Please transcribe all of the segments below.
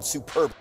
Superb.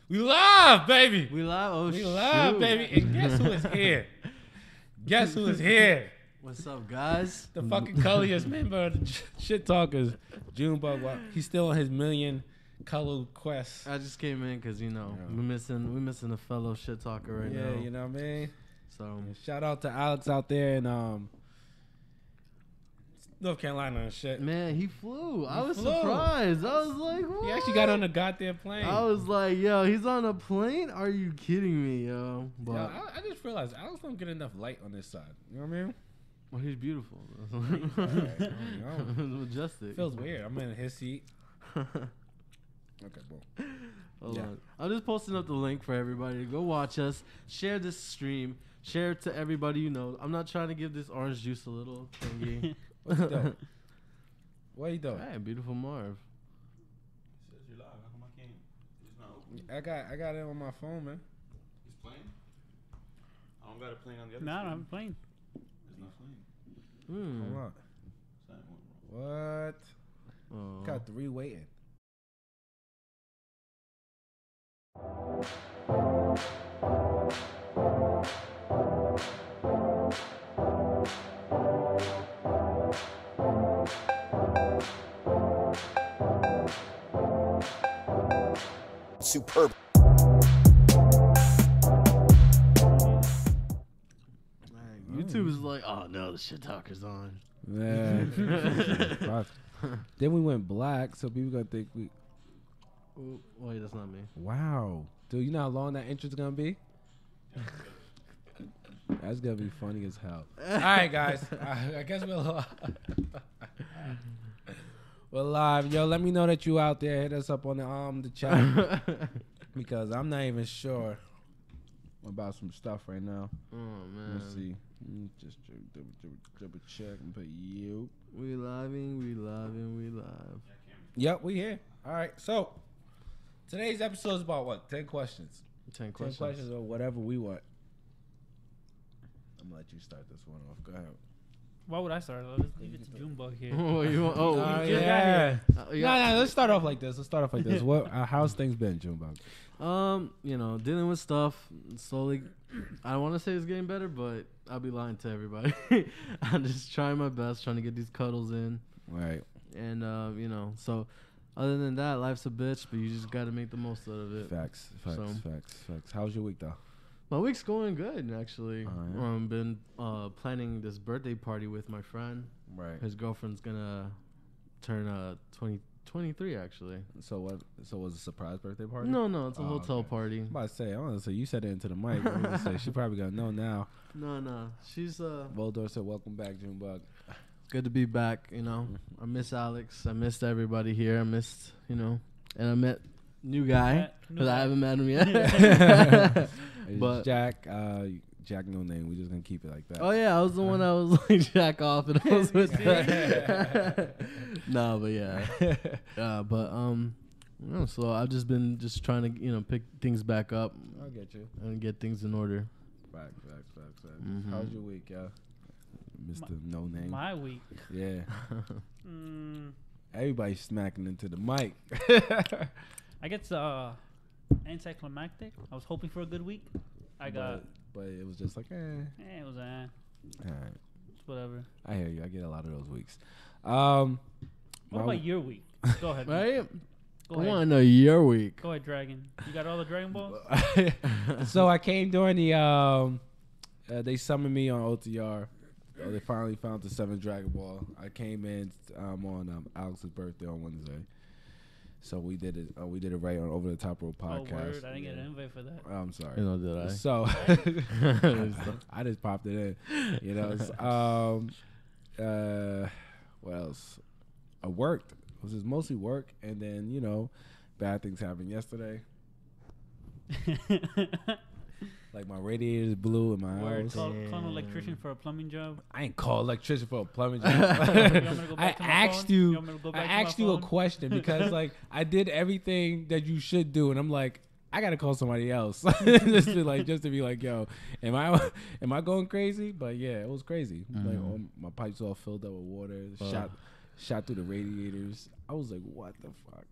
We live, baby. We live. Oh, we live, baby. And guess who is here? Guess who is here? What's up, guys? The fucking colorless member of the Shit Talkers, Junebug. Well, he's still on his million color quest. I just came in because we're missing a fellow shit talker right now. Yeah, you know what I mean. So shout out to Alex out there in North Carolina and shit. Man, he flew. I was surprised. I was like, what? He actually got on the goddamn plane. I was like, yo, he's on a plane? Are you kidding me, yo? But yo, I just realized Alex don't get enough light on this side. You know what I mean? Well, he's beautiful. Right, majestic. Feels weird. I'm in his seat. Okay, boom. Hold on. I'm just posting up the link for everybody to go watch us. Share this stream. Share it to everybody you know. I'm not trying to give this orange juice a little thingy. What you doing? What you doing? Hey, beautiful Marv. It says you're live. How come I can't? It's not open. I got it on my phone, man. It's playing? I don't got it playing on the other No, I screen. don't have a plane. It's not playing. Hold on. Something went wrong. What? Oh. Got 3 waiting. Superb. YouTube is like, oh no, the shit talker's on. Man. Then we went black, so people gonna think we. Oh, wait, that's not me. Wow, dude, you know how long that intro's gonna be? That's gonna be funny as hell. All right, guys. I guess we're live. We're live. Yo, let me know that you out there. Hit us up on the chat because I'm not even sure about some stuff right now. Oh man. Let's see. Just double check and put you. We living. Yep, we here. All right. So today's episode is about what? 10 questions. 10 10 questions. questions or whatever we want. I'm gonna let you start this one off. Go ahead. Why would I start? Let's leave it to Junebug here. Oh, you want? Oh, yeah. yeah. No, let's start off like this. What? How's things been, Junebug? You know, dealing with stuff slowly. I don't want to say it's getting better, but I'll be lying to everybody. I'm just trying my best, trying to get these cuddles in. Right. And you know, so other than that, life's a bitch, but you just got to make the most out of it. Facts. Facts. How's your week though? My week's going good, actually. Yeah. Been planning this birthday party with my friend. Right. His girlfriend's gonna turn 23 actually. So what? So was it a surprise birthday party? No, it's a hotel okay. party. I'm about to say, I want to say you said it into the mic. I was gonna say she probably gonna know now. No, she's Voldor said, "Welcome back, Junebug." good to be back. You know, I miss Alex. I missed everybody here. I missed, you know, and I met new guy because I haven't met him yet. But Jack, Jack, no name. We're just gonna keep it like that. Oh yeah, I was the one that was like jack off, and I was with no, but yeah, you know, so I've just been trying to pick things back up. I'll get you and get things in order. Facts. Mm-hmm. How's your week, yeah, Mr. No Name? My week. Yeah. Everybody's smacking into the mic. I guess anticlimactic. I was hoping for a good week. But it was just like, it was All right. it's whatever. I hear you. I get a lot of those weeks. What about your week? Go ahead. Man. Right? Go I ahead. want to know your week. Go ahead, Dragon. You got all the Dragon Balls? So I came during the they summoned me on OTR. They finally found the 7th Dragon Ball. I came in on Alex's birthday on Wednesday. So we did it. We did it right on Over the Top Rope Oh, podcast. word. I didn't get an invite for that. I'm sorry. You know, did I? So I just popped it in. You know. What else? I worked. It was just mostly work, and then bad things happened yesterday. Like my radiators blew in my Word. house. Call an electrician for a plumbing job. I ain't call electrician for a plumbing job. You want me to go I back to my asked phone? you. Want me to go I back to my asked you a phone? question because like I did everything that you should do, and I'm like, I gotta call somebody else just to be like, yo, am I going crazy? But yeah, it was crazy. Like my pipes all filled up with water, shot through the radiators. I was like, what the fuck?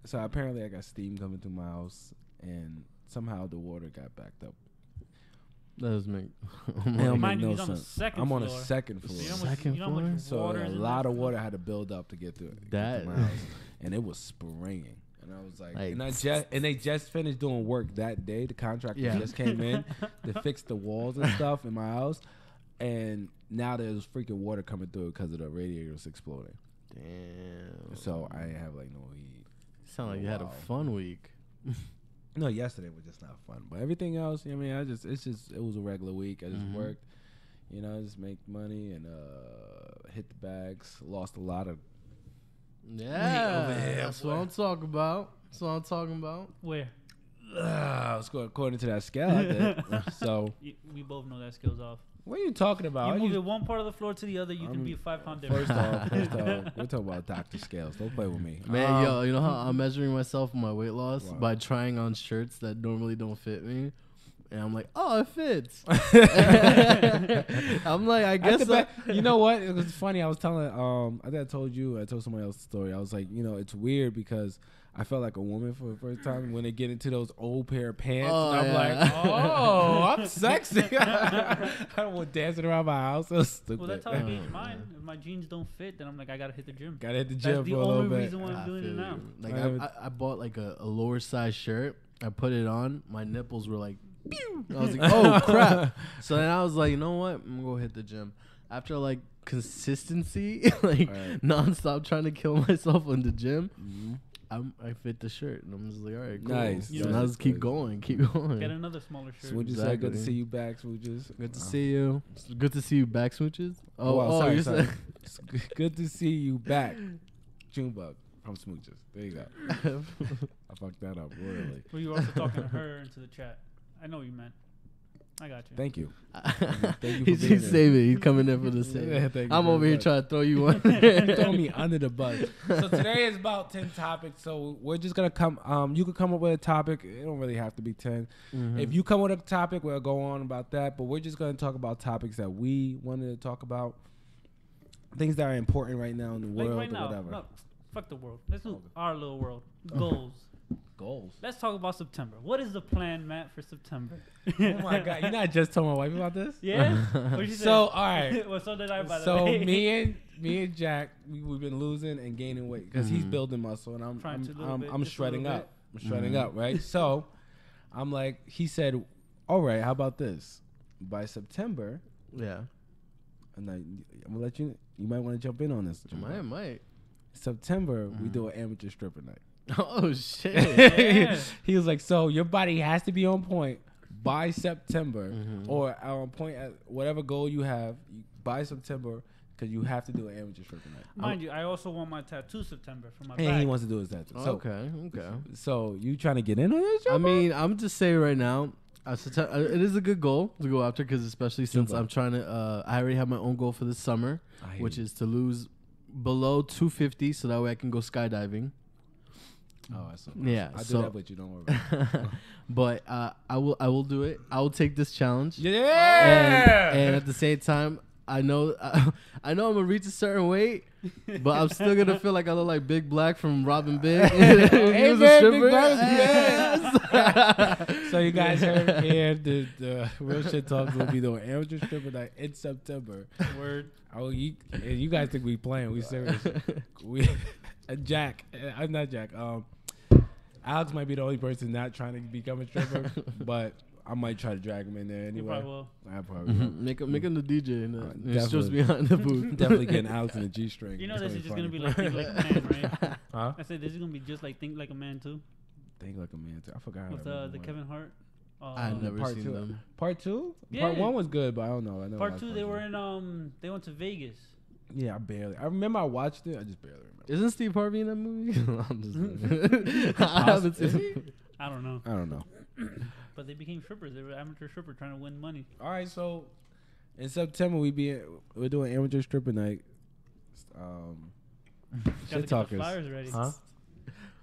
So apparently I got steam coming through my house, and somehow the water got backed up. That doesn't make. Mind you, he's on the second I'm floor. on the second floor. Second floor? So a lot of water had to build up to get through That- my house, and it was spraying. And I was like, Like, and they just finished doing work that day. The contractor Yeah. just came in to fix the walls and stuff in my house, and now there's freaking water coming through because of the radiators exploding. Damn. So I have like no heat. Sound like you had a Wow. fun week. No, yesterday was just not fun, but everything else, it was a regular week. I just worked, just make money and hit the bags. Lost a lot of. Yeah, over here, that's boy. what I'm talking about. That's what I'm talking about. Where? According to that scale, I did. So We both know that skill's off. what are you talking about? You move it one part of the floor to the other, you can be a 5-pound difference. First off, we're talking about Dr. Scales. Don't play with me. Man, yo, you know how I'm measuring myself for my weight loss Wow. by trying on shirts that normally don't fit me, and I'm like, oh, it fits. I'm like, I guess. You know what? It was funny. I was telling. I think I told somebody else the story. I was like, it's weird because I felt like a woman for the first time when they get into those old pair of pants. Oh, and I'm yeah. like, oh, I'm sexy. I don't want dancing around my house. So stupid. Well, that's how I gauge mine. If my jeans don't fit, then I'm like, I gotta hit the gym. Gotta hit the That's gym the for a little only bit. reason why I'm doing it feel now. you. Like I bought like a lower size shirt. I put it on. My nipples were like, pew! I was like, oh crap. So then I was like, you know what? I'm gonna go hit the gym. After like consistency, like nonstop trying to kill myself in the gym, I fit the shirt, and I'm just like, all right, cool. Nice. So now just keep going. Get another smaller shirt. Smooches said, good to see you back, Smooches. Good to see you. It's good to see you back, Smooches. Sorry. said It's good to see you back, Junebug from Smooches. There you go. I fucked that up royally. Well, you were also talking to her into the chat. I know what you meant. I got you. Thank you. he's saving. He's coming in for the save. Yeah, thank you I'm very over here much. trying to throw you one. You throw me under the bus. So today is about 10 topics. So we're just gonna come. You could come up with a topic. It don't really have to be 10. If you come with a topic, we'll go on about that. But we're just gonna talk about topics that we wanted to talk about. Things that are important right now in the world Like right or now, whatever. no, fuck the world. Let's do our little world. Goals. Goals. Let's talk about September. What is the plan, Matt, for September? Oh my God! You're not just telling my wife about this. Yeah. What'd you say? So all right. Well, so did I. By the So way. me and Jack, we've been losing and gaining weight because he's building muscle and I'm shredding up. I'm shredding up, right? So I'm like, he said, all right, how about this? By September, Yeah. and I'm gonna let you. You might want to jump in on this. Might. September, we do an amateur stripper night. Oh shit. Yeah. He was like, so your body has to be on point by September, or on point at whatever goal you have by September, because you have to do an amateur stripper night. Mind you, I also want my tattoo September for my And back. he wants to do his tattoo. So, Okay. so you trying to get in on this? I Joe? mean, I'm just saying right now, it is a good goal to go after because especially since I'm trying to. I already have my own goal for this summer, which is to lose below 250, so that way I can go skydiving. Oh, I saw. Yeah, I do so- that with you. Don't worry. About it. But I will do it. I will take this challenge. Yeah. And at the same time, I know I'm gonna reach a certain weight, but I'm still gonna feel like I look like Big Black from Robin Big. He was a stripper. Yes. So you guys heard here the Real Shit Talks will be doing amateur stripper night in September. Word. Oh, you guys think we playing? We serious? We Jack. I'm not Jack. Alex might be the only person not trying to become a stripper, but I might try to drag him in there You anyway. probably will. I probably will. Make him the DJ and definitely. just behind the booth. Definitely getting Alex in the G-string. You know It's this be is just funny. gonna be like Think Like a Man, right? Huh? I said this is gonna be just like Think Like a Man too, Think like a man. Too. I forgot. with how that the movie Kevin Hart. I've never part seen two. them. Part 2? Yeah. Part 1 was good, but I don't know. I never Part watched 2, they were in they went to Vegas. Yeah, I barely. I remember I watched it. I just barely remember. Isn't Steve Harvey in that movie? I'm just I haven't seen it. I don't know, I don't know. but they became strippers. They were amateur strippers trying to win money. All right, so in September we're doing amateur stripper night. Gotta Shit get the talkers. flyers ready. Huh?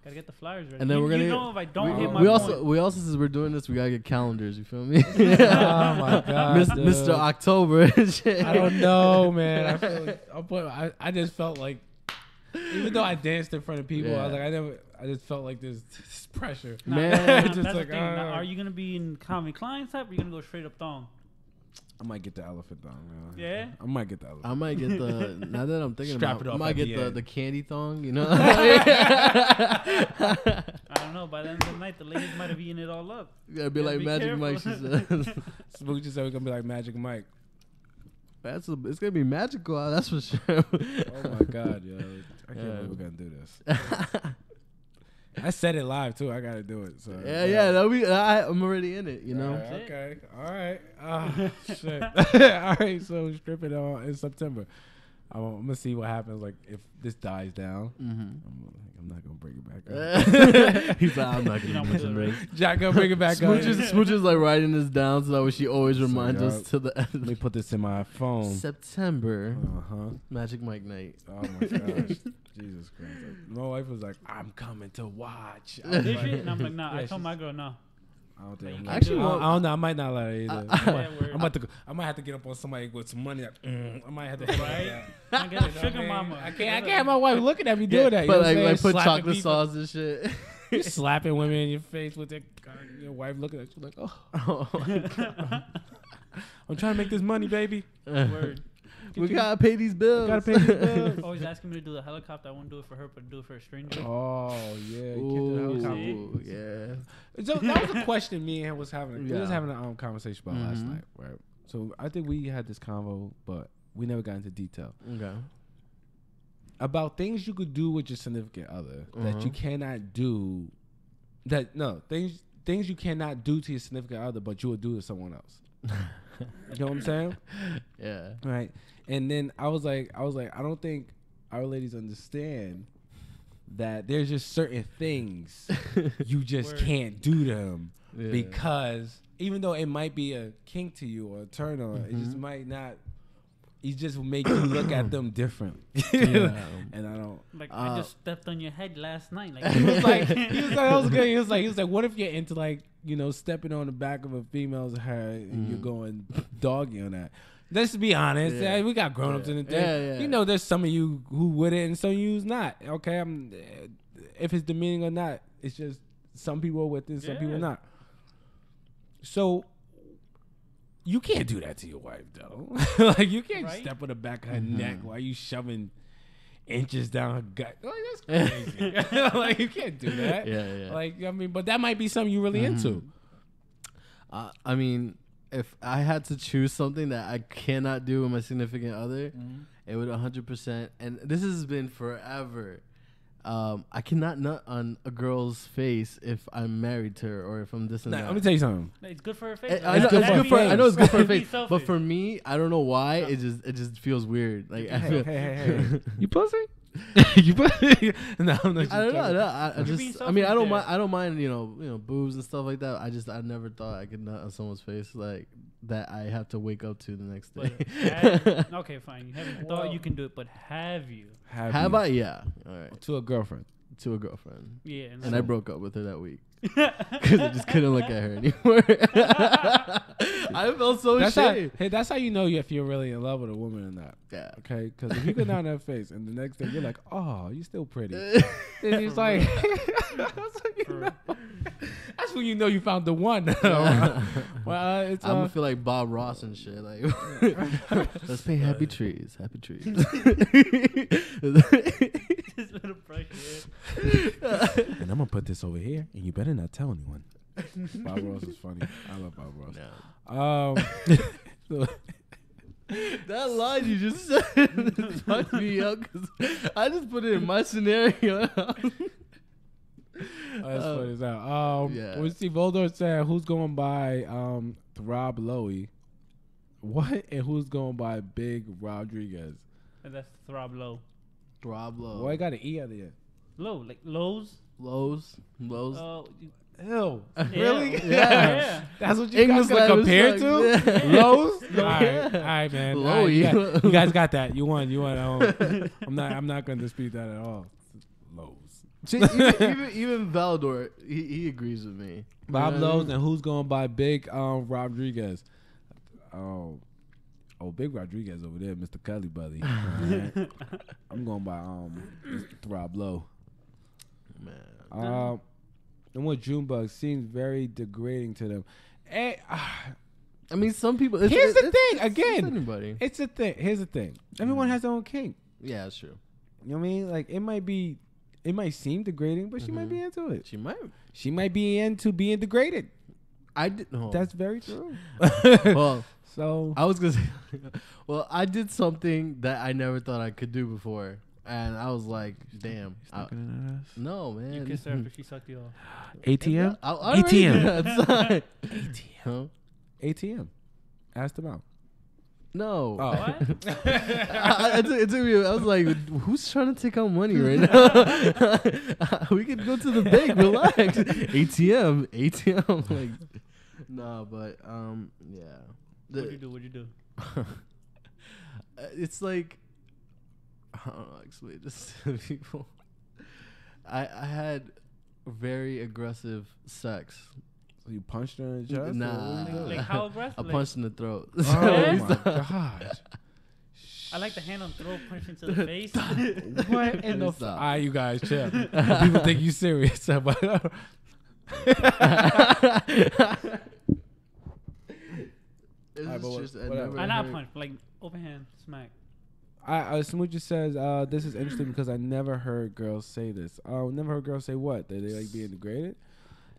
Gotta get the flyers ready. And then you, we're gonna you get- know if I don't hit my We point. also since we're doing this, we gotta get calendars. You feel me? Oh my god, Mr. October. and shit. I don't know, man. I feel like, I just felt like, even though I danced in front of people, I was like, I just felt like this pressure. Nah, Man. Just that's like, the thing. Now, are you gonna be in Calvin Klein type? Or are you gonna go straight up thong? I might get the elephant thong. Yeah? I might get the elephant. I might get the. Now that I'm thinking Strap about, it I up might at get the the end. the candy thong. You know. I don't know. By the end of the night, the ladies might have eaten it all up. Gotta be like be Magic careful. Mike. She said. Smooch just said we're gonna be like Magic Mike. It's gonna be magical. That's for sure. Oh my god, yo! I can't believe we're gonna do this. I said it live too. I gotta do it. So I'm already in it. You know. Alright, okay. All right. Ah, shit. All right. So strip it on in September. I'm gonna see what happens. Like if this dies down, I'm not gonna bring it back up. He's like, I'm not You gonna know, mention race. Jack, gonna bring it back up. Smooch is like writing this down so that way she always reminds us to the Let me put this in my phone. September Uh-huh. Magic Mike night. Oh my gosh. Jesus Christ. My wife was like, I'm coming to watch. I was Did like, she? And I'm like, nah. Yeah, I told my girl, no. I don't think Like, I'm you gonna can't do do it. it. I don't know. I might not let her either. I I might have to get up on somebody with some money. Like, I might have to hit Right? that. I get a You know what I sugar mean? mama. I can't have my wife looking at me doing that. You But know what I'm like saying? put Slapping chocolate people. sauce and shit. You slapping women in your face with your wife looking at you like, oh, I'm trying to make this money, baby. Word. We gotta pay these bills. Gotta pay these bills. Always asking me to do the helicopter. I won't do it for her, but do it for a stranger. Oh yeah, you can't do the helicopter. Ooh, yeah. So that was a question me and him was having. We was Yeah. having a conversation about last night, right? So I think we had this convo, but we never got into detail Okay. about things you could do with your significant other that you cannot do. Things you cannot do to your significant other, but you would do to someone else. You know what I'm saying? Yeah. Right. And then I was like, I don't think our ladies understand that there's just certain things you just Word. can't do to them Yeah. because even though it might be a kink to you or a turn on, it just might not. It just will make you look at them different. Yeah. And I don't. Like I just stepped on your head last night. Like He was like, that was good. He was like, what if you're into like, stepping on the back of a female's hair and you're going doggy on that? Let's be honest. Yeah. We got grown ups in the thing. Yeah, yeah. There's some of you who would it and some of you's not. Okay, if it's demeaning or not, it's just some people are with it, some people are not. So you can't do that to your wife though. Like you can't Right? step on the back of her neck while you shoving inches down her gut. Like that's crazy. Like you can't do that. Yeah, yeah. Like I mean, but that might be something you're really into. I mean, if I had to choose something that I cannot do with my significant other, it would 100%. And this has been forever. I cannot nut on a girl's face if I'm married to her or if I'm this and Nah, that. let me tell you something. it's good for her face. I know good for her face. I know it's good for her Be face, but selfish. for me, I don't know why it just feels weird. Like I feel, Hey. You pussy? You pussy? No, I'm not. I don't know. I You're being just I mean I selfish don't there. mind boobs and stuff like that. I never thought I could nut on someone's face like that. I have to wake up to the next day. But okay, fine. You haven't thought you can do it, but have you? Have I? Yeah. All right. to a girlfriend? To a girlfriend. Yeah. And I broke up with her that week because I just couldn't look at her anymore. I felt so ashamed. That's how you know if you're really in love with a woman or not. Yeah. Okay, because if you go down that face and the next day you're like, oh, you're still pretty. Then it's like, that's when you know you found the one. Well, it's I'm gonna feel like Bob Ross and shit. Like, let's paint happy trees. Happy trees. Just little pressure. and I'm gonna put this over here, and you better not tell anyone. Bob Ross is funny. I love Bob Ross. No. So, That line you just said fucked me up because I just put it in my scenario. that's funny as hell. Yeah. We see Voldor said, "Who's going by Rob Lowy? What and who's going by Big Rodriguez? And that's Throb Low. Rob Lowe. Boy, I got an E at the end. Low, like Lowe's. Lowe's. Oh, Ew. yeah. Really? Yeah. That's what you English guys gonna compare language to? sucks. Lowe's? Yeah. All right, man. All right, Lowy. you guys got that. You won. I'm not gonna dispute that at all. Lowe's. See, even Valdor, he agrees with me. Bob You know what I Lowe's mean? and who's going by Big Rodriguez? Oh, Big Rodriguez over there, Mr. Cully Buddy. All right. I'm going by Mr. Rob Lowe. Man. And what Junebug seems very degrading to them. Hey, I mean, some people. here's the thing. It's Again, anybody. it's a thing. Here's the thing. Everyone has their own kink. Yeah, that's true. You know what I mean? Like it might seem degrading, but she might be into it. She might. She might be into being degraded. I did. No. That's very true. well. So I was gonna say. Well, I did something that I never thought I could do before, and I was like, "Damn." No, man. You kissed her after she sucked you off. ATM. I already ATM. did that. Sorry. ATM. Huh? ATM. Ask them out. No. Oh. What? It took me. I was like, "Who's trying to take out money right now?" We could go to the bank. Relax. ATM. Like, no, but yeah. What'd you do? It's like, I don't know how to explain this to people. I had very aggressive sex. So you punched her in the chest? Nah. Like how aggressive? A Like, punch in the throat. Oh Yeah. my gosh. I like the hand on throat punch into the face. What in the Stop. you guys chill. People think you serious. It's Alright, but just, I whatever. never I not heard- punch, like open hand smack. Smoochie says, this is interesting because I never heard girls say this. Never heard girls say what? That they like being degraded?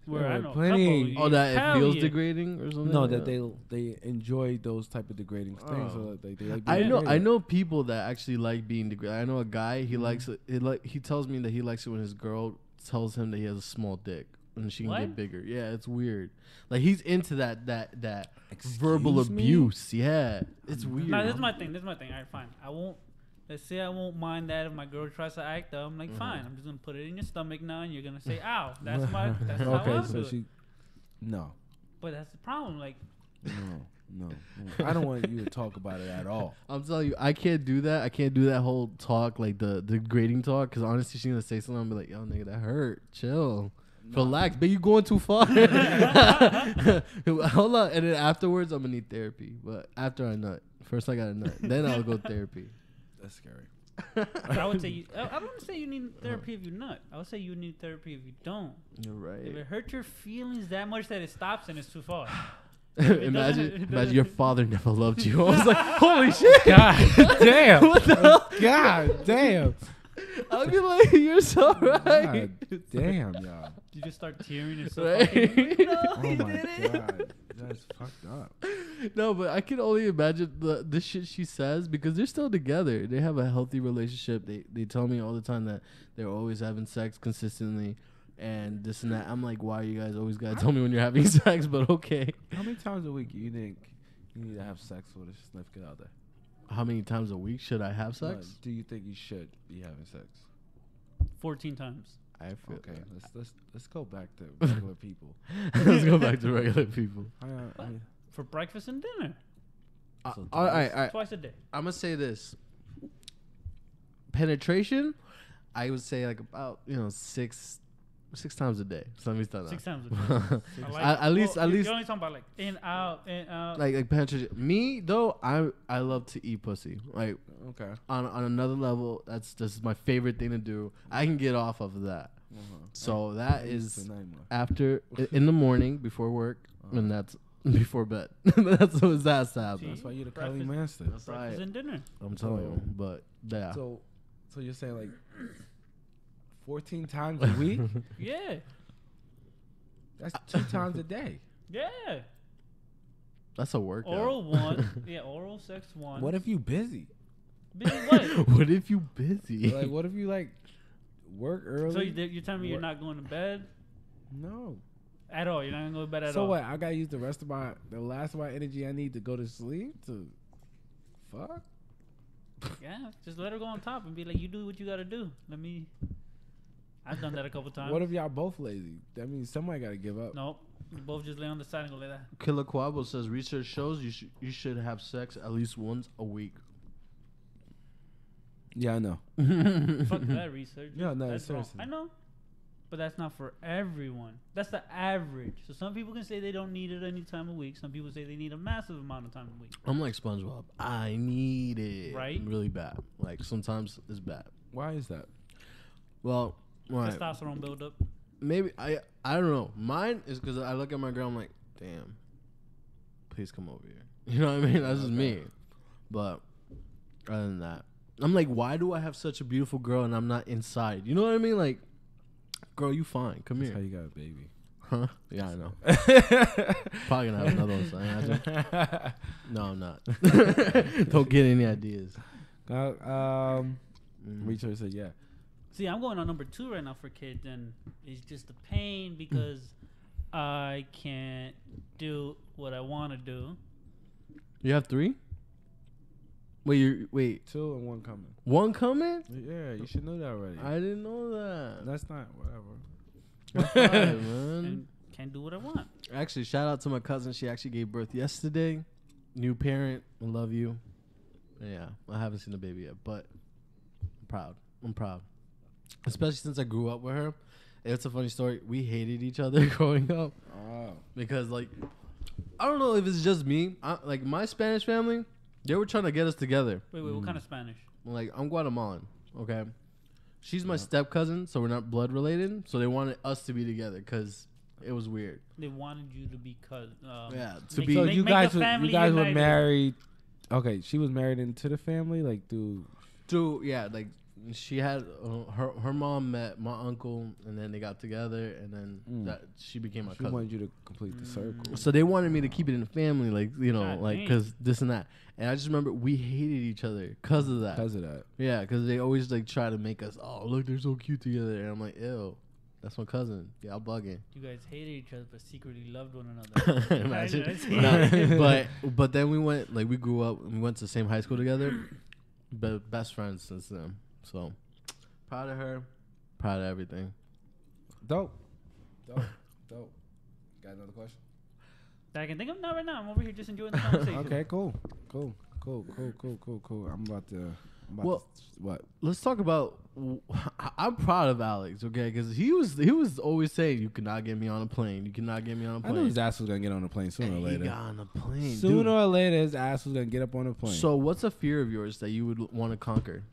Where Yeah, I know a plenty. couple, Oh, that hell it feels yeah. degrading or something? No, Yeah. that they enjoy those type of degrading things. Oh. So that they like being I degraded. know people that actually like being degraded. I know a guy, he likes it. He tells me that he likes it when his girl tells him that he has a small dick and she can What? get bigger. Yeah, it's weird. Like he's into that Excuse verbal me? abuse. Yeah, it's weird. Nah, this is my thing. All right, fine. I won't. Let's say I won't mind that if my girl tries to act up. I'm like, fine. I'm just gonna put it in your stomach now, and you're gonna say, "Ow." That's That's how I Okay, would so do it. she. No. But that's the problem. Like, No. I don't want you to talk about it at all. I'm telling you, I can't do that. I can't do that whole talk, like the degrading talk, because honestly, she's gonna say something. I'm be like, yo, nigga, that hurt. Chill. Relax, but you going too far. Hold on, and then afterwards, I'm gonna need therapy. But after I nut, first I gotta nut, then I'll go therapy. That's scary. I would say I don't say you need therapy if you nut. I would say you need therapy if you don't. You're If right. it hurts your feelings that much that it stops, and it's too far. imagine your father never loved you. I was like, holy shit. God damn. What the hell? God damn. I'll be like, you're so right. God damn, y'all. You just start tearing and stuff. Right? Oh my God. That's fucked up. No, but I can only imagine the shit she says because they're still together. They have a healthy relationship. They tell me all the time that they're always having sex consistently and this and that. I'm like, why you guys always gotta tell me when you're having sex? But okay. How many times a week do you think you need to have sex with a sniff out there? How many times a week should I have No, sex? do you think you should be having sex? 14 times. I feel Okay, let's go back to regular people. Let's go back to regular people. For breakfast and dinner. So All right. Twice a day. I'm gonna say this. Penetration, I would say like about 6 times a day. So let me start 6 that. times a day. At least You're only talking about like in, out. like penetration. Me though, I love to eat pussy. Like Okay. on another level, this is my favorite thing to do. I can get off of that. So that is after in the morning before work, and that's before bed. That's what that's happening. That's why you're the Kelly Breakfast. Master. That's Breakfast and dinner. I'm telling you, but yeah. So you're saying like 14 times a week? Yeah. That's 2 times a day. Yeah. That's a workout. Oral one. Yeah, oral sex one. What if you busy? Busy what? What if you busy? Like, what if you like work early? So you're telling me you're not going to bed No. at all? You're not gonna go to bed at So all? what? I gotta use the last of my energy I need to go to sleep to fuck. Yeah, just let her go on top and be like, you do what you gotta do. I've done that a couple times. What if y'all both lazy? That means somebody gotta give up. Nope. You both just lay on the side and go like that. Killer Quabo says research shows you should have sex at least once a week. Yeah, I know. Fuck that research. Yeah, no, That's wrong. seriously. I know. But that's not for everyone. That's the average. So some people can say they don't need it any time a week. Some people say they need a massive amount of time a week. I'm like SpongeBob. I need it. Right? Really bad. Like sometimes it's bad. Why is that? Well, right. Testosterone buildup. Maybe I don't know. Mine is because I look at my girl. I'm like, damn. Please come over here. You know what I mean? That's just me. But other than that, I'm like, why do I have such a beautiful girl and I'm not inside? You know what I mean? Like, girl, you fine. Come That's here. how you got a baby. Huh? Yeah, I know. Probably gonna have another one. So I imagine. No, I'm not. Don't get any ideas. Research said yeah. See, I'm going on number 2 right now for kids, and it's just the pain because I can't do what I want to do. You have 3? Wait. 2 and 1 coming. 1 coming? Yeah, you should know that already. I didn't know that. That's not whatever. That's fine, man. And can't do what I want. Actually, shout out to my cousin. She actually gave birth yesterday. New parent. I love you. Yeah, I haven't seen the baby yet, but I'm proud. Especially since I grew up with her. It's a funny story. We hated each other growing up. Oh. Because, like, I don't know if it's just me. Like, my Spanish family, they were trying to get us together. Wait, what kind of Spanish? Like, I'm Guatemalan, okay? She's my step cousin, so we're not blood related. So they wanted us to be together because it was weird. They wanted you to be cousins. Yeah, to make- be. So make- you make guys the were family were united. married. Okay, she was married into the family, like through. Yeah, like she had her mom met my uncle, and then they got together, and then that she became my She cousin. wanted you to complete the circle. So they wanted me to keep it in the family, like God like dang. because this and that. And I just remember we hated each other because of that. Because of that. Yeah, because they always like try to make us, oh look, they're so cute together, and I'm like, ew, that's my cousin. Yeah, I'm bugging. You guys hated each other but secretly loved one another. Imagine. Imagine. No, but then we went, like, we grew up and we went to the same high school together, but best friends since then. So proud of her, proud of everything. Dope. Got another question? That I can think of not right now. I'm over here just enjoying the conversation. Okay, cool. I'm about to. What? Let's talk about. I'm proud of Alex, okay? Because he was always saying, "You cannot get me on a plane. You cannot get me on a I plane." knew his ass was gonna get on a plane sooner or He later. got on a plane. Sooner dude. or later, his ass was gonna get up on a plane. So, what's a fear of yours that you would want to conquer?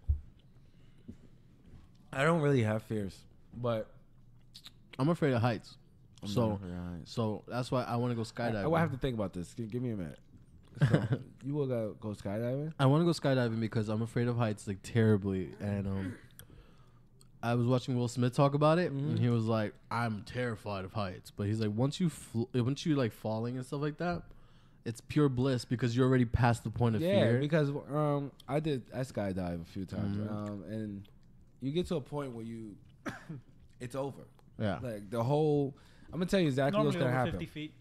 I don't really have fears, but I'm afraid of heights. I'm So not afraid of heights. So that's why I want to go skydiving. I will have to think about this. Give me a minute. So, you will go skydiving? I want to go skydiving because I'm afraid of heights like terribly, and I was watching Will Smith talk about it, and he was like, "I'm terrified of heights," but he's like, once you like falling and stuff like that, it's pure bliss because you're already past the point of fear. Yeah, because I skydive a few times, and you get to a point where it's over. Yeah. Like the whole. I'm gonna tell you exactly Normally what's gonna over happen. 50 feet.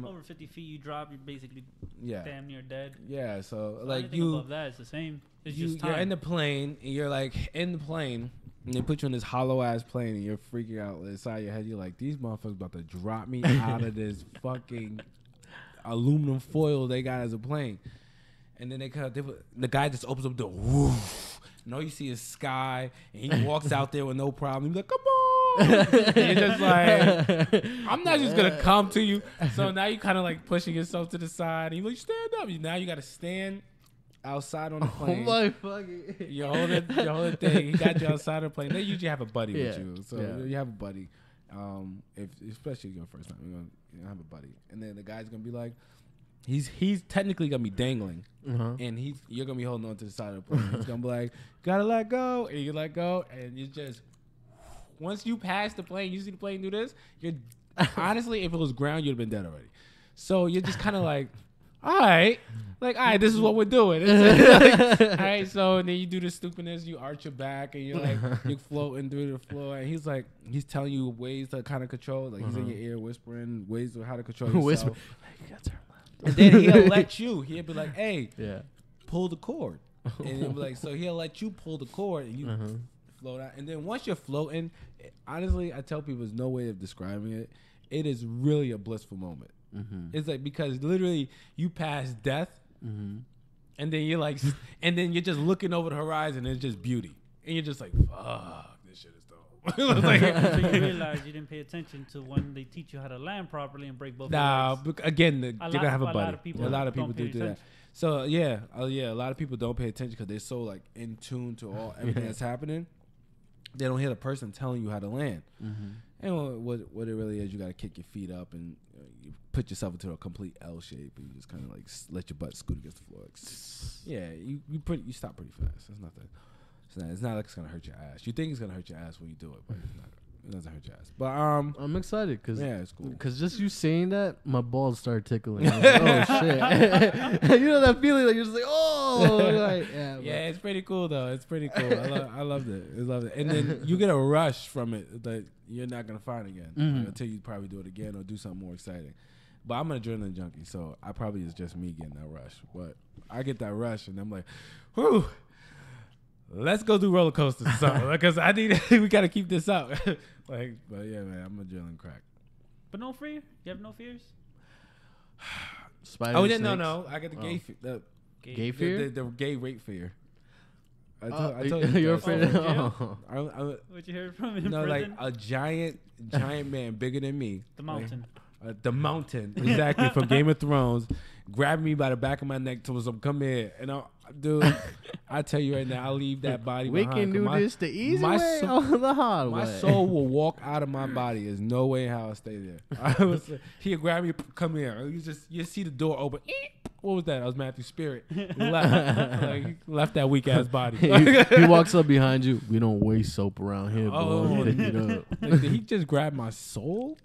Over 50 feet, you drop. You're basically damn near dead. Yeah. So So like anything above that, it's the same. It's just time. you're in the plane, and you're like in the plane, and they put you in this hollow ass plane, and you're freaking out inside your head. You're like, these motherfuckers about to drop me out of this fucking aluminum foil they got as a plane. And then the guy just opens up the door, woof, and all you see is sky, and he walks out there with no problem. He's like, come on. And you're just like, I'm not just gonna come to you. So now you kind of like pushing yourself to the side. And you like, stand up. Now you got to stand outside on the plane. Oh my fucking. You're holding thing. He got you outside of the plane. They usually have a buddy with you. So you have a buddy. Especially your first time, you're gonna have a buddy. And then the guy's gonna be like, he's technically gonna be dangling, and you're gonna be holding on to the side of the plane. He's gonna be like, gotta let go, and you let go, and you just once you pass the plane, you see the plane do this, you're Honestly, if it was ground, you'd have been dead already. So you're just kind of like, all right, this is what we're doing. All right, so and then you do the stupidness, you arch your back, and you're like, you're floating through the floor, and he's telling you ways to kind of control, like he's in your ear whispering ways of how to control yourself. And then he'll let you. He'll be like, hey, pull the cord, and he'll be like, so he'll let you pull the cord, and you float out. And then once you're floating, honestly, I tell people there's no way of describing it. It is really a blissful moment. It's like, because literally you pass death, and then you're like, and then you're just looking over the horizon, and it's just beauty, and you're just like, fuck, this shit is dope. So you realize you didn't pay attention to when they teach you how to land properly and break both your legs. Again, you're gonna have a buddy. A lot of people do that. So yeah, a lot of people don't pay attention because they're so like in tune to everything that's happening. They don't hear the person telling you how to land. And what it really is, you got to kick your feet up and you put yourself into a complete L shape, and you just kind of like let your butt scoot against the floor. You stop pretty fast. It's nothing. It's not like it's gonna hurt your ass. You think it's gonna hurt your ass when you do it, but it's not. It doesn't hurt your ass. But I'm excited because it's cool. Because just you saying that, my balls started tickling. I was like, oh shit! You know that feeling like you're just like, oh, like, it's pretty cool though. It's pretty cool. I loved it. And then you get a rush from it that you're not gonna find again until you probably do it again or do something more exciting. But I'm an adrenaline junkie, so I probably is just me getting that rush. But I get that rush, and I'm like, whew. Let's go do roller coasters or something because we gotta keep this up. But yeah, man, I'm adrenaline crack. But no fear? You have no fears? Spiders, no. I got the gay fear? The gay rape fear. I told you. You're afraid of What'd you hear from him? No, like a giant man bigger than me. The mountain. The mountain, exactly, from Game of Thrones, grabbed me by the back of my neck, told us, "Come here," and I tell you right now, I'll leave that body behind. We can do this the easy way or the hard way. My soul will walk out of my body. There's no way how I'll stay there. He'll grab me, come here. You see the door open. What was that? I was Matthew Spirit. Left that weak ass body. He walks up behind you. We don't waste soap around here, boy. Pick it up. Like, did he just grab my soul?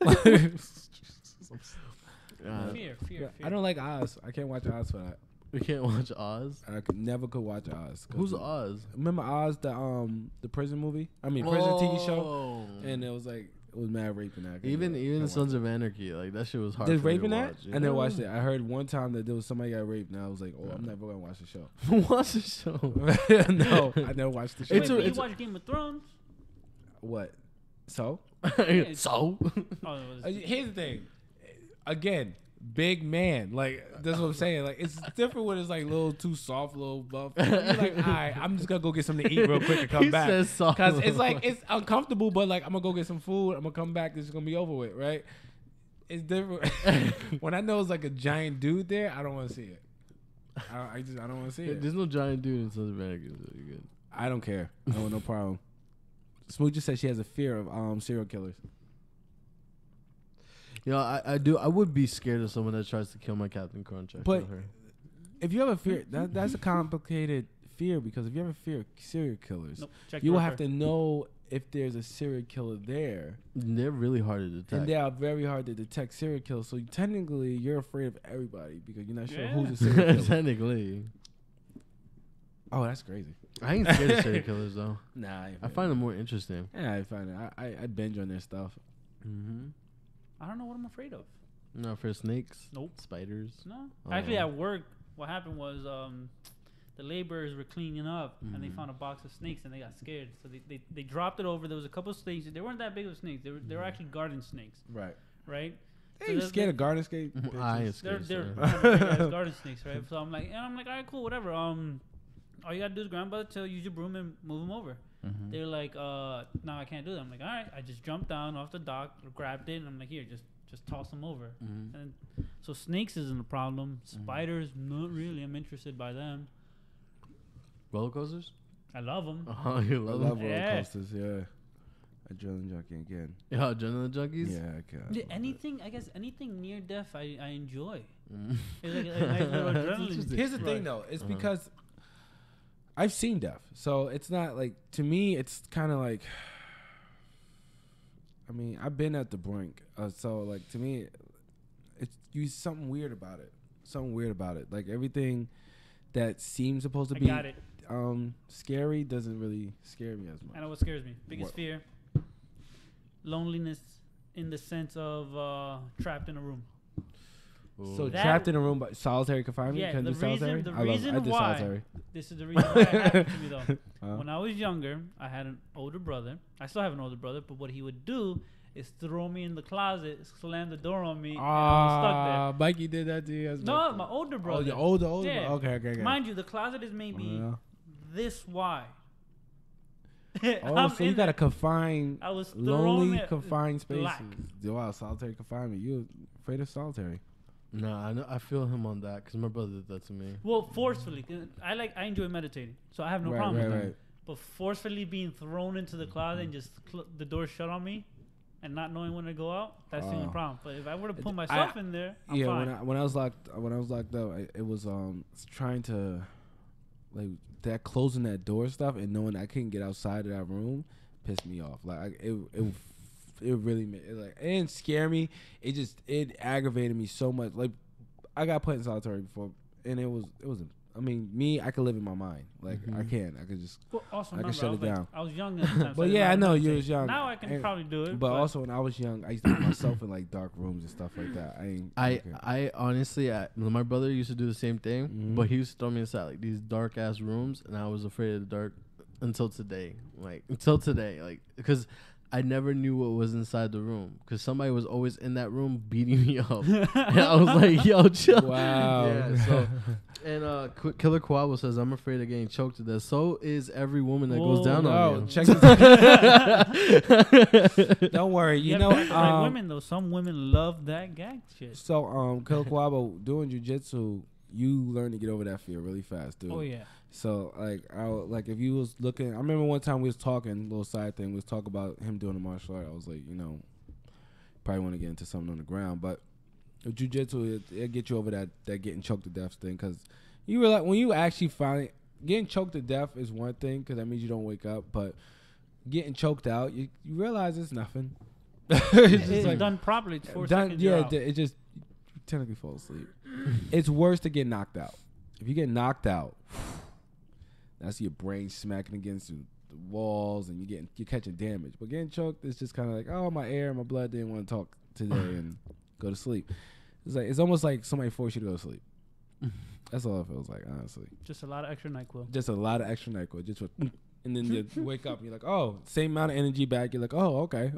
Fear. I don't like Oz. I can't watch Oz for that. We can't watch Oz. I never could watch Oz. Who's Oz? Remember Oz, the prison movie? I mean, prison TV show. And it was mad raping that. Even the Sons of Anarchy, like that shit was hard. There's raping that? Watch, I never watched it. I heard one time that there was somebody got raped, and I was like, oh, I'm never gonna watch the show. Watch the show? No, I never watched the show. You watch Game of Thrones? What? So? So? Here's the thing. Again, big man. Like, that's what I'm saying. Like, it's different when it's like a little too soft, little buff. You're like, all right, I'm just gonna go get something to eat real quick and come back. Because it's like, it's uncomfortable, but like, I'm gonna go get some food. I'm gonna come back. This is gonna be over with, right? It's different. When I know it's like a giant dude there, I don't want to see it. I don't want to see it. There's no giant dude in Sons of Anarchy. So you're good. I don't care. No problem. Smooth just said she has a fear of serial killers. You know, I do. I would be scared of someone that tries to kill my Captain Crunch. But if you have a fear, that's a complicated fear, because if you have a fear of serial killers, you will have to know if there's a serial killer there. They're really hard to detect. And they are very hard to detect serial killers. So technically, you're afraid of everybody because you're not sure who's a serial killer. Technically. Oh, that's crazy. I ain't scared of serial killers, though. Nah. I find them more interesting. Yeah, I find it. I binge on their stuff. Mm-hmm. I don't know what I'm afraid of. No, for snakes? Nope. Spiders? No. Actually, at work, what happened was the laborers were cleaning up and they found a box of snakes and they got scared. So they dropped it over. There was a couple of snakes. They weren't that big of snakes. They were actually garden snakes. Right? Hey, you scared of garden snakes? I am scared. They're garden snakes, right? So I'm like, all right, cool, whatever. All you gotta do is grandmother tell use your broom and move them over. Mm-hmm. They're like, no, I can't do that. I'm like, all right. I just jumped down off the dock, grabbed it, and I'm like, here, just toss them over. Mm-hmm. And so snakes isn't a problem. Spiders, not really. I'm interested by them. Roller coasters? I love them. Oh, you love them? Roller coasters, yeah. Adrenaline junkie again. Yeah, adrenaline junkies? Yeah, I can't. Yeah, anything near death, I enjoy. It's like a nice little adrenaline. Here's the thing, though. It's because I've seen death, so it's not like, to me, it's kind of like, I mean, I've been at the brink. So like to me, it's something weird about it. Something weird about it. Like everything that seems supposed to be got it. Scary doesn't really scare me as much. I know what scares me. Biggest fear. Loneliness in the sense of trapped in a room. So That- trapped in a room, but solitary confinement. Yeah, Can I the do solitary? reason- the I reason I did why- solitary. This is the reason why it happened to me though. Uh, When I was younger, I had an older brother. I still have an older brother, but what he would do is throw me in the closet, slam the door on me, and I was stuck there. Mikey did that to you. As No, my older Oh, brother. your older. Yeah. Okay. Mind you, the closet is maybe Yeah. this wide. Oh, I'm so you in got a there. confined, I was lonely, thrown confined spaces. black. Wow, solitary confinement. You afraid of solitary? No, I know. I feel him on that because my brother did that to me. Well, forcefully. 'Cause I enjoy meditating, so I have no problem with that. Right. But forcefully being thrown into the closet and just the door shut on me, and not knowing when to go out, that's the only Oh. problem. But if I were to put myself in there, I'm Yeah, fine. when I was locked up, it was trying to like that closing that door stuff and knowing I couldn't get outside of that room pissed me off. Like it really made it, like, it didn't scare me. It aggravated me so much. Like I got put in solitary before, and it wasn't. I mean, me, I could live in my mind. Like I could just. Well, also, I can remember, shut it down. I was young at the time. But didn't yeah, know I how to know you meditate. was young. Now I can And- probably do it. But also when I was young, I used to put myself in like dark rooms and stuff like that. I honestly, my brother used to do the same thing, but he used to throw me inside like these dark ass rooms, and I was afraid of the dark until today. Like because I never knew what was inside the room because somebody was always in that room beating me up, and I was like, "Yo, chill." Wow. Yeah. So, and Killer Quabo says, "I'm afraid of getting choked to death." So is every woman that goes down on you. Check this. Don't worry. You Yeah, know, but like women though, some women love that gag shit. So, Killer Quabo, doing jujitsu, you learn to get over that fear really fast, dude. Oh yeah. So, if you was looking, I remember one time we was talking, little side thing, we was talking about him doing a martial art. I was like, probably want to get into something on the ground, but with jujitsu, it get you over that getting choked to death thing, because you realize when you actually finally getting choked to death is one thing, because that means you don't wake up, but getting choked out, you realize it's nothing. It's like done properly. It's 4 seconds. Yeah, You're out. it just you technically fall asleep. It's worse to get knocked out. If you get knocked out, that's your brain smacking against the walls and you're catching damage. But getting choked is just kind of like, oh, my blood didn't want to talk today and go to sleep. It's almost like somebody forced you to go to sleep. That's all it feels like, honestly. Just a lot of extra NyQuil. Just a lot of extra NyQuil. Just and then you wake up and you're like, oh, same amount of energy back. You're like, oh, okay.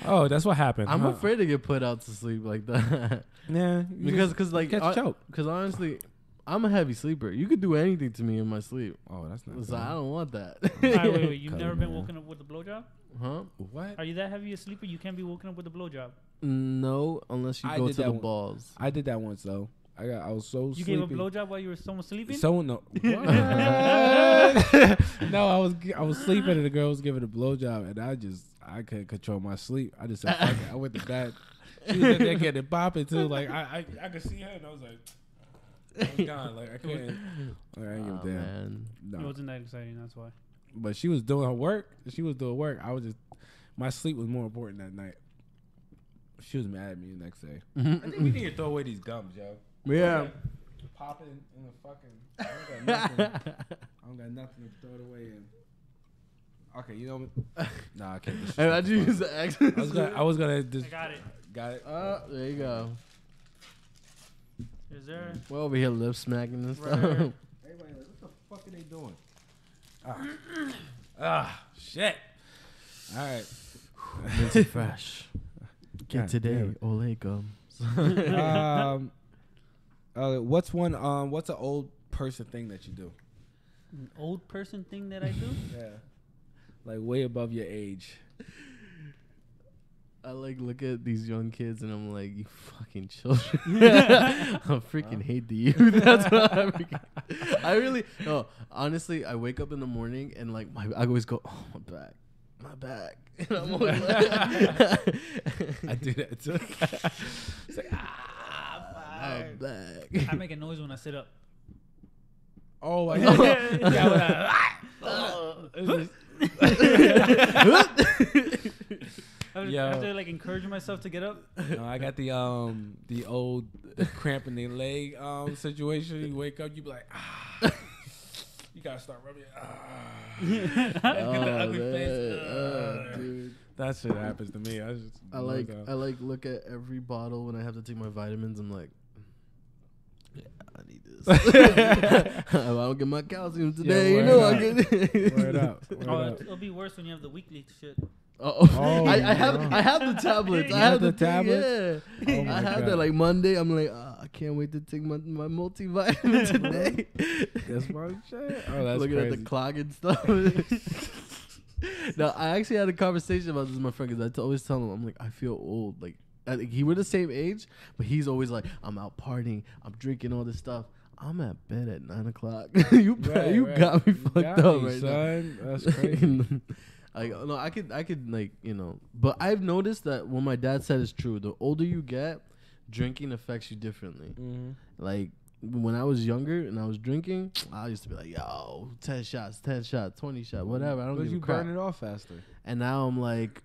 Oh, that's what happened. I'm afraid to get put out to sleep like that. Yeah, because like catch choke. Because honestly, I'm a heavy sleeper. You could do anything to me in my sleep. Oh, that's not. So I don't want that. All right, wait. You've Cut never it, been man. woken up with a blowjob? Huh? What? Are you that heavy a sleeper? You can't be woken up with a blowjob. No, unless you I go did to that the one. balls. I did that once though. I was so You sleepy. gave a blowjob while you were someone sleeping? Someone no. What? No, I was sleeping and the girl was giving a blowjob and I couldn't control my sleep. I just said fuck it. I went to bed. She was in there getting it popping too. Like I could see her and I was like, I was gone. Like I couldn't. Like, I didn't give a damn. Man. No. It wasn't that exciting. That's why. But she was doing her work. I was just, my sleep was more important that night. She was mad at me the next day. I think we need to throw away these gums, yo. Yeah. Pop it in the fucking. I don't got nothing to throw it away in. Okay, you know what? Nah, I can't. And I just use the X. I was gonna just. I got it. Got it. There you go. Is there? We're over here lip smacking and stuff. Right. Everybody like, what the fuck are they doing? Shit. All right. Minty fresh. Get God today, damn Olay gums. What's an old person thing that you do? An old person thing that I do? Yeah. Like way above your age. I like look at these young kids and I'm like, you fucking children. I freaking hate the youth. That's what I really no. Honestly, I wake up in the morning and like I always go, oh my back. And I'm always like, I do that too. It's like my back. I make a noise when I sit up. oh my god. Yeah, I'm Yo. have to like encourage myself to get up. I got the cramp in the leg situation. You wake up, you be like, ah. You gotta start rubbing. Get the ugly face. Dude. That shit happens to me. I like look at every bottle when I have to take my vitamins. I'm like, yeah, I need this. If I don't get my calcium today, I get Word up. It'll be worse when you have the weekly shit. I have the tablets. I have the tablets. Yeah. I have that like Monday. I'm like, I can't wait to take my multivitamin today. That's my shit. Oh, that's looking crazy. at the clock and stuff. No, I actually had a conversation about this with my friend because I always tell him, I'm like, I feel old. Like, we're the same age, but he's always like, I'm out partying, I'm drinking all this stuff. I'm at bed at 9 o'clock. You got me fucked up right son. now. That's crazy. No, I could like, but I've noticed that what my dad said is true. The older you get, drinking affects you differently. Mm-hmm. Like when I was younger and I was drinking, I used to be like, yo, 10 shots, 20 shots, whatever. I don't give a crap. Burn it off faster. And now I'm like,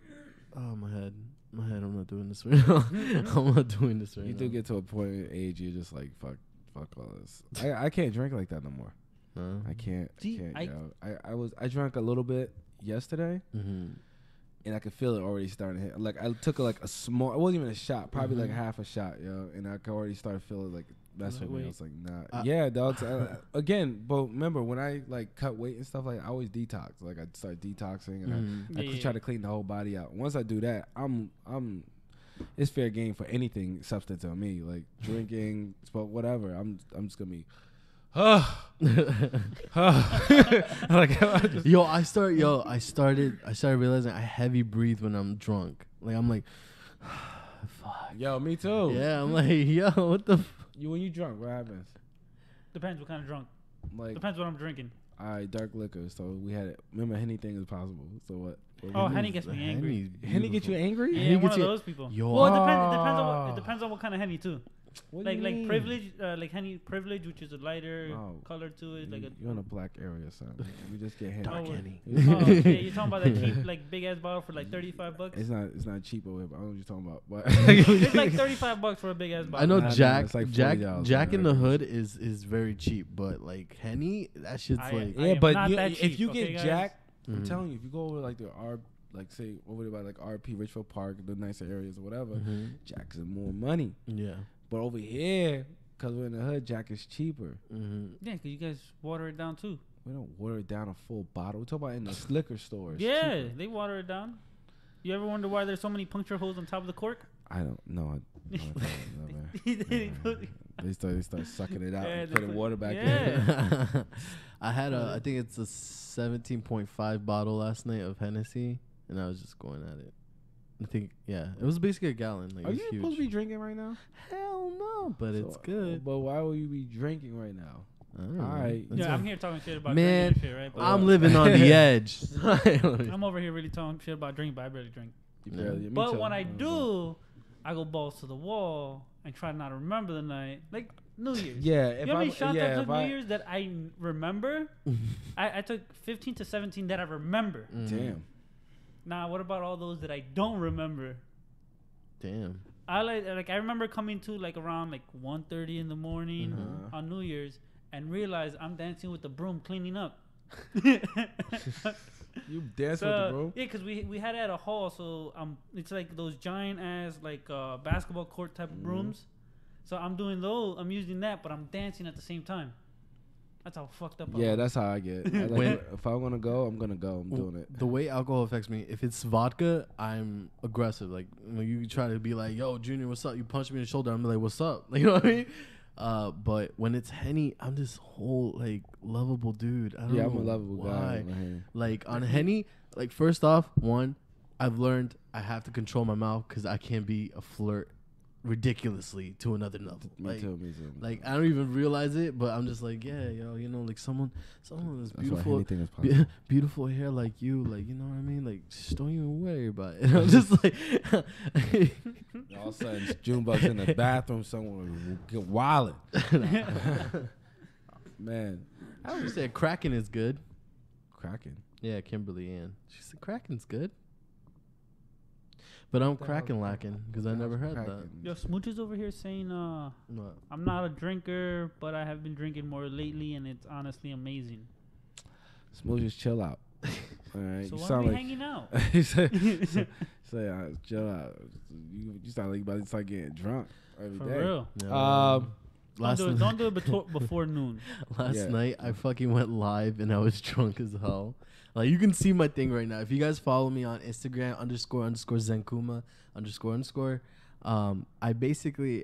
oh, my head, I'm not doing this right now. I'm not doing this right now. You do get to a point in age, you're just like, fuck all this. I can't drink like that no more. I can't. I drank a little bit yesterday, and I could feel it already starting to hit. Like I took a small, it wasn't even a shot, probably like half a shot, and I could already start feeling like that's what me. I was like, nah, yeah, dogs. Again, but remember when I like cut weight and stuff, like I always detox. Like I start detoxing, and I try to clean the whole body out. Once I do that, it's fair game for anything substance on me, like drinking, smoke, whatever. I'm just gonna be. I started realizing I heavy breathe when I'm drunk. Like I'm like, fuck. Yo, me too. Yeah, I'm like, yo, what the? When you drunk, what happens? Depends what kind of drunk. Like depends what I'm drinking. Dark liquor. So we had it. Remember, anything is possible. So what? Henny gets me angry. Henny get you angry? Yeah, one of those people. Well, it depends on what kind of Henny too. What like privilege, like Henny privilege, which is a lighter color to it. You're in a black area, son. You just get Henny. Dark Henny. Okay, you're talking about that cheap, like big ass bottle for like $35. It's not cheap over here, but I don't know what you're talking about. But it's like $35 for a big ass bottle. I know Jack in the right? Hood is very cheap, but like Henny, that shit's if you get Jack, I'm telling you, if you go over like say over there by like RP Richfield Park, the nicer areas or whatever, Jack's is more money. Yeah. But over here, because we're in the hood, Jack is cheaper. Yeah, because you guys water it down too. We don't water it down a full bottle. We're talking about in the liquor stores. Yeah, cheaper. they water it down. You ever wonder why there's so many puncture holes on top of the cork? I don't know. They start sucking it out and putting water back in. I had I think it's a 17.5 bottle last night of Hennessy, and I was just going at it. I think, yeah, it was basically a gallon. Like, are you supposed to be drinking right now? Hell no, but it's good. But why would you be drinking right now? All right. Yeah, I'm here talking shit about man, drinking shit, right? But I'm living on the edge. I'm over here really talking shit about drinking, but I barely drink. But when I do, I go balls to the wall and try not to remember the night. Like New Year's. Yeah. You know how many shots I took New Year's that I remember? I took 15 to 17 that I remember. Damn. Nah, what about all those that I don't remember? Damn. I I remember coming to like around like 1:30 in the morning on New Year's and realize I'm dancing with the broom cleaning up. You dance with the broom? Yeah, because we had it at a hall, so it's like those giant ass like basketball court type of brooms. So I'm doing those, I'm using that, but I'm dancing at the same time. That's how fucked up I was. That's how I get. If I'm gonna go, I'm gonna go. I'm doing it. The way alcohol affects me, if it's vodka, I'm aggressive. Like when you try to be like, "Yo, Junior, what's up?" You punch me in the shoulder. I'm like, "What's up?" Like, you know what I mean? But when it's Henny, I'm this whole like lovable dude. I don't know I'm a lovable guy. Like on Henny, like first off, I've learned I have to control my mouth because I can't be a flirt ridiculously to another level. Me too. Like I don't even realize it, but I'm just like, yeah, yo, like someone that's beautiful, beautiful hair like you, like, you know what I mean? Like, just don't even worry about it. And I'm just like, all of a sudden, Junebugs in the bathroom, someone will get wildin'. Man, I would say Kraken is good. Kraken. Yeah, Kimberly Ann. She said Kraken's good. But I'm What the hell cracking is lacking because I never heard that. cracking? Yo, Smooch is over here saying, What? I'm not a drinker, but I have been drinking more lately, and it's honestly amazing. Smooth, just chill out. All right, So you why are sound we like hanging out? he said, chill out. You sound like you about to start getting drunk every For day. real. Yeah, Don't do it before noon. Last night I fucking went live and I was drunk as hell. Like you can see my thing right now. If you guys follow me on Instagram __Zenkuma __.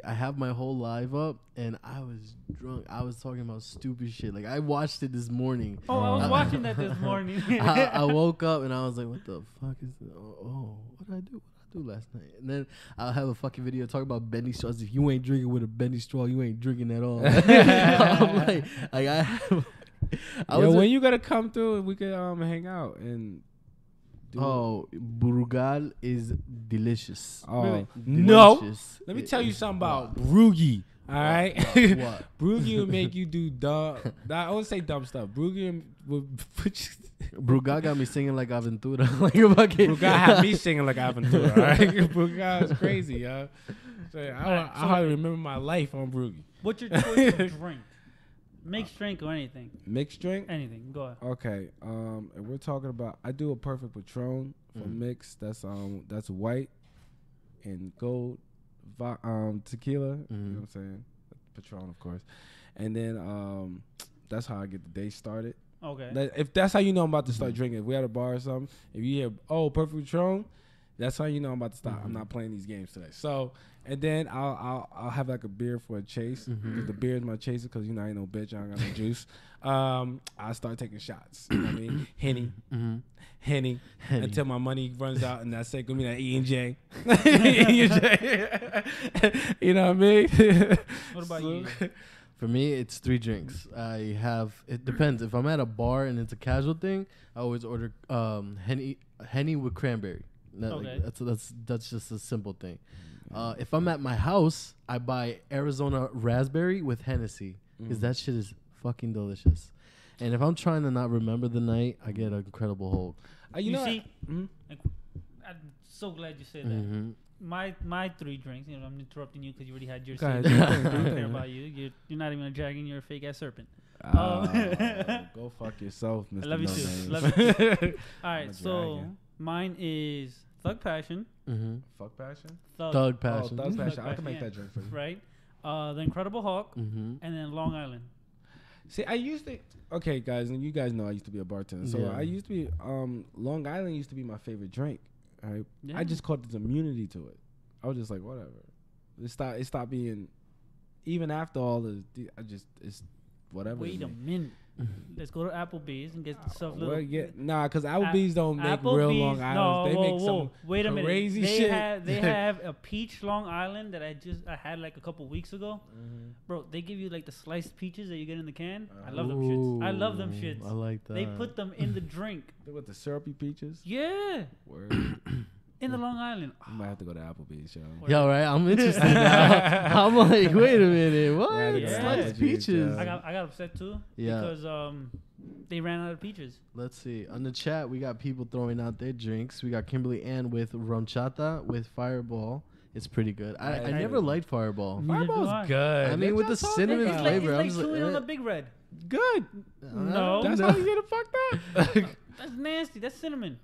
I have my whole live up and I was drunk. I was talking about stupid shit. Like I watched it this morning. Oh, I was watching that this morning. I woke up and I was like, what the fuck is this? Oh, what did I do? Last night, and then I'll have a fucking video talk about bendy straws. If you ain't drinking with a bendy straw, you ain't drinking at all. I'm when you gotta come through and we could hang out and Brugal is delicious. Oh Really? no, Delicious. let me tell you something about Bruggy. All right, What? Bruggy will make you do dumb. I won't say dumb stuff. Bruggy will put you. Brugal got me singing like Aventura. Like a fucking Brugal had me singing like Aventura. All right, Brugal is crazy, yo. So I hardly remember my life on Bruggy. What's your choice of drink? Mixed drink or anything? Mixed drink. Anything. Go ahead. Okay. And we're talking about. I do a perfect Patron for mixed. That's white and gold. Tequila, you know what I'm saying? Patron, of course. And then that's how I get the day started. Okay. If that's how you know I'm about to start drinking. If we at a bar or something, if you hear, perfect Patron, that's how you know I'm about to stop. I'm not playing these games today. So, and then I'll have like a beer for a chase. 'Cause the beer is my chaser because, I ain't no bitch. I ain't got no juice. I start taking shots. You know what I mean? Henny. Until my money runs out, and that's it. Give me that E&J. You know what I mean? What about you? For me, it's 3 drinks. It depends. If I'm at a bar and it's a casual thing, I always order Henny with cranberry. Okay. That's just a simple thing. If I'm at my house, I buy Arizona raspberry with Hennessy because that shit is fucking delicious. And if I'm trying to not remember the night, I get an Incredible Hulk. You see, like, I'm so glad you said that. My 3 drinks. I'm interrupting you because you already had yours. Go I ahead. don't care about you. You're not even a dragon. You're a fake ass serpent. Go fuck yourself, Mr. I love you No too. Names. Love you too. All I'm a right, so dragon. mine is Thug Passion. Fuck passion. Thug Passion. Thug passion. Thug I can make Passion, that drink for you. Right. The Incredible Hulk, and then Long Island. See, I used to. Okay, guys, and you guys know I used to be a bartender. So Yeah. I used to be. Long Island used to be my favorite drink. Right. Yeah. I just caught this immunity to it. I was just like, whatever. It stopped being. Even after all the, it's whatever. Wait a minute. Let's go to Applebee's and get stuff. Well, because Applebee's don't make real Long Islands. They make some wait a minute. crazy They shit. They have a peach Long Island that I had like a couple weeks ago. Bro, they give you like the sliced peaches that you get in the can. I love them shits. I love them shits. I like that. They put them in the drink. With the syrupy peaches. Yeah, Word. in the Long Island. You might have to go to Applebee's, yo. Yo, right? I'm interested now. I'm like, wait a minute. What? Yeah, yeah. Sliced Applebee's, peaches. yeah. I got upset too. Yeah. Because they ran out of peaches. Let's see. On the chat, we got people throwing out their drinks. We got Kimberly Ann with Ronchata with Fireball. It's pretty good. I never liked Fireball. Neither do I. Fireball's good. I mean, with the cinnamon It's flavor, like I'm just chewing on like, a Big Red. Good. No. That's how you get it fucked up. That's nasty. That's cinnamon.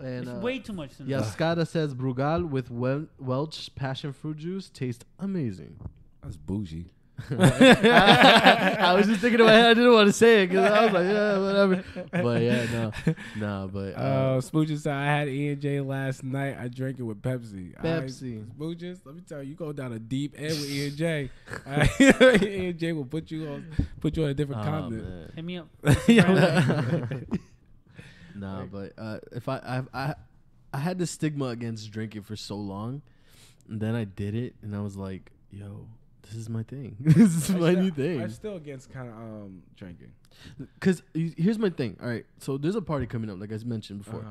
And, It's way too much cinnamon. yeah, Scada says Brugal with Welch passion fruit juice tastes amazing. That's bougie. I was just thinking in my head. I didn't want to say it because I was like, yeah, whatever. But yeah, no, but Smooches said I had E&J last night. I drank it with Pepsi. Pepsi. Smooches, let me tell you, you go down a deep end with E&J. E&J will put you on a different continent. man. Hit me up. Nah, but if I had the stigma against drinking for so long, and then I did it, and I was like, yo, this is my thing. This is my new thing. I'm still against kind of drinking. Because here's my thing. All right, so there's a party coming up, like I mentioned before.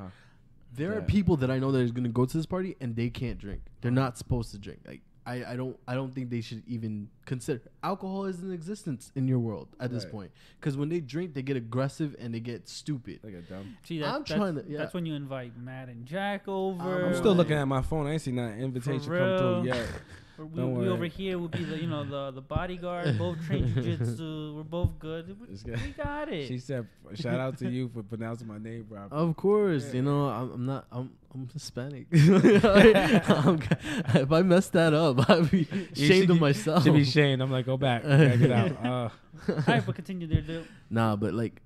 There are Yeah. people that I know that are going to go to this party, and they can't drink. They're not supposed to drink. Like I don't think they should even consider alcohol is in existence in your world at this point. Because when they drink, they get aggressive and they get stupid. They get dumb. See, that's when you invite Matt and Jack over. I'm still looking at my phone. I ain't seen that invitation come through yet. We over here will be the bodyguard, both train jiu-jitsu. We're both good. We got it. She said, "Shout out to you for pronouncing my name properly." Of course, I'm Hispanic. If I messed that up, I'd be ashamed of myself. Should be shamed. I'm like, go back, gotta get out. All right, but continue there, dude. Nah, but like,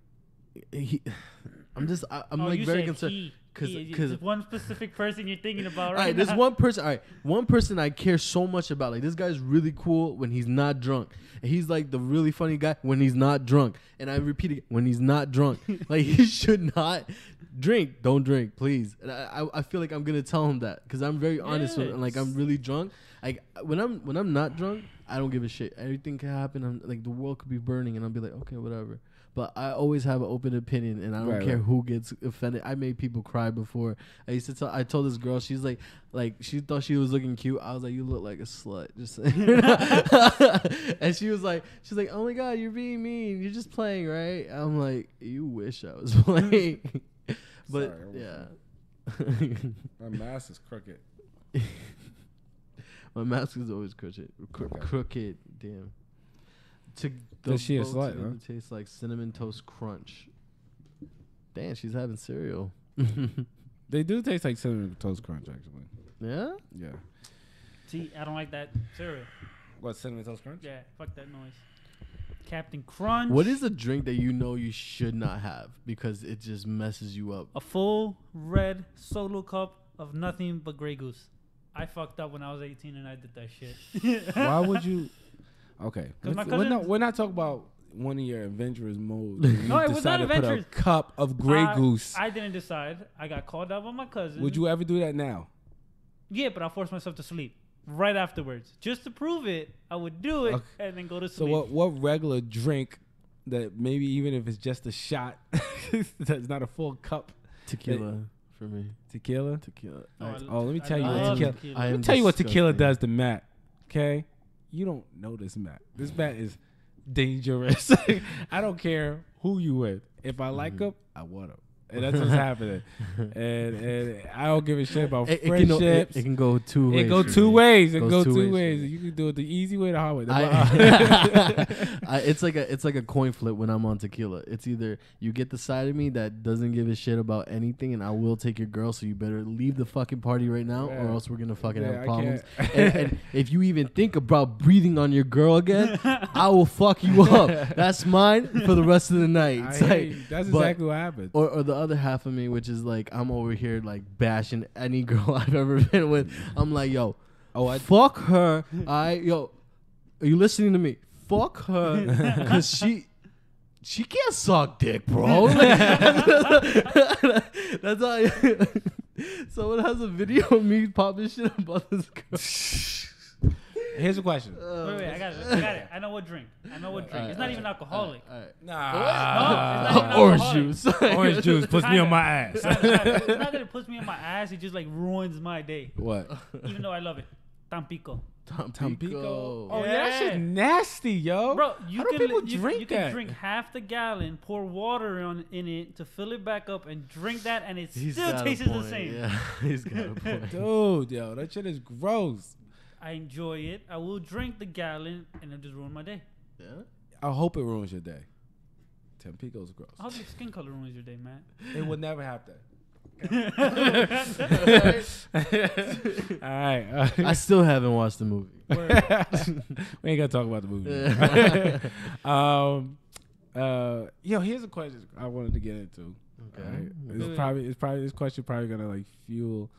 I'm very concerned. Because one specific person you're thinking about right now. There's one person. All right, one person I care so much about. Like, this guy's really cool when he's not drunk, and he's like the really funny guy when he's not drunk. And I repeat it, when he's not drunk, like he should not drink. Don't drink, please. And I feel like I'm gonna tell him that because I'm very honest with him. Like, I'm really drunk. Like when I'm not drunk, I don't give a shit. Everything can happen. I'm like, the world could be burning, and I'll be like, okay, whatever. But I always have an open opinion, and I don't care who gets offended. I made people cry before. I told this girl, she's like she thought she was looking cute. I was like, you look like a slut. Just and she's like, oh my God, you're being mean. You're just playing, right? I'm like, you wish I was playing. But sorry, my mask is crooked. My mask is always crooked. Crooked, damn. Does she a slut? Huh? It tastes like cinnamon toast crunch. Damn, she's having cereal. They do taste like cinnamon toast crunch, actually. Yeah. Yeah. See, I don't like that cereal. What, cinnamon toast crunch? Yeah, fuck that noise. Captain Crunch. What is a drink that you know you should not have because it just messes you up? A full red solo cup of nothing but Grey Goose. I fucked up when I was 18 and I did that shit. Why would you? Okay, we're not talking about one of your adventurous modes. No, it was not adventurous. Put a cup of Grey Goose. I didn't decide. I got called out by my cousin. Would you ever do that now? Yeah, but I forced myself to sleep right afterwards. Just to prove it, I would do it and then go to sleep. So what regular drink that maybe even if it's just a shot, that's not a full cup? Tequila for me. Tequila? Tequila. Let me tell you what tequila. Let me tell you what tequila does to Matt. Okay. You don't know this Matt. This Matt is dangerous. I don't care who you with. If I like him, I want him. And that's what's happening. And I don't give a shit about friendships. It can go two ways. It go two ways. It go two ways. You can do it the easy way or the hard way. It's like a coin flip when I'm on tequila. It's either you get the side of me that doesn't give a shit about anything, and I will take your girl, so you better leave the fucking party right now, or else we're gonna fucking have problems. And if you even think about breathing on your girl again, I will fuck you up. That's mine for the rest of the night. That's exactly what happened. Or the other half of me, which is like I'm over here like bashing any girl I've ever been with. I'm like, yo, fuck her. Yo, are you listening to me? Fuck her, because she can't suck dick, bro. That's all. Someone has a video of me popping shit about this girl. Here's a question. Wait, I got it. I know what drink. It's not even alcoholic. Nah. No, it's not even Orange alcoholic. juice. Orange juice puts me on my ass. It's not that it puts me on my ass. It just like ruins my day. What? Even though I love it. Tampico. Tampico. Oh, yeah, that shit nasty, yo. Bro, you drink can drink half the gallon, pour water in it to fill it back up, and drink that, and it still tastes the same. Yeah, he's got a point. Dude, yo, that shit is gross. I enjoy it. I will drink the gallon, and it'll just ruin my day. Yeah. I hope it ruins your day. Tampico's gross. I hope your skin color ruins your day, man. It would never have that. All right. I still haven't watched the movie. We ain't gonna talk about the movie. Yo, here's a question I wanted to get into. Okay. Right? This question probably gonna like fuel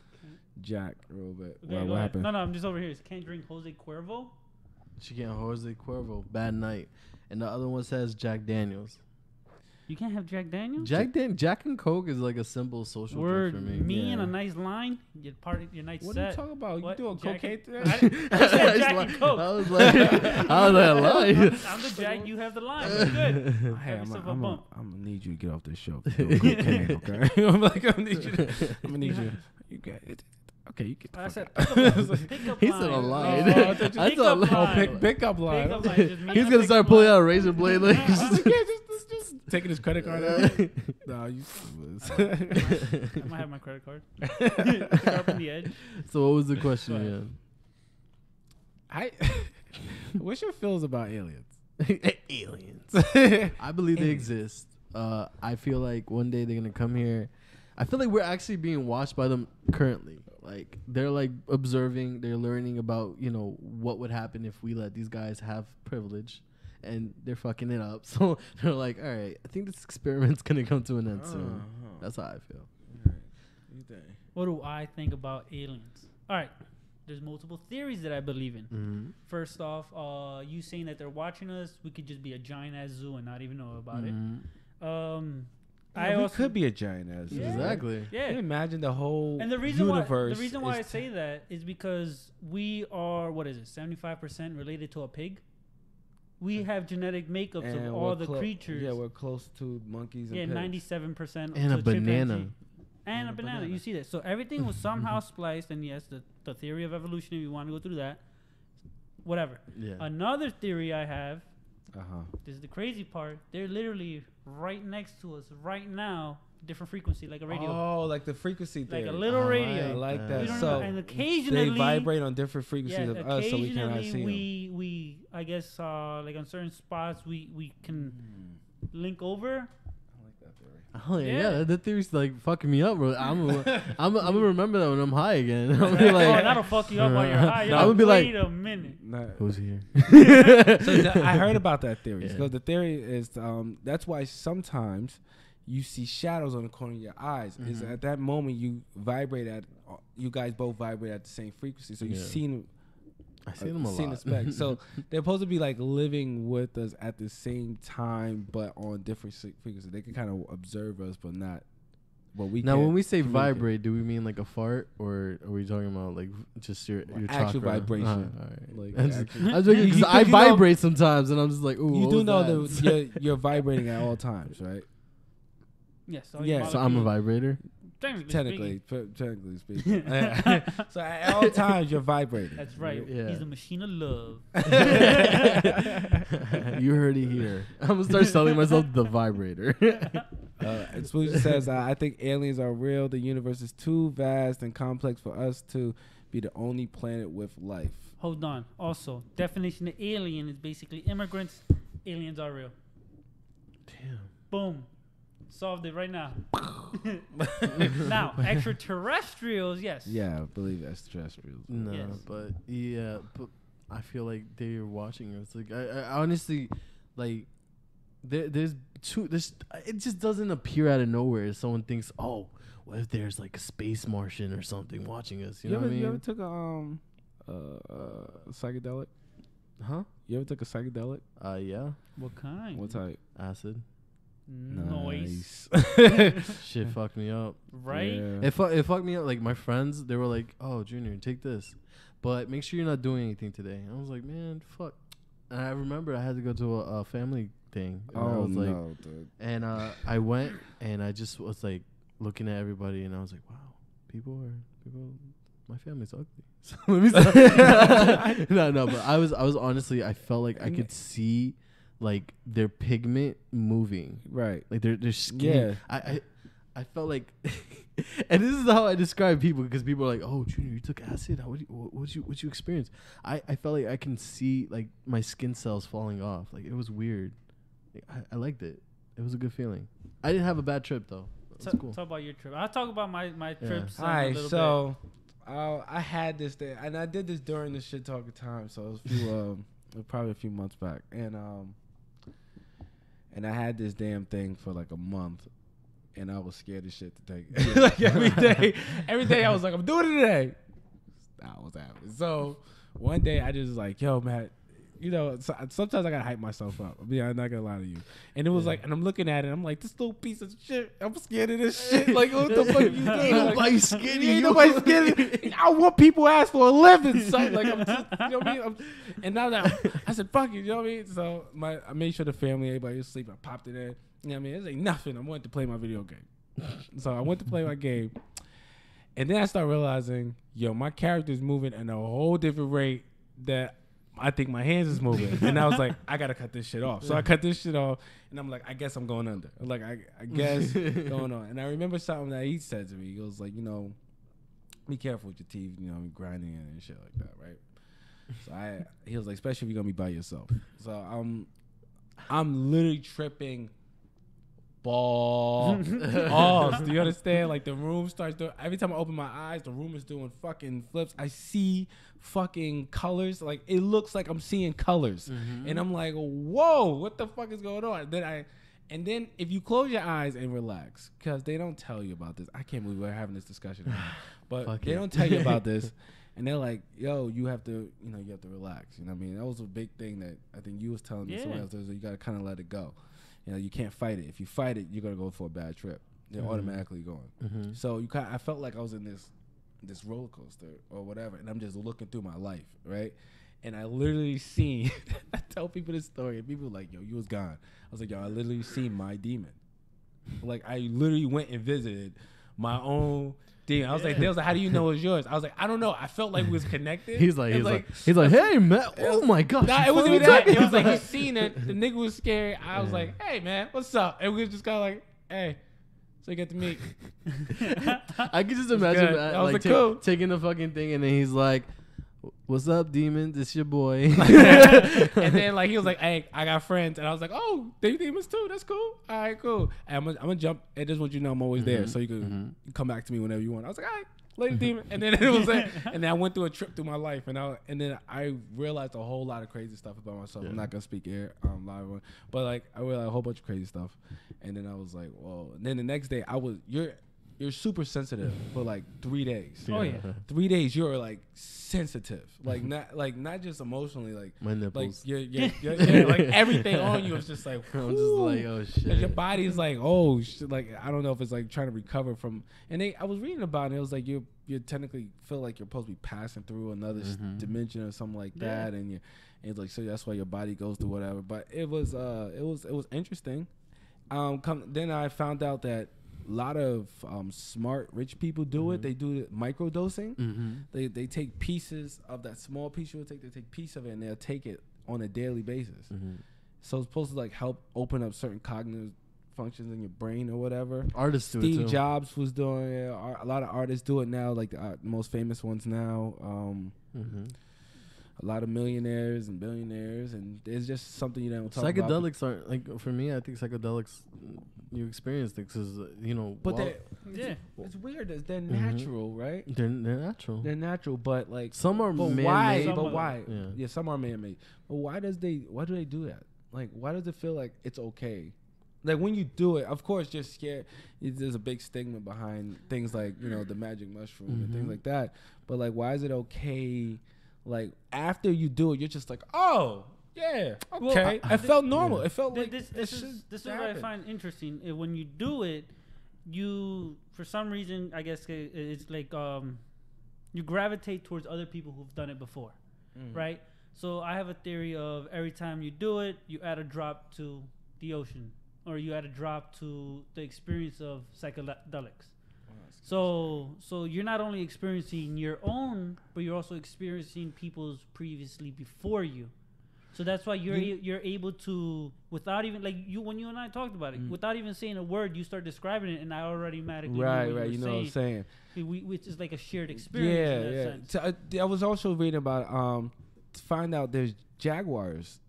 Jack a little bit. Okay, what happened? No, I'm just over here. Can't drink Jose Cuervo. She can't Jose Cuervo. Bad night. And the other one says Jack Daniels. You can't have Jack Daniels? Jack and Coke is like a simple social drink for me. Me and a nice line, your night what set. What are you talking about? What? You doing cocaine today? I said Jack and Coke. I was like, lying. I'm the Jack, you have the line. We're good. Hey, I'm gonna need you to get off this show. Doing cocaine, okay? I'm gonna need you. You got it. Okay, you get the I fuck said out. pickup He line. said a line. Oh, I pickup thought- line. Pickup line. Pickup line. Just me He's and gonna start pickup pulling line. out a razor blade like. just taking his credit card out. No, you. I might have my credit card. Sharpen the edge. So what was the question Go again? What's your feels about aliens? Aliens. I believe they exist. I feel like one day they're gonna come here. I feel like we're actually being watched by them currently. Like they're like observing, they're learning about, you know, what would happen if we let these guys have privilege, and they're fucking it up. So they're like, all right, I think this experiment's gonna come to an end soon. That's how I feel. What do I think about aliens? All right. There's multiple theories that I believe in. Mm-hmm. First off, you saying that they're watching us, we could just be a giant ass zoo and not even know about it. We also could be a giant ass. Yeah. Exactly. Yeah. Can you imagine the whole And the reason universe. why I say that is because we are 75% related to a pig. We have genetic makeups And of all we're the creatures. Yeah, we're close to monkeys and Yeah, pigs. 97%. And to a banana. chimpanzee. And a banana. You see that? So everything was somehow spliced. And yes, the theory of evolution. If you want to go through that, whatever. Yeah. Another theory I have. Uh-huh. This is the crazy part. They're literally right next to us right now. Different frequency, like a radio. Oh, like the frequency Like theory. a little radio. I like We that. don't So know. And occasionally they vibrate on different frequencies of us, so we cannot see them. we I guess like on certain spots we can link over. Oh yeah, Yeah. that theory's like fucking me up, bro. I'm gonna remember that when I'm high again. I'm gonna be Oh, like, that'll fuck you up while you're high. You're I'm gonna be wait like, a minute. who's here? I heard about that theory. Yeah. So the theory is that's why sometimes you see shadows on the corner of your eyes. Is at that moment you guys both vibrate at the same frequency. So you've Yeah. seen I see them a seen the lot. spec. So they're supposed to be like living with us at the same time, but on different frequencies. They can kind of observe us, but not. But we Now, can't when we say communicate. vibrate, do we mean like a fart, or are we talking about like just your Actual chakra? vibration. All right. Like, I'm just- actually- I'm joking, 'cause You- I you know- vibrate sometimes, and I'm just like, ooh. you what do was know that? that you're vibrating at all times, right? Yes. Yeah. So I'm a vibrator. Technically speaking. So at all times you're vibrating. That's right. Yeah. He's a machine of love. You heard it here. I'm gonna start selling myself the vibrator. Spooky says, I think aliens are real. The universe is too vast and complex for us to be the only planet with life. Hold on. Also, definition of alien is basically immigrants. Aliens are real. Damn. Boom. Solved it right now. Now, extraterrestrials, yes. Yeah, I believe extraterrestrials. No, Yes. but I feel like they're watching us. Like I honestly, like there's it just doesn't appear out of nowhere. Someone thinks, oh, what if there's like a space Martian or something watching us? You know what I mean? You ever took a psychedelic? Huh? You ever took a psychedelic? Yeah. What kind? What type? Acid. Noise. Shit fucked me up. Right? Yeah. It fucked me up. Like my friends, they were like, "Oh, Junior, take this, but make sure you're not doing anything today." And I was like, "Man, fuck." And I remember I had to go to a family thing. And I Oh was like, no, dude. and I went and I just was like looking at everybody, and I was like, "Wow, people. My family's ugly." So let me stop. No, but I was honestly, I felt like I could see like their pigment moving. Right. Like their skin. Yeah. I felt like, and this is how I describe people, because people are like, "Oh, Junior, you took acid. What you experience?" I felt like I can see like my skin cells falling off. Like it was weird. Like, I liked it. It was a good feeling. I didn't have a bad trip though. It was cool. Talk about your trip. I'll talk about my trips. All right, so I had this thing, and I did this during the shit talking time, so it was a few, probably a few months back, and I had this damn thing for like a month, and I was scared as shit to take it. Like every day I was like, I'm doing it today. That was happening. So one day I just was like, yo, man, you know, sometimes I gotta hype myself up. I'm not gonna lie to you. And it was like, and I'm looking at it, I'm like, this little piece of shit, I'm scared of this shit. Like, what the fuck you doing? Ain't nobody scared of you. Ain't nobody scared of me. I want people to ask for a living, son. Like, I'm just, you know what I mean? And now that I said, fuck it, you know what I mean? So I made sure the family, everybody was asleep. I popped it in. You know what I mean? It ain't nothing. I wanted to play my video game. So I went to play my game. And then I start realizing, yo, my character's moving at a whole different rate that I think my hands is moving. And I was like, I got to cut this shit off. So I cut this shit off, and I'm like, I guess I'm going under. Like, I guess going on. And I remember something that he said to me. He was like, you know, be careful with your teeth, you know, grinding it and shit like that, right? So he was like, especially if you're going to be by yourself. So I'm literally tripping balls. Do you understand? Like, the room starts doing, every time I open my eyes, the room is doing fucking flips. I see fucking colors. Like, it looks like I'm seeing colors. And I'm like, whoa, what the fuck is going on? And then if you close your eyes and relax, because they don't tell you about this. I can't believe we're having this discussion now. But they don't tell you about this. And they're like, yo, you have to relax. You know what I mean? That was a big thing that I think you was telling me. Someone else, you got to kind of let it go. You know, you can't fight it. If you fight it, you're going to go for a bad trip. They're automatically going. So I felt like I was in this roller coaster or whatever, and I'm just looking through my life, right? And I literally seen, I tell people this story, and people are like, yo, you was gone. I was like, yo, I literally seen my demon. Like, I literally went and visited my own demon. I was like, they was like, how do you know it's yours? I was like, I don't know. I felt like we was connected. He's like, hey man, oh my gosh. Nah, it wasn't even that. It was like, he seen it. The nigga was scared. I was like, hey man, what's up? And we was just kind of like, hey. So you get to meet. I could just imagine like, taking the fucking thing, and then he's like, what's up, demon? This your boy. And then like he was like, hey, I got friends. And I was like, oh, they demons too. That's cool. All right, cool. And I'm gonna jump. I just want you to know I'm always there, so you can come back to me whenever you want. I was like, all right, later, demon. And then it was like, and then I went through a trip through my life, and then I realized a whole lot of crazy stuff about myself. I'm not gonna speak here live, but like I realized a whole bunch of crazy stuff. And then I was like, whoa. And then the next day, you're super sensitive for like 3 days. Oh yeah, 3 days you're like sensitive, like not just emotionally, like my nipples, like you're like everything on you is just like, I'm just like, oh shit. Your body is like, oh shit, like I don't know if it's like trying to recover from. And I was reading about it. It was like you technically feel like you're supposed to be passing through another dimension or something like that, and it's like, so that's why your body goes through whatever. But it was interesting. Then I found out that a lot of smart rich people do it. They do it micro dosing. They take pieces of that small piece you would take. They take a piece of it and they'll take it on a daily basis. So it's supposed to like help open up certain cognitive functions in your brain or whatever. Artists do it Steve too. Jobs was doing it. A lot of artists do it now, like the most famous ones now. A lot of millionaires and billionaires, and it's just something you don't talk about. Psychedelics aren't, like, for me, I think psychedelics, you experience it because, you know. But it's weird. They're natural, right? They're natural. They're natural, but like some are man-made. Why? But why? Yeah, some are man-made. But why do they do that? Like, why does it feel like it's okay? Like when you do it, of course, you're scared. There's a big stigma behind things like, you know, the magic mushroom and things like that. But like, why is it okay? Like after you do it, you're just like, oh yeah, okay. Well, I felt normal. It felt like this is what I find interesting. When you do it, you for some reason, I guess it's like you gravitate towards other people who've done it before, right? So I have a theory of every time you do it, you add a drop to the ocean, or you add a drop to the experience of psychedelics. So you're not only experiencing your own, but you're also experiencing people's previously before you. So that's why you're able to, without even like when you and I talked about it, without even saying a word, you start describing it, and I already automatically right. You know what I'm saying? Which is like a shared experience. In that sense. So I was also reading about to find out there's jaguars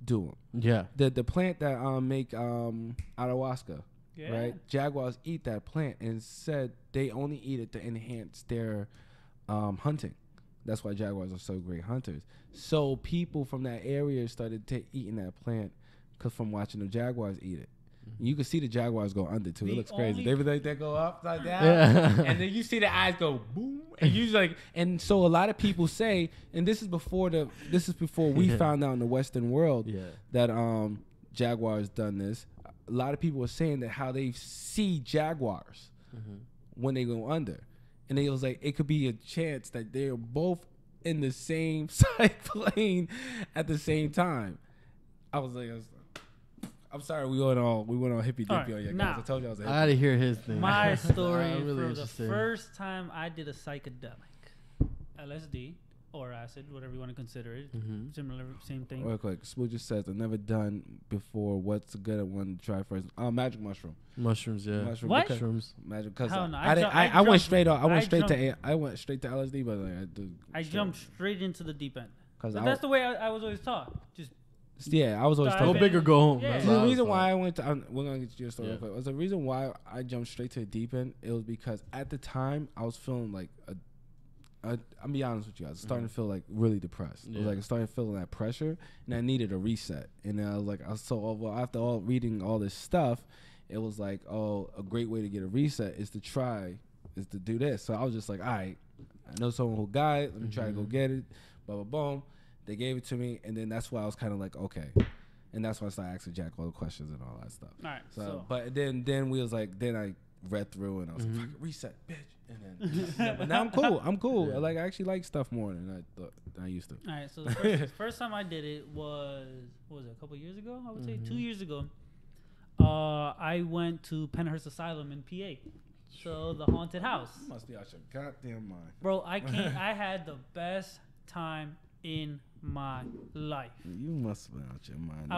do them. Yeah. The plant that make ayahuasca. Yeah. Right, jaguars eat that plant and said they only eat it to enhance their hunting. That's why jaguars are so great hunters. So people from that area started eating that plant because from watching the jaguars eat it. You can see the jaguars go under too. It looks crazy. They go upside down, and then you see the eyes go boom. And you like, and so a lot of people say, and this is before we found out in the Western world that jaguars done this. A lot of people were saying that how they see jaguars when they go under. And it was like, it could be a chance that they're both in the same side plane at the same time. I was like, I'm sorry, we went on hippy dippy Alright, on you guys. now- I told you I was a hippie. I gotta hear his thing. My story I'm really for the interested. first time I did a psychedelic, LSD or acid, whatever you want to consider it. Mhm. Similar, same thing. Real quick, Smooth just says I've never done before. What's a good one to try first? Magic mushroom. Mushrooms, yeah. Mushroom. What? because- Mushrooms. Magic. Because Hell no, I I went jumped- straight off. I went I straight to jumped- I went straight to LSD, but like, I do. I jumped straight into the deep end. Because But that's the way I was always taught. Just I was always Dive told. Go in. big or go home. Yeah. That's The what I was reason taught. why I went to we're gonna get to your story Yeah. real quick. Was the reason why I jumped straight to the deep end. It was because at the time I was feeling like I'm be honest with you, I was starting to feel like really depressed. It was Yeah. like I started feeling that pressure, and I needed a reset. And then I was like, after all reading all this stuff, it was like, a great way to get a reset is to do this. So I was just like, all right, I know someone who got it. Let me try to go get it. Boom. They gave it to me, and then that's why I was kind of like, okay. And that's why I started asking Jack all the questions and all that stuff. all right. So, but then we was like, then I read through and I was like, fuck it, reset, bitch. And then, but now I'm cool. Yeah. I actually like stuff more than I thought I used to. All right, so the first time I did it was, what was it, a couple years ago? I would say 2 years ago. I went to Penhurst Asylum in PA. So the haunted house. You must be out your goddamn mind. Bro, I had the best time in my life. You must be out your mind.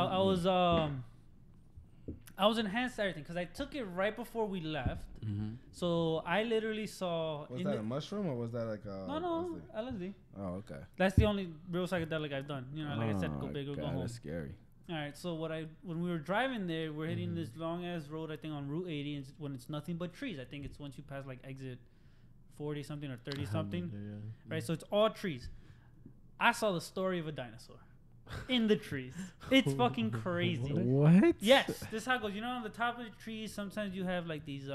I was enhanced to everything because I took it right before we left. Mhm. So I literally saw. Was that a mushroom or was that like a? No, LSD. Oh, okay. That's the only real psychedelic I've done. You know, like I said, go big or go God, home. that's scary. All right, so when we were driving there, we're hitting this long ass road. I think on Route 80, and when it's nothing but trees. I think it's once you pass like exit 40 something or 30 something, right? So it's all trees. I saw the story of a dinosaur in the trees. It's fucking crazy. What? Yes, this is how it goes. You know, on the top of the trees, sometimes you have like these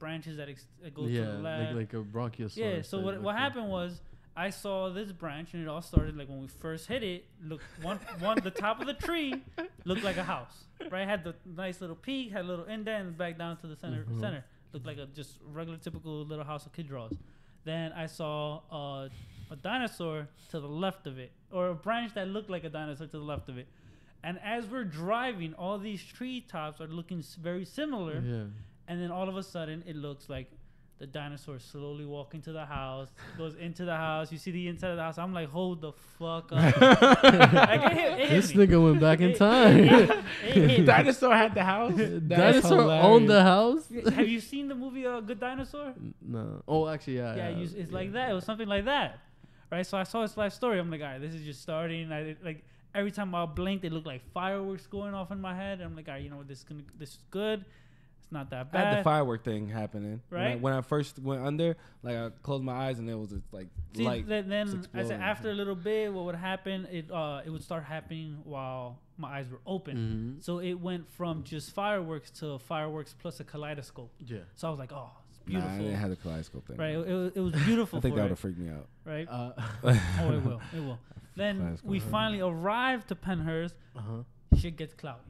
branches that go to the left. like a bronchiosaurus. Yeah. So what happened was, I saw this branch, and it all started like when we first hit it. Look, the top of the tree looked like a house, right? Had the nice little peak, had a little indent, and back down to the center. Looked like a just regular, typical little house a kid draws. Then I saw a dinosaur to the left of it, or a branch that looked like a dinosaur to the left of it. And as we're driving, all these treetops are looking very similar. Yeah. And then all of a sudden, it looks like the dinosaur slowly walking to the house, goes into the house. You see the inside of the house. I'm like, hold the fuck up. Like, it hit This me. nigga went back in time. It hit me. Dinosaur had the house. Dinosaur owned the house? Have you seen the movie Good Dinosaur? No. Oh, actually, yeah. Yeah, it's like that. It was something like that, right? So I saw his life story. I'm like, all right, this is just starting. Like every time I blinked, it looked like fireworks going off in my head. I'm like, all right, you know what? This is good. It's not that I had the bad. firework thing happening. Right? When I first went under, like I closed my eyes and there was like See, light. then I exploding. said after a little bit, what would happen? It would start happening while my eyes were open. So it went from just fireworks to fireworks plus a kaleidoscope. Yeah. So I was like, oh, it's Nah, beautiful. I didn't have the kaleidoscope thing. Right? It was beautiful. I think for that would it, have freaked me out. right? Uh, Oh, it will. It will. Then Kaleidoscope. we finally arrived to Penhurst. uh-huh. Shit gets cloudy.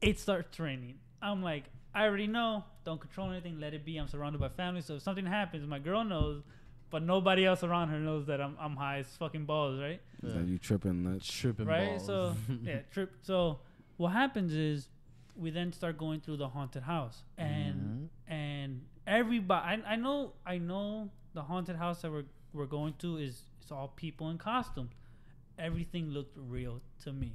It starts raining. I'm like, I already know. Don't control anything. Let it be. I'm surrounded by family. So if something happens, my girl knows, but nobody else around her knows that I'm high as fucking balls, right? Is that you tripping? Nuts? Tripping Right. balls. So yeah, trip. So what happens is we then start going through the haunted house, and everybody. I know the haunted house that we're going to is it's all people in costume. Everything looked real to me.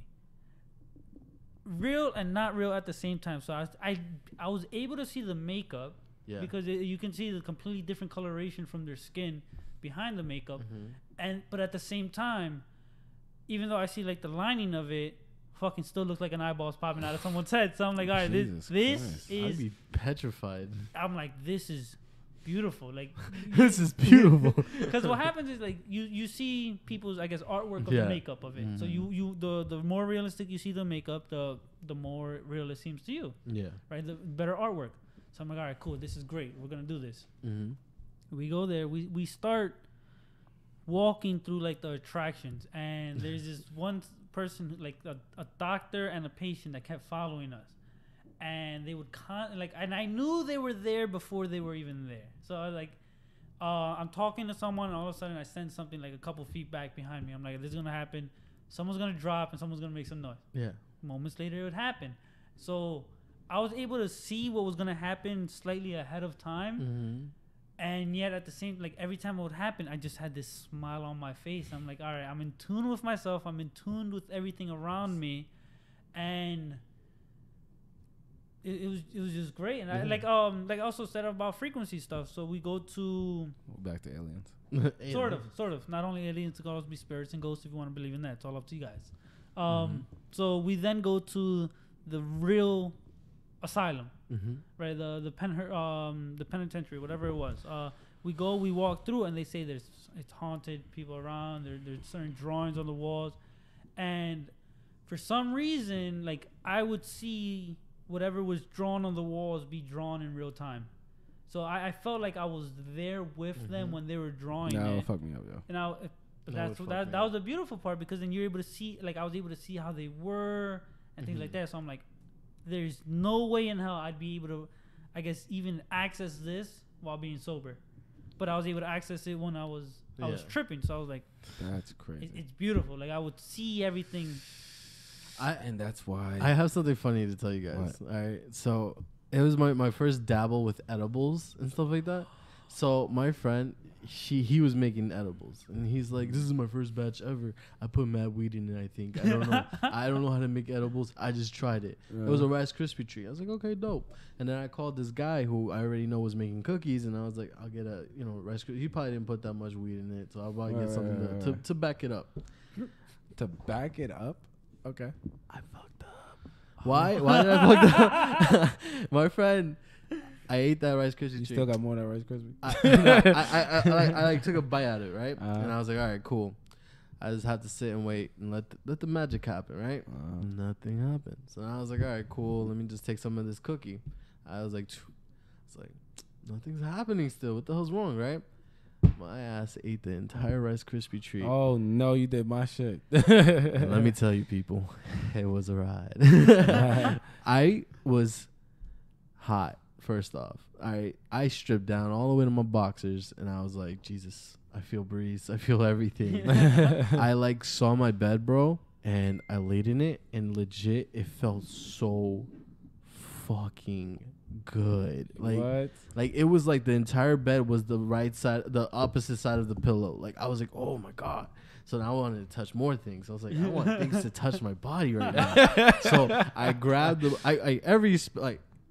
Real and not real at the same time. So I was able to see the makeup because you can see the completely different coloration from their skin behind the makeup, but at the same time, even though I see like the lining of it, fucking still looks like an eyeball's popping out of someone's head. So I'm like, all right, Jesus this Christ. is. I'd be petrified. I'm like, this is beautiful. Like This is beautiful. because what happens is like you see people's, I guess, artwork of the makeup of it. So the more realistic you see the makeup, the more real it seems to you, Yeah. right? The better artwork. So I'm like, all right, cool, this is great, we're gonna do this. We go there, we start walking through like the attractions, and there's this one person who, like a doctor and a patient that kept following us, and they would and I knew they were there before they were even there. So I was like, I'm talking to someone, and all of a sudden I sense something like a couple feet back behind me. I'm like, this is gonna happen. Someone's gonna drop, and someone's gonna make some noise. Yeah. Moments later, it would happen. So I was able to see what was gonna happen slightly ahead of time, and yet at the same, like every time it would happen, I just had this smile on my face. I'm like, all right, I'm in tune with myself. I'm in tune with everything around me, and it was just great. And I like also said about frequency stuff. So we go to Back to aliens. sort of. Not only aliens, it could also be spirits and ghosts if you want to believe in that. It's all up to you guys. So we then go to the real asylum, right? The penitentiary, whatever it was. We walk through, and they say it's haunted, people around. There's certain drawings on the walls, and for some reason, like I would see whatever was drawn on the walls be drawn in real time. So I felt like I was there with them when they were drawing it. No, fuck me up, yo. And that was the beautiful part, because then you're able to see, like I was able to see how they were and things like that. So I'm like, there's no way in hell I'd be able to, I guess, even access this while being sober. But I was able to access it when I was tripping. So I was like, that's crazy. It's beautiful. Like I would see everything. And that's why I have something funny to tell you guys. What? All right, so it was my first dabble with edibles and stuff like that. So my friend, he was making edibles, and he's like, "This is my first batch ever. I put mad weed in it. I think I don't know how to make edibles. I just tried it. It was a Rice Krispie treat. I was like, okay, dope. And then I called this guy who I already know was making cookies, and I was like, I'll get a Rice Krispie. He probably didn't put that much weed in it, so I'll probably get something to back it up. To back it up, okay. I fucked up. Why did I fuck up? My friend. I ate that Rice Krispie treat. You still got more of that Rice Krispie? I like took a bite out of it, right? And I was like, all right, cool. I just have to sit and wait and let the magic happen, right? Nothing happened. So I was like, all right, cool. Let me just take some of this cookie. I was like, nothing's happening still. What the hell's wrong, right? My ass ate the entire Rice Krispie treat. Oh, no, you did my shit. Let me tell you, people, it was a ride. I was hot. First off, I stripped down all the way to my boxers, and I was like, Jesus, I feel breeze. I feel everything. I like saw my bed, bro, and I laid in it, and legit, it felt so fucking good. Like, what? Like it was like the entire bed was the right side, the opposite side of the pillow. Like I was like, oh my God. So now I wanted to touch more things. I was like, I want things to touch my body right now. So I grabbed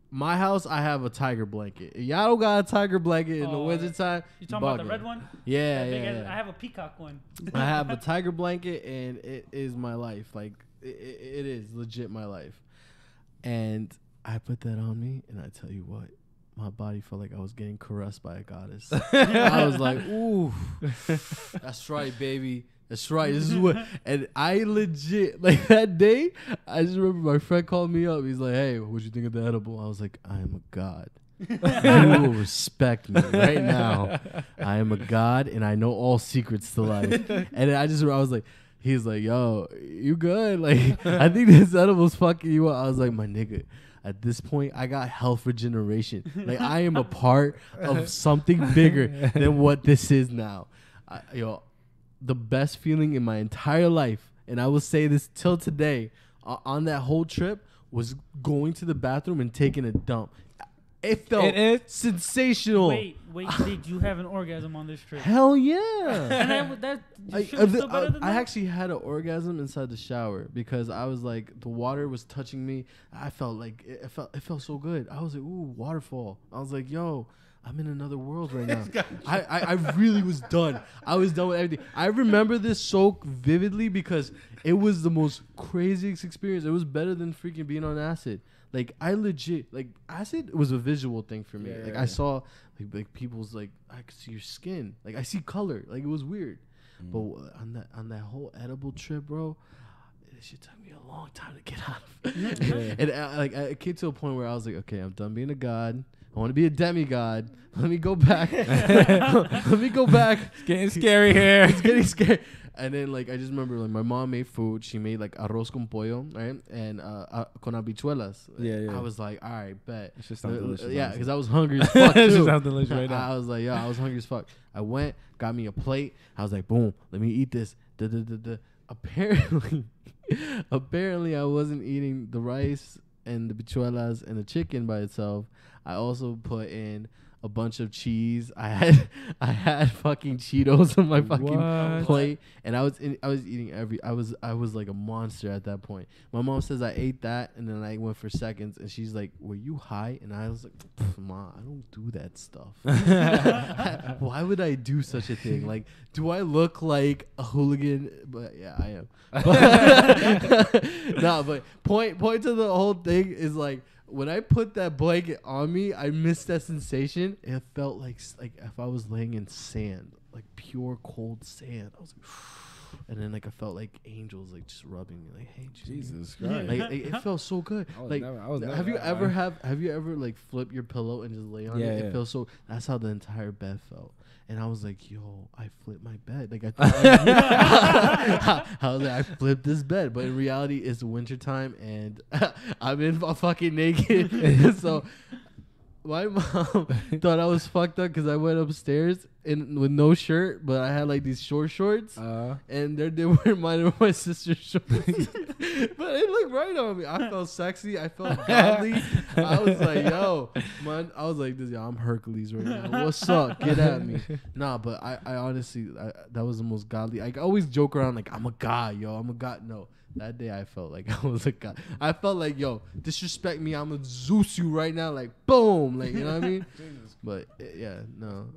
my house, I have a tiger blanket. If y'all don't got a tiger blanket in the winter time, you talking about the red one? Yeah. I have a peacock one. I have a tiger blanket, and it is my life. Like it is legit my life. And I put that on me, and I tell you what, my body felt like I was getting caressed by a goddess. I was like, ooh, that's right, baby. That's right. This is what, and I legit, like that day, I just remember my friend called me up. He's like, hey, what'd you think of the edible? I was like, I am a god. You will respect me right now. I am a god, and I know all secrets to life. And I was like, he's like, yo, you good? Like, I think this edible's fucking you up. I was like, my nigga, at this point, I got health regeneration. Like, I am a part of something bigger than what this is now. The best feeling in my entire life, and I will say this till today, on that whole trip, was going to the bathroom and taking a dump. It felt sensational. Wait, did you have an orgasm on this trip? Hell yeah. And I actually had an orgasm inside the shower because I was like, the water was touching me. I felt like it felt so good. I was like, ooh, waterfall. I was like, yo, I'm in another world right now. I really was done. I was done with everything. I remember this so vividly because it was the most craziest experience. It was better than freaking being on acid. Like, I legit, like, acid was a visual thing for me. I saw, like people's, like, I could see your skin. Like, I see color. Like, it was weird. But on that whole edible trip, bro, it shit took me a long time to get out of. And, I came to a point where I was like, okay, I'm done being a god. I want to be a demigod. Let me go back. Let me go back. It's getting scary here. It's getting scary. And then, like, I just remember, like, my mom made food. She made, like, arroz con pollo, right? And con habichuelas. Yeah. I was like, all right, bet. It just sounds delicious. Yeah, because I was hungry as fuck, too. It just sounds delicious right now. I was like, I was hungry as fuck. I went, got me a plate. I was like, boom, let me eat this. Apparently, I wasn't eating the rice and the bichuelas and the chicken by itself. I also put in a bunch of cheese. I had fucking Cheetos on my fucking plate, and I was eating I was like a monster at that point. My mom says I ate that, and then I went for seconds, and she's like, "Were you high?" And I was like, "Ma, I don't do that stuff. Why would I do such a thing? Like, do I look like a hooligan?" But yeah, I am. No, but point to the whole thing is like, when I put that blanket on me, I missed that sensation. It felt like if I was laying in sand, like pure cold sand. I was like, and then like I felt like angels like just rubbing me, like, "Hey, Jesus Christ!" Like it felt so good. Have you ever like flip your pillow and just lay on it? It feels so. That's how the entire bed felt. And I was like, "Yo, I flipped my bed." Like I was like, "I flipped this bed," but in reality, it's wintertime and I'm in fucking naked. So my mom thought I was fucked up because I went upstairs with no shirt, but I had like these shorts, and they weren't mine, they were my sister's shorts. But it looked right on me. I felt sexy. I felt godly. I was like, "Yo, man," I was like, "I'm Hercules right now. What's up? Get at me." Nah, but I honestly, that was the most godly. I always joke around like, "I'm a god, yo. I'm a god." No. That day I felt like I was a god. I felt like, "Yo, disrespect me, I'm gonna Zeus you right now," like boom, like, you know what I mean? But yeah, no,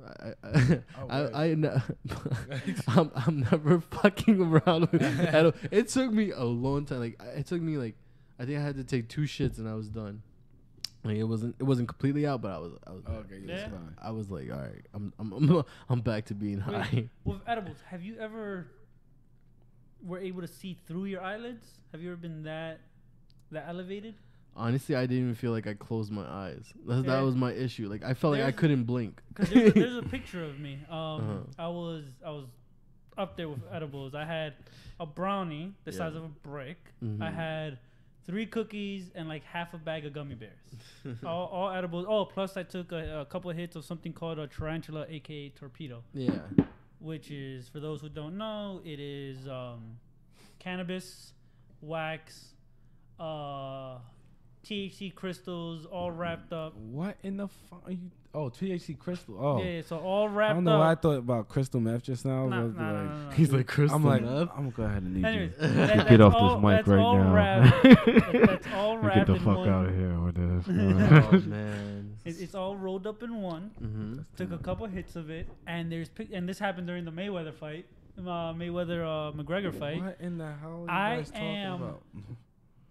I'm never fucking around with that. It took me a long time. Like I think I had to take 2 shits and I was done. Like it wasn't completely out, but I was okay. Yeah. Fine. I was like, all right, I'm back to being high. With edibles, have you ever were able to see through your eyelids? Have you ever been that elevated? Honestly, I didn't even feel like I closed my eyes. That was my issue. Like I felt like I couldn't blink. Cause there's a picture of me. I was up there with edibles. I had a brownie the size of a brick. I had 3 cookies and like half a bag of gummy bears. all edibles. Oh, plus I took a couple of hits of something called a tarantula, aka torpedo. Yeah. Which is, for those who don't know, it is cannabis, wax, THC crystals, all wrapped up. What in the fuck are you? Oh, THC crystal. Oh, yeah. So all wrapped up. I don't know why I thought about crystal meth just now. No. He's like, crystal meth? I'm gonna go ahead and need Anyways, you. Get off this mic right now. That's all wrapped Get the in fuck one. out of here with this. Oh man. It's all rolled up in one. Took a couple hits of it, and this happened during the Mayweather fight, McGregor fight. What in the hell are you guys talking about?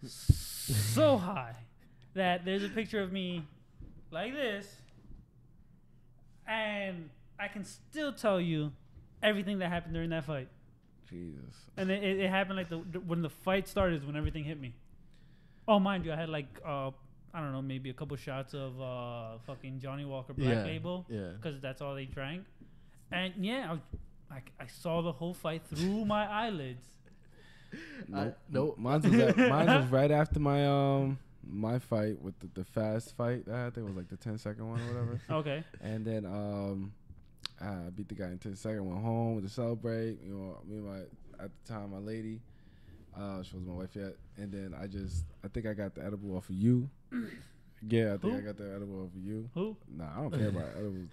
So high that there's a picture of me like this, and I can still tell you everything that happened during that fight. Jesus. And it happened like when the fight started is when everything hit me. Oh, mind you, I had like I don't know, maybe a couple shots of fucking Johnny Walker Black Label, because that's all they drank. And yeah, I saw the whole fight through my eyelids. Nope. Mine was right after my fight with the fast fight. I think it was like the 10-second one or whatever. Okay. And then I beat the guy in 10 seconds. Went home to celebrate. You know, me and at the time my lady, she wasn't my wife yet. And then I think I got the edible off of you. Yeah, I think I got the edible off of you. Who? Nah, I don't care about edibles.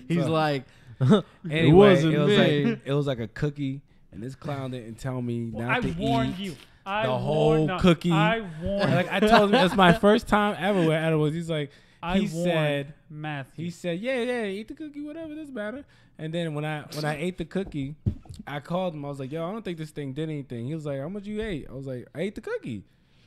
He's like, anyway, it wasn't me. It was like a cookie. And this clown didn't tell me not to eat. I warned you. The whole cookie. I warned. Like I told him, it's my first time ever with edibles. He's like, he said, Matthew. He said, yeah, eat the cookie, whatever, doesn't matter. And then when I ate the cookie, I called him. I was like, yo, I don't think this thing did anything. He was like, how much you ate? I was like, I ate the cookie.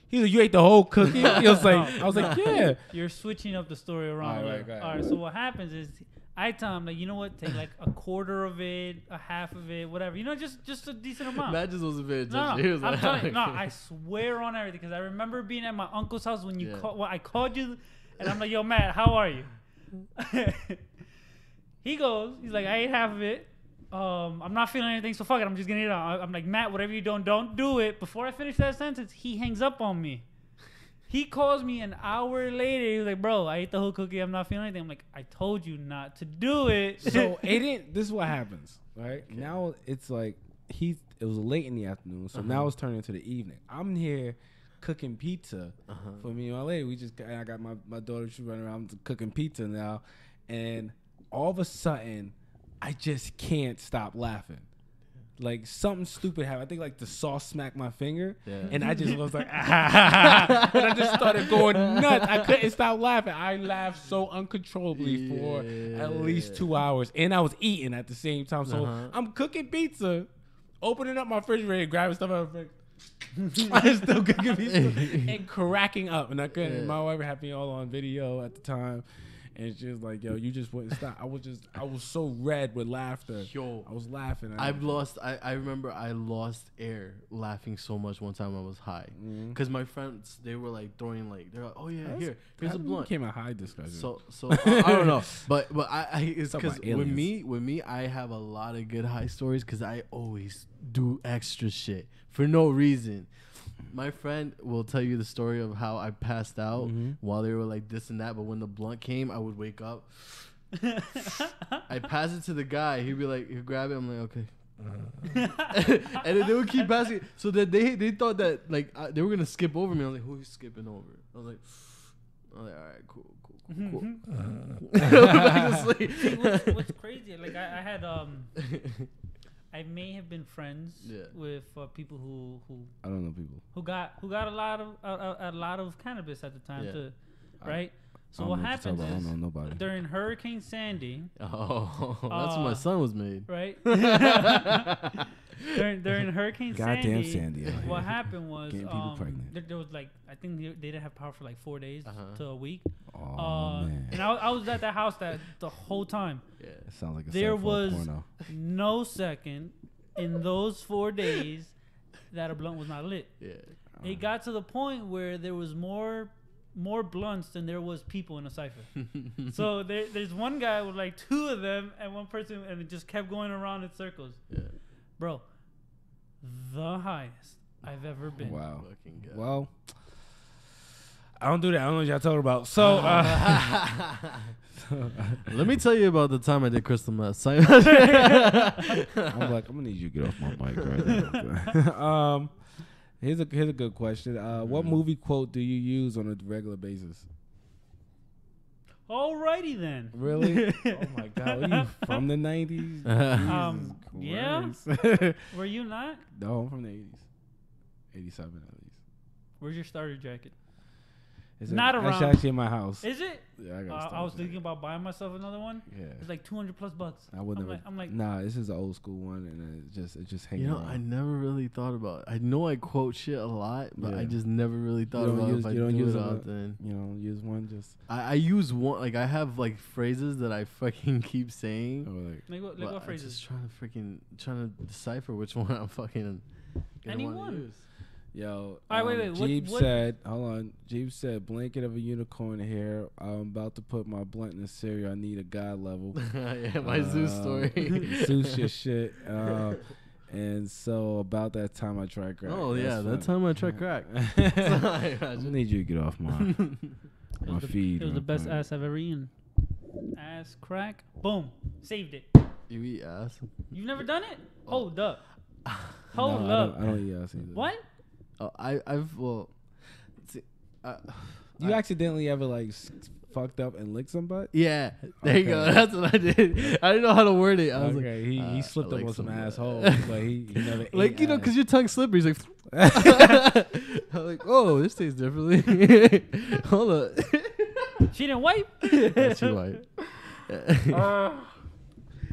He was like, you ate the whole cookie? He was like, I was like, yeah. You're switching up the story around. All right, so what happens is, I tell him, like, you know what, take like a quarter of it, a half of it, whatever. You know, just a decent amount. Matt just was a bit No, He was I'm like, telling you, no, I swear on everything, because I remember being at my uncle's house when you I called you, and I'm like, yo, Matt, how are you? He's like, I ate half of it. I'm not feeling anything, so fuck it, I'm just gonna eat it out. I'm like, Matt, whatever you don't do it. Before I finish that sentence, he hangs up on me. He calls me an hour later. He was like, bro, I ate the whole cookie. I'm not feeling anything. I'm like, I told you not to do it. So this is what happens, right? Okay. Now it's like it was late in the afternoon, so now it's turning into the evening. I'm here cooking pizza for me and my lady. I got my daughter. She's running around cooking pizza now, and all of a sudden, I just can't stop laughing. Like something stupid happened. I think like the sauce smacked my finger, and I just was like, and I just started going nuts. I couldn't stop laughing. I laughed so uncontrollably for at least 2 hours, and I was eating at the same time. So I'm cooking pizza, opening up my refrigerator, grabbing stuff out of the fridge. I was still cooking pizza and cracking up, and I couldn't. My wife had me all on video at the time. And she was like, "Yo, you just wouldn't stop." I was so red with laughter. Yo, I was laughing. I remember I lost air laughing so much one time I was high. Because my friends, they were like throwing like, they're like, "Oh yeah, here's a blunt." Became a high discussion. So I don't know, but it's because with me, I have a lot of good high stories because I always do extra shit for no reason. My friend will tell you the story of how I passed out while they were like this and that, but when the blunt came, I would wake up. I pass it to the guy. He'd be like, he'd grab it. I'm like, okay. And then they would keep passing it. So that they thought that like they were gonna skip over me. I was like, who are you skipping over? I was like, all right, cool. What's crazy? Like I had I may have been friends with people who I don't know people who got a lot of cannabis at the time too, right? So what happens is I don't know nobody. During Hurricane Sandy. Oh, that's when my son was made. Right. during Hurricane Sandy, what happened was there was like I think they didn't have power for like 4 days to a week. Oh man! And I was at the house the whole time. Yeah, it sounds like there was no second in those 4 days that a blunt was not lit. Yeah, it got to the point where there was more blunts than there was people in a cipher. So there's one guy with like 2 of them and one person, and it just kept going around in circles. Yeah, bro, the highest I've ever been. Wow. Well, I don't do that. I don't know what y'all talking about. So, let me tell you about the time I did crystal meth. I'm gonna need you to get off my mic right now. Here's a good question. What movie quote do you use on a regular basis? Alrighty then. Really? Oh my God! Are you from the 90s? Yeah. Were you not? No, I'm from the 80s. 87 at least. Where's your starter jacket? It's not around. It's actually in my house. Is it? Yeah, I got. I was thinking about buying myself another one. Yeah. It's like $200+. I wouldn't. I'm like, nah. This is an old school one, and it just hanging. You know, I never really thought about it. I know I quote shit a lot, but I just never really thought about if I do it often. You don't use one. Just I use one. Like I have like phrases that I fucking keep saying. Like what phrases? Just trying to decipher which one I'm fucking. Anyone. Use. Yo, wait. Jeeb said, hold on. Jeeb said, blanket of a unicorn here. I'm about to put my blunt in the cereal. I need a God level. Yeah, my Zeus story. Zeus your shit. And so about that time I tried crack. Oh, yeah, that time I tried crack. I need you to get off my feed. It was the best ass I've ever eaten. Ass crack. Boom. Saved it. You eat ass? You've never done it? Hold up. Hold up. I don't eat ass either. What? Oh, you accidentally ever like fucked up and licked somebody? Yeah, there you go. That's what I did. I didn't know how to word it. I was like, he slipped up on some asshole, but he never like ate you know, because your tongue's slippery. He's like, I'm like, oh, this tastes differently. Hold up. She didn't wipe. Yeah, she wiped.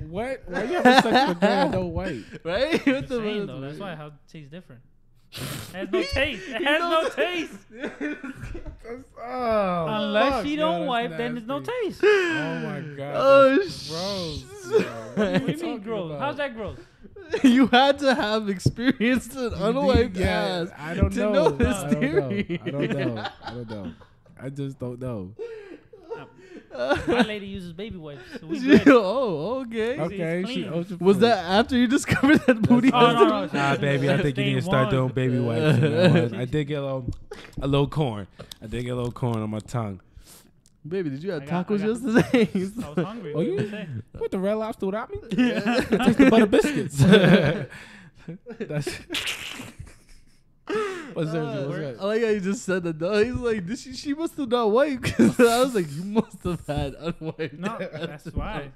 What? Why you having sex with a girl no white? Right? What the saying, though, that's why how it tastes different. It has no taste. It has no taste. Unless she don't wipe, then there's no taste. Oh my God. Oh, gross. What do you mean gross? How's that gross? You had to have experienced an unwiped ass. I don't to know. this theory. I don't know. I just don't know. My lady uses baby wipes. So we good. Oh, okay. Okay. Was that after you discovered that booty? No. Nah, baby. I think you need to start doing baby wipes. I did get a little corn. I did get a little corn on my tongue. Baby, did you have tacos yesterday? I was hungry. Oh, you put the Red Lobster without me? Yeah. Taste the butter biscuits. That's But seriously, what's that? I like how you just said that. Though. He's like, she must have not wiped. Because I was like, you must have had unwiped. No, that's why.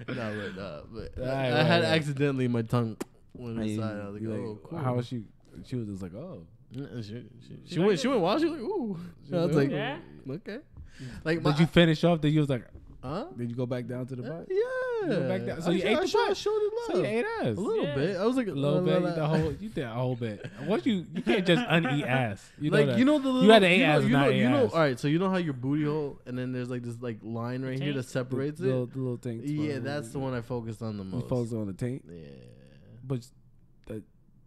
But Right, I had right. accidentally my tongue went Hey, inside. I was like, you oh, cool. How was she? She was just like, oh. She went wild. She was like, ooh. I was like, Yeah. okay. Like, Did you finish off? Then you was like, huh? did you go back down to the butt? Yeah. You went back down. So I you ate the showed butt? it love. So you ate ass. A little Yeah. bit. I was like, A little bit. You did a whole bit. Once you can't just uneat ass. You know like that. you know the little, You had to eat you know, ass, you not know, eat you know. ass. All right, so you know how your booty hole, and then there's like this like line right here that taint? separates the it. little thing. Yeah, that's the one I focused on the You most. focus on the taint, Yeah, but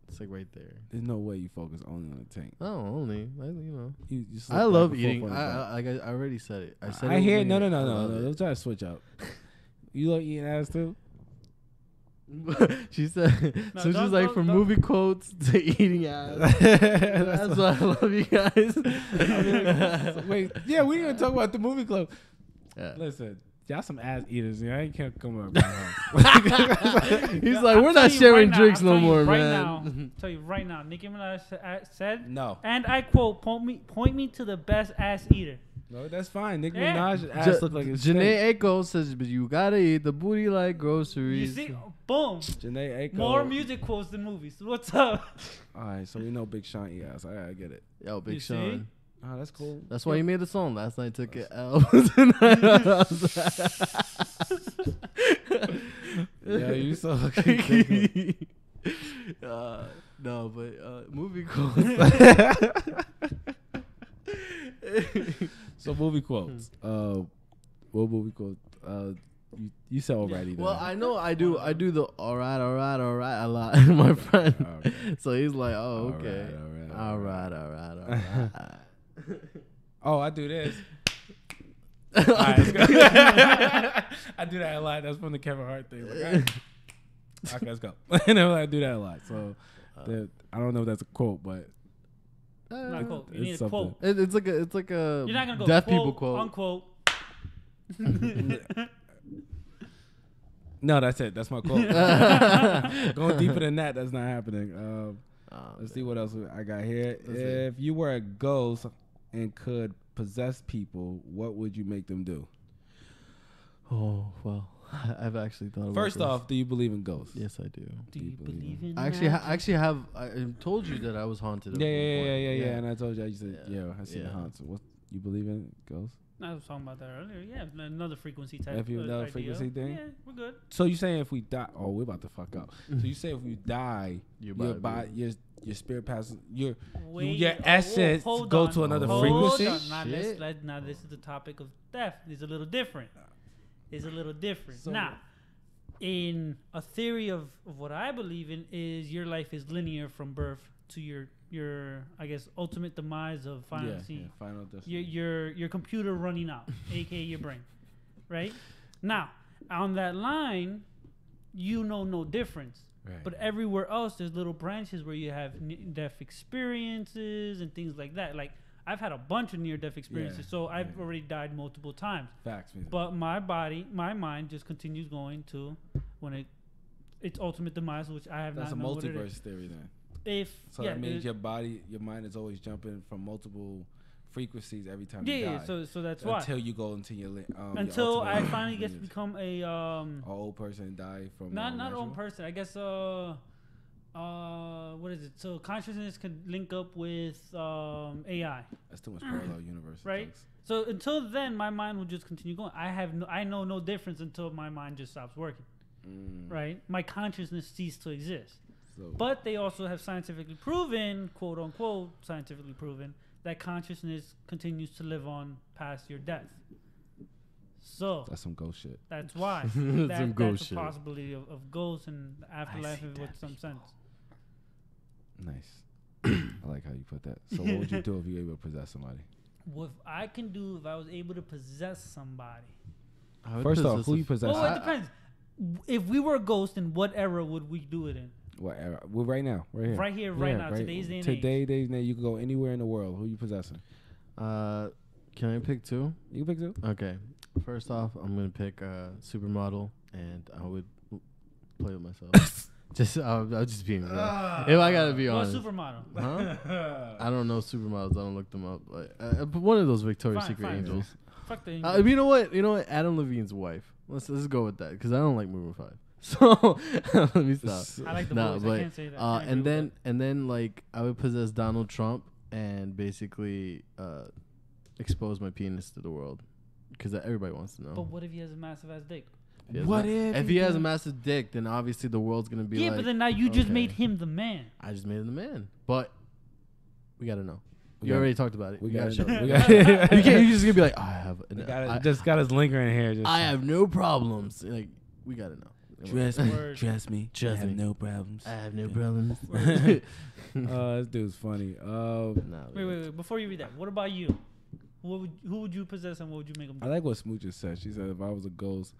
it's like right there. there's no way you focus only on the taint. Oh, only you know. You slip I back love and forth eating. on the butt. I already said it. I said I it hear. when No. I love Don't it. try to switch up. You like eating ass too? She said, No, so she's don't- like don't- from don't. movie quotes to eating ass. That's why I love you guys. Wait, yeah, we didn't even talk about the movie club. Yeah. Listen, y'all some ass eaters. Yeah, I can't come up. My house. He's No, like, I'm we're not telling you sharing right now, drinks I'm no telling you more, right man. Now, tell you right now, Nicki Minaj said, No, and I quote, point me to the best ass eater. no, that's fine. Nicki Yeah. Minaj ass look like it's fake. Janae Aiko says, but you gotta eat the booty like You groceries. see, boom, Janae Aiko. more music quotes than movies. What's up? All right, so we know Big Sean eat ass. I get it. Yo, Big You see? Sean. Oh, that's cool. That's why he made the song. Last night took it L. Yeah, you so lucky. No, but movie quotes. So movie quotes. What movie quote? You said already. Well, I know I do the all right a lot. My friend. Okay. So he's like, oh, All okay. right, All right. Oh, I do this. All right, let's go. I do that a lot. That's from the Kevin Hart thing. Like, all right. Okay, let's go. And I do that a lot. So I don't know if that's a quote, but Not a quote. You It's need a something. quote. It's like a You're not gonna go deaf quote, people quote. unquote. no, that's it. That's my quote. Going deeper than that, that's not happening. Let's see what else I got here. Let's see. If you were a ghost and could possess people, what would you make them do? Oh well, I've actually thought about First this. off, do you believe in ghosts? Yes, I do. Do you believe in I actually have. I told you that I was haunted. at Yeah, one yeah, point. yeah, yeah. And I told you, you said, Yeah. yeah, I see the Yeah. haunts. What you believe in ghosts? I was talking about that earlier. Yeah, another frequency type. If you another idea. frequency thing? Yeah, we're good. So you saying if we die? Oh, we're about to fuck up. So you say if you die, Your your body- body, your spirit passes, your Wait, essence hold go on. to another Hold frequency. on. Now, Shit. now this is the topic of death. It's a little different. It's a little different. So- now, in a theory of what I believe in is your life is linear from birth to your I guess ultimate demise of final Final destination. your computer running out, aka your brain, right? Now, on that line, you know no difference. Right. But everywhere else, there's little branches where you have near-death experiences and things like that. Like, I've had a bunch of near-death experiences, Yeah, so I've yeah. already died multiple times. Facts. Man. But my mind just continues going to when its ultimate demise, which I have That's a not known what it multiverse is. theory then. If So yeah, that means it- your mind is always jumping from multiple frequencies every time yeah, you yeah. die. So that's why. Until you go into your Until I ultimate finally get to lineage. become a An old person and die from not natural? own person. I guess what is it? So consciousness can link up with AI. That's too much parallel universe. Right. thanks. So until then, my mind will just continue going. I know no difference until my mind just stops working. Right. My consciousness ceased to exist. So But they also have scientifically proven, quote unquote, scientifically proven that consciousness continues to live on past your death. So that's some ghost shit. that's why Some that's ghost a shit. possibility of ghosts and the afterlife see with dead some sense. Nice. I like how you put that. So what would you do if you were able to possess somebody? What I can do if I was able to possess somebody. I would First off, possess who a- you possess? Well, it depends. If we were a ghost, in what era would we do it in? What era? Well, right now, right here. Right here, right now, today's day and age. Today's day, you can go anywhere in the world. Who you possessing? Can I pick two? You can pick two. Okay. First off, I'm gonna pick a supermodel, and I would play with myself I'll just being real. If I gotta be What honest. supermodel? Huh? I don't know supermodels. I don't look them up. But one of those Victoria's Fine, Secret fine. angels. Fuck the You know what? Adam Levine's wife. Let's go with that because I don't like Maroon 5. So let me stop. I like the Nah, voice. I can't say that. I can't agree with and then like I would possess Donald Trump and basically expose my penis to the world because everybody wants to know. that. But what if he has a massive ass dick? If he has a massive dick, then obviously the world's gonna be Yeah, like. but then now you just okay. made him the man. I just made him the man, but we gotta know. We You got- already talked about it. We You got gotta know. we You got. can't. You just gonna be like, I have. Just got his lingering here. Just I have no problems. Like we gotta know. Trust me. Word. Trust me. Trust I have me. no problems. I have no problems. This dude's funny. Nah, Wait. Before you read that, what about you? Who would you possess and what would you make him I do? like what Smooch just said. She said if I was a ghost,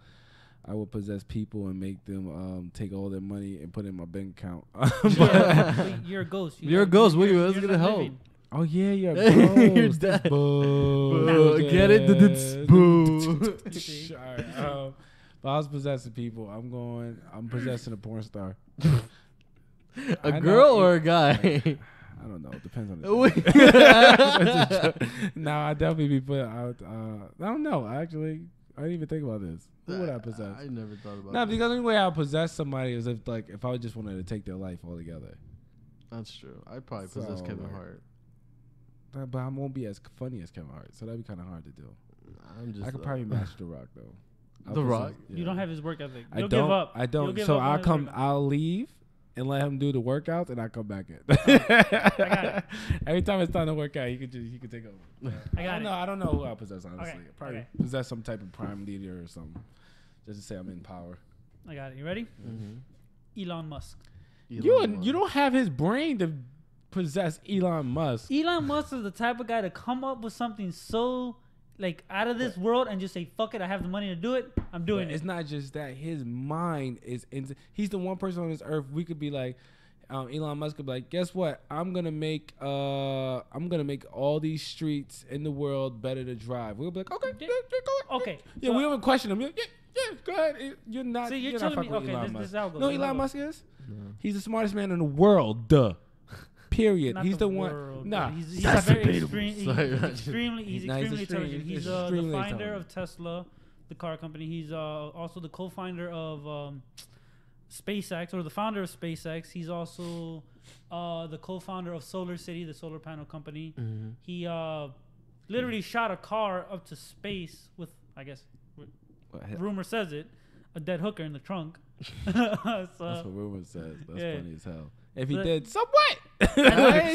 I would possess people and make them take all their money and put it in my bank account. Wait, you're a ghost. You're a ghost. Wait, you're that's gonna not help. living. Oh yeah, you're a ghost. You're dead. Boo. Get it? Boo. Alright, if I was possessing people, I'm possessing a porn star. A I girl know or a guy? I don't know. It depends on Wait. the. No, I definitely be put out. I don't know. I didn't even think about this. Who would I possess? I never thought about No, that. because the only way I would possess somebody is if I just wanted to take their life altogether. That's true. I'd probably possess So, Kevin like, Hart. But I won't be as funny as Kevin Hart, so that'd be kind of hard to do. I'm just. I could probably match The Rock though. The Rock? You don't have his work ethic. I You'll don't. give up. I You'll don't. give So up on I'll his come. work. I'll leave and let him do the workouts, and I come back in. it. Every time it's time to work out, he could take over. I got it. I don't know who I possess honestly. Okay, Probably okay. possess some type of prime leader or something, just to say I'm in power. I got it. You ready? Mm-hmm. Elon Musk. You don't have his brain to possess Elon Musk. Elon Musk is the type of guy to come up with something so like out of this world and just say, fuck it, I have the money to do it. I'm doing But it. it's not just that. His mind is he's the one person on this earth we could be like Elon Musk could be like, guess what? I'm gonna make all these streets in the world better to drive. We'll be like, okay, Yeah. yeah, go ahead. Okay. Yeah, so- we don't question him. Yeah, go ahead. You're not. See, you're not telling me- fucking with okay, Elon this Musk. is how it goes. No, This is how it Elon goes. Musk is. He's the smartest man in the world. Duh. Period. Not he's the one. world, Nah, but he's that's very debatable. extreme. Sorry, He's Roger. extremely Nah, he's intelligent. He's the extremely founder intelligent. of Tesla, the car company. He's also the co-founder of SpaceX, or the founder of SpaceX. He's also the co-founder of Solar City, the solar panel company. Mm-hmm. He literally shot a car up to space with, I guess, rumor says it, a dead hooker in the trunk. That's what rumor says. That's yeah. funny as hell. If he But- did, so what?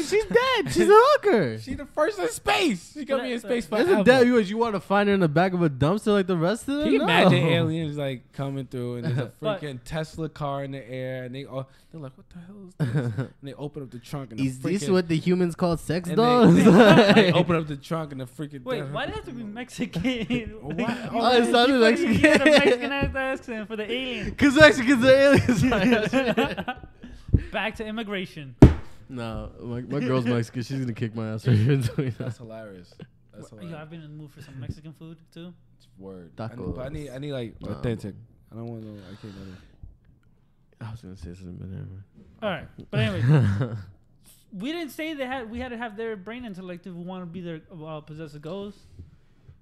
She's dead. She's a hooker. She's the first in space. She's gonna be in space That's forever. a dead. You want to find her in the back of a dumpster like the rest of them? Can you No. imagine aliens like coming through and there's a But- freaking Tesla car in the air and they're like, what the hell is this? And they open up the trunk and Is the this freaking- what the humans call sex and dolls? they open up the trunk and the freaking Wait, why did it have to be Mexican? Why? Oh, it sounded Mexican. He had a Mexican ass accent for the alien. Because Mexicans are aliens. Back to immigration. No, my girl's Mexican. She's gonna kick my ass right here doing That's that. hilarious. That's Yo, hilarious. I've been in the mood for some Mexican food too. It's word. Tacos. But I need like Nah, authentic. I don't want no. I can't. I was gonna say something, but never mind. All right, but anyway, we didn't say we had to have their brain intellect if we want to be their possess a ghost.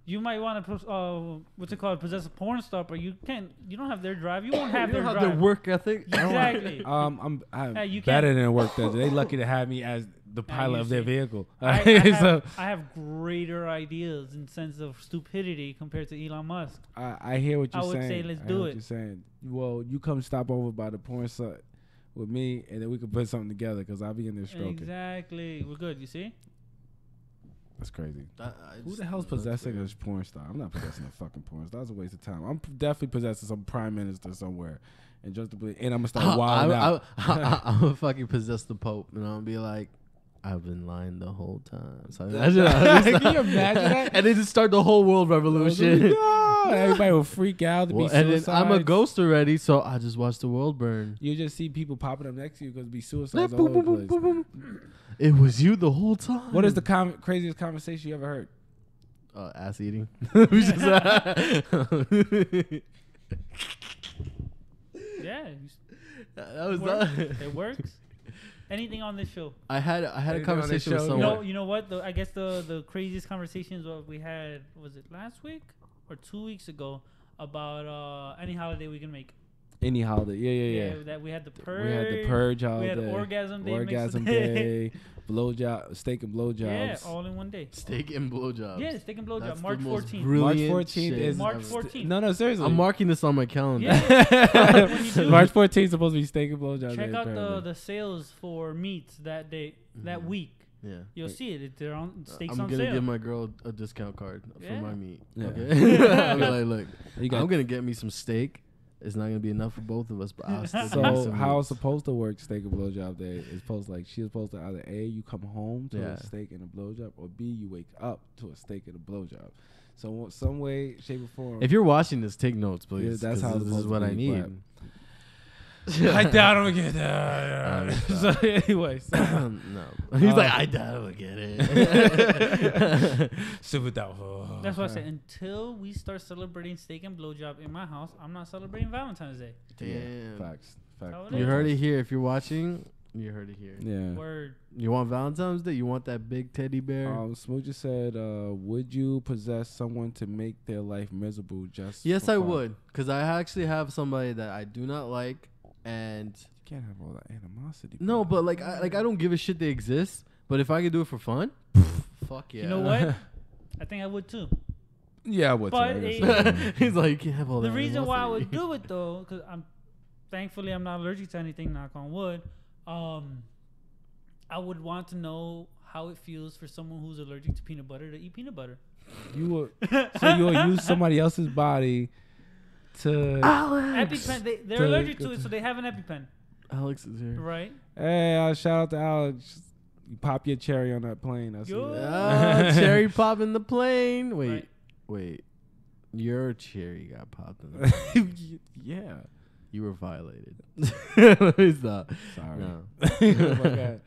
You might want to what's it called, possess a porn star, but you can't. You don't have their drive. You won't have You their don't drive. have their work ethic. Exactly. I'm Hey, you better can't- than work. They lucky to have me as the Yeah, pilot you of their see. vehicle. I have greater ideas in sense of stupidity compared to Elon Musk. I hear what you're I would saying. say let's I do hear it. What you're saying. Well, you come stop over by the porn site with me, and then we can put something together because I'll be in there stroking. Exactly. We're good. You see? That's crazy. Who the hell's possessing a porn star? I'm not possessing a fucking porn star. That's a waste of time. I'm definitely possessing some prime minister somewhere, and just to be, and I'm gonna start wilding out. I'm gonna fucking possess the Pope, and I'm gonna be like, I've been lying the whole time. So Can you imagine that? And then just start the whole world revolution. No, everybody will freak out to Well, be and then I'm a suicides. ghost already, so I just watch the world burn. You just see people popping up next to you because be suicides all over the place. It was you the whole time. What is the craziest conversation you ever heard? Ass eating? We just- Yeah. That was It works. Anything on this show? I had a Anything on conversation this with show? someone. You know what? I guess the craziest conversations what we had, was it last week or 2 weeks ago, about any holiday we can make. Any holiday. Yeah. That we had the purge. We had the purge holiday. We had orgasm day. Orgasm day. Blowjob, steak and blowjobs. Yeah, all in one day. Steak and blowjobs. Yeah, steak and That's blowjob. the March most 14th. brilliant March 14th shit is March ever. 14th. No, seriously. I'm marking this on my calendar. Yeah. When you do- March 14th is supposed to be steak and blowjob. Check day, out apparently. the sales for meats that day, that week. Yeah. You'll see it. They're on steaks I'm on gonna sale. give my girl a discount card for Yeah. my meat. Yeah. Okay. I'll be like, look, You got I'm gonna get me some steak. It's not gonna be enough for both of us, but I'll still get me So some how meat. it's supposed to work steak and blowjob day is supposed to, like, she's supposed to either A, you come home to Yeah. a steak and a blowjob, or B, you wake up to a steak and a blowjob. So some way, shape, or form. If you're watching this, take notes, please. Yeah, that's 'cause how it's this is supposed what to I be, need. I doubt I'm gonna get that. So anyway, No. He's like, I doubt I'll get it. super doubtful. That's why I said until we start celebrating steak and blowjob in my house, I'm not celebrating Valentine's Day. Damn. Facts. How it You is. heard it here. If you're watching, you heard it here. Yeah. Word. You want Valentine's Day? You want that big teddy bear? Smooth just said, would you possess someone to make their life miserable just Yes, for I fun? would, because I actually have somebody that I do not like, and You can't have all that animosity. no, bro. but like I don't give a shit they exist. But if I could do it for fun, fuck yeah. You know what? I think I would too. Yeah, I would. But too, I guess. He's like, you can't have all The that reason why I animosity. would do it though, because thankfully I'm not allergic to anything. Knock on wood. I would want to know how it feels for someone who's allergic to peanut butter to eat peanut butter. You would. So you will use somebody else's body to. EpiPen. They're To- allergic to it, so they have an EpiPen, Alex is here. right? Hey, shout out to Alex. You pop your cherry on that plane. That's Yo. Ah, cherry pop in the plane. Wait, Right. wait. Your cherry got popped in the plane. Yeah. You were violated. Let me stop. Sorry. No. Oh my God.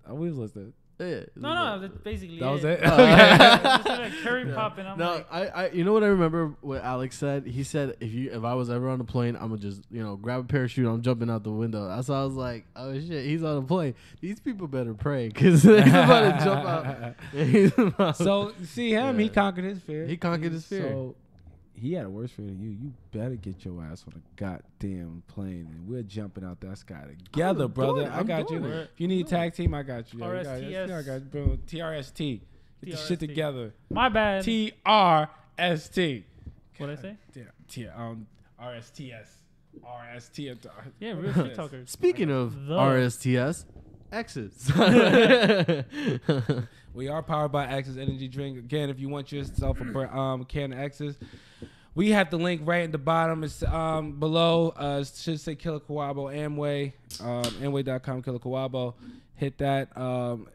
I was listening. Yeah, No, that's basically That was it? Just like cherry popping. I'm No, like, I you know what I remember what Alex said? He said if I was ever on a plane, I'm gonna just, grab a parachute, I'm jumping out the window. That's why I was like, oh shit, he's on a plane. These people better pray because he's about to jump out. He's about- So see him, he Yeah. conquered his fear. He conquered his fear. So he had a worse fear than you. You better get your ass on a goddamn plane, and we're jumping out that sky together, I'm brother. doing it. I I'm got you. doing it. If you need a tag team, I got you. I got you. RSTS. I got you. Bro, TRST. Get the shit TRST. together. my bad. TRST. What'd I say? RSTS. RST. Yeah, real shit talkers. Speaking of The- RSTS, X's. We are powered by Axis Energy Drink. Again, if you want yourself a can of Axis, we have the link right at the bottom. It's below. It should say Killer Kawabo Amway. Amway.com, Killer Kawabo. Hit that,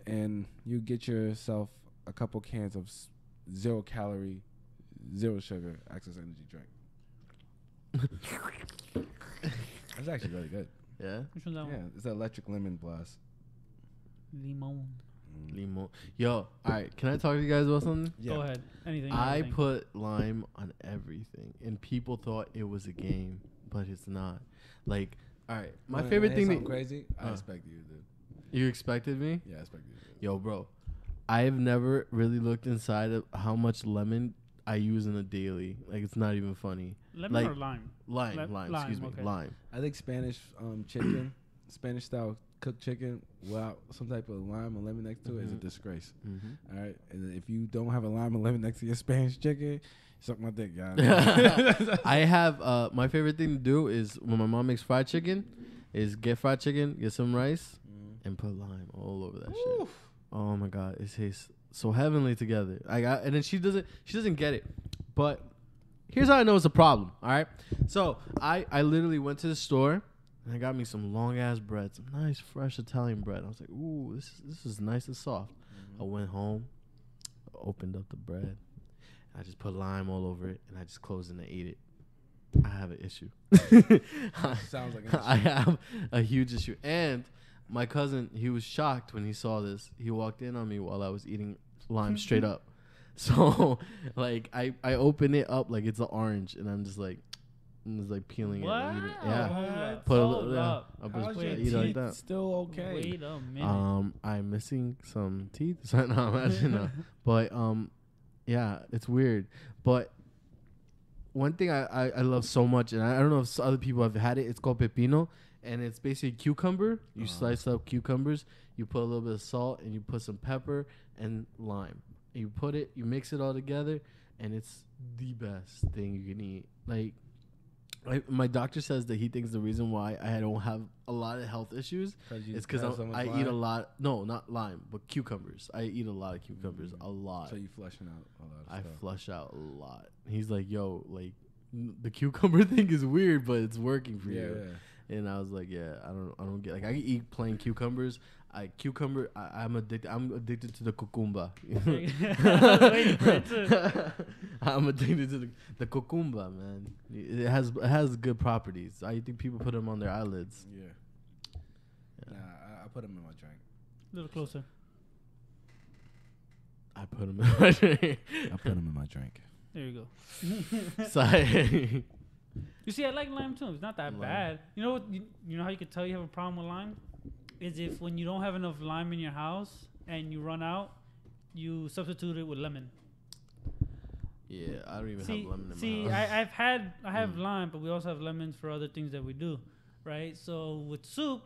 and you get yourself a couple cans of 0 calorie, 0 sugar Axis Energy Drink. That's actually really good. Yeah. Which one's that Yeah, one? it's an electric lemon blast. Limon. Limo. Yo, all right. Can I talk to you guys about something? Yeah. Go ahead. Anything. I anything. put lime on everything, and people thought it was a game, but it's not. Like, all right, my Wanna favorite hear thing something that crazy. I Uh. expect you to do. you expected me. Yeah, I expect you to do. Yo, bro, I've never really looked inside of how much lemon I use in a daily. Like, it's not even funny. Lemon like- or lime? Lime. Excuse me, okay. lime. I think Spanish chicken, Spanish style cooked chicken without some type of lime or lemon next to it is a Mhm. disgrace. Mm-hmm. All right, and if you don't have a lime or lemon next to your Spanish chicken, suck my dick, guys. I have my favorite thing to do is when my mom makes fried chicken, is get fried chicken, get some rice, and put lime all over that shit. Oh my god, it tastes so heavenly together. And then she doesn't get it. But here's how I know it's a problem. All right, so I literally went to the store and I got me some long ass bread, some nice fresh Italian bread. I was like, ooh, this is nice and soft. I went home, opened up the bread, I just put lime all over it, and I just closed it and I ate it. I have an issue. Sounds like an I have a huge issue. And my cousin, he was shocked when he saw this. He walked in on me while I was eating lime straight up. So, like, I open it up like it's an orange, and I'm just like, and it's like peeling What? it. And eat it. Yeah. What? Put a Hold little, up. I'll How's just your eat it like teeth that. still okay? Wait a minute. I'm missing some teeth. So no, imagine no. But yeah, it's weird. But one thing I love so much, and I don't know if other people have had it. It's called pepino, and it's basically cucumber. You slice up cucumbers. You put a little bit of salt, and you put some pepper and lime. And you mix it all together, and it's the best thing you can eat. Like, my doctor says that he thinks the reason why I don't have a lot of health issues is because I eat a lot. No, not lime, but cucumbers. I eat a lot of cucumbers, a lot. So you flushing out a lot of stuff. I flush out a lot. He's like, yo, like the cucumber thing is weird, but it's working for you. Yeah. And I was like, yeah, I don't get, like, I can eat plain cucumbers. I'm addicted to the cucumba. I'm addicted to the cucumba, man. It has good properties. I think people put them on their eyelids. Yeah. Nah, I put them in my drink. A little closer. I put them in my drink. I put them in my drink. There you go. Sorry. You see, I like lime too. It's not that bad. You know what? You know how you could tell you have a problem with lime? Is if when you don't have enough lime in your house and you run out, you substitute it with lemon. Yeah, I don't even have lemon in my my house. I have lime, but we also have lemons for other things that we do, right? So with soup,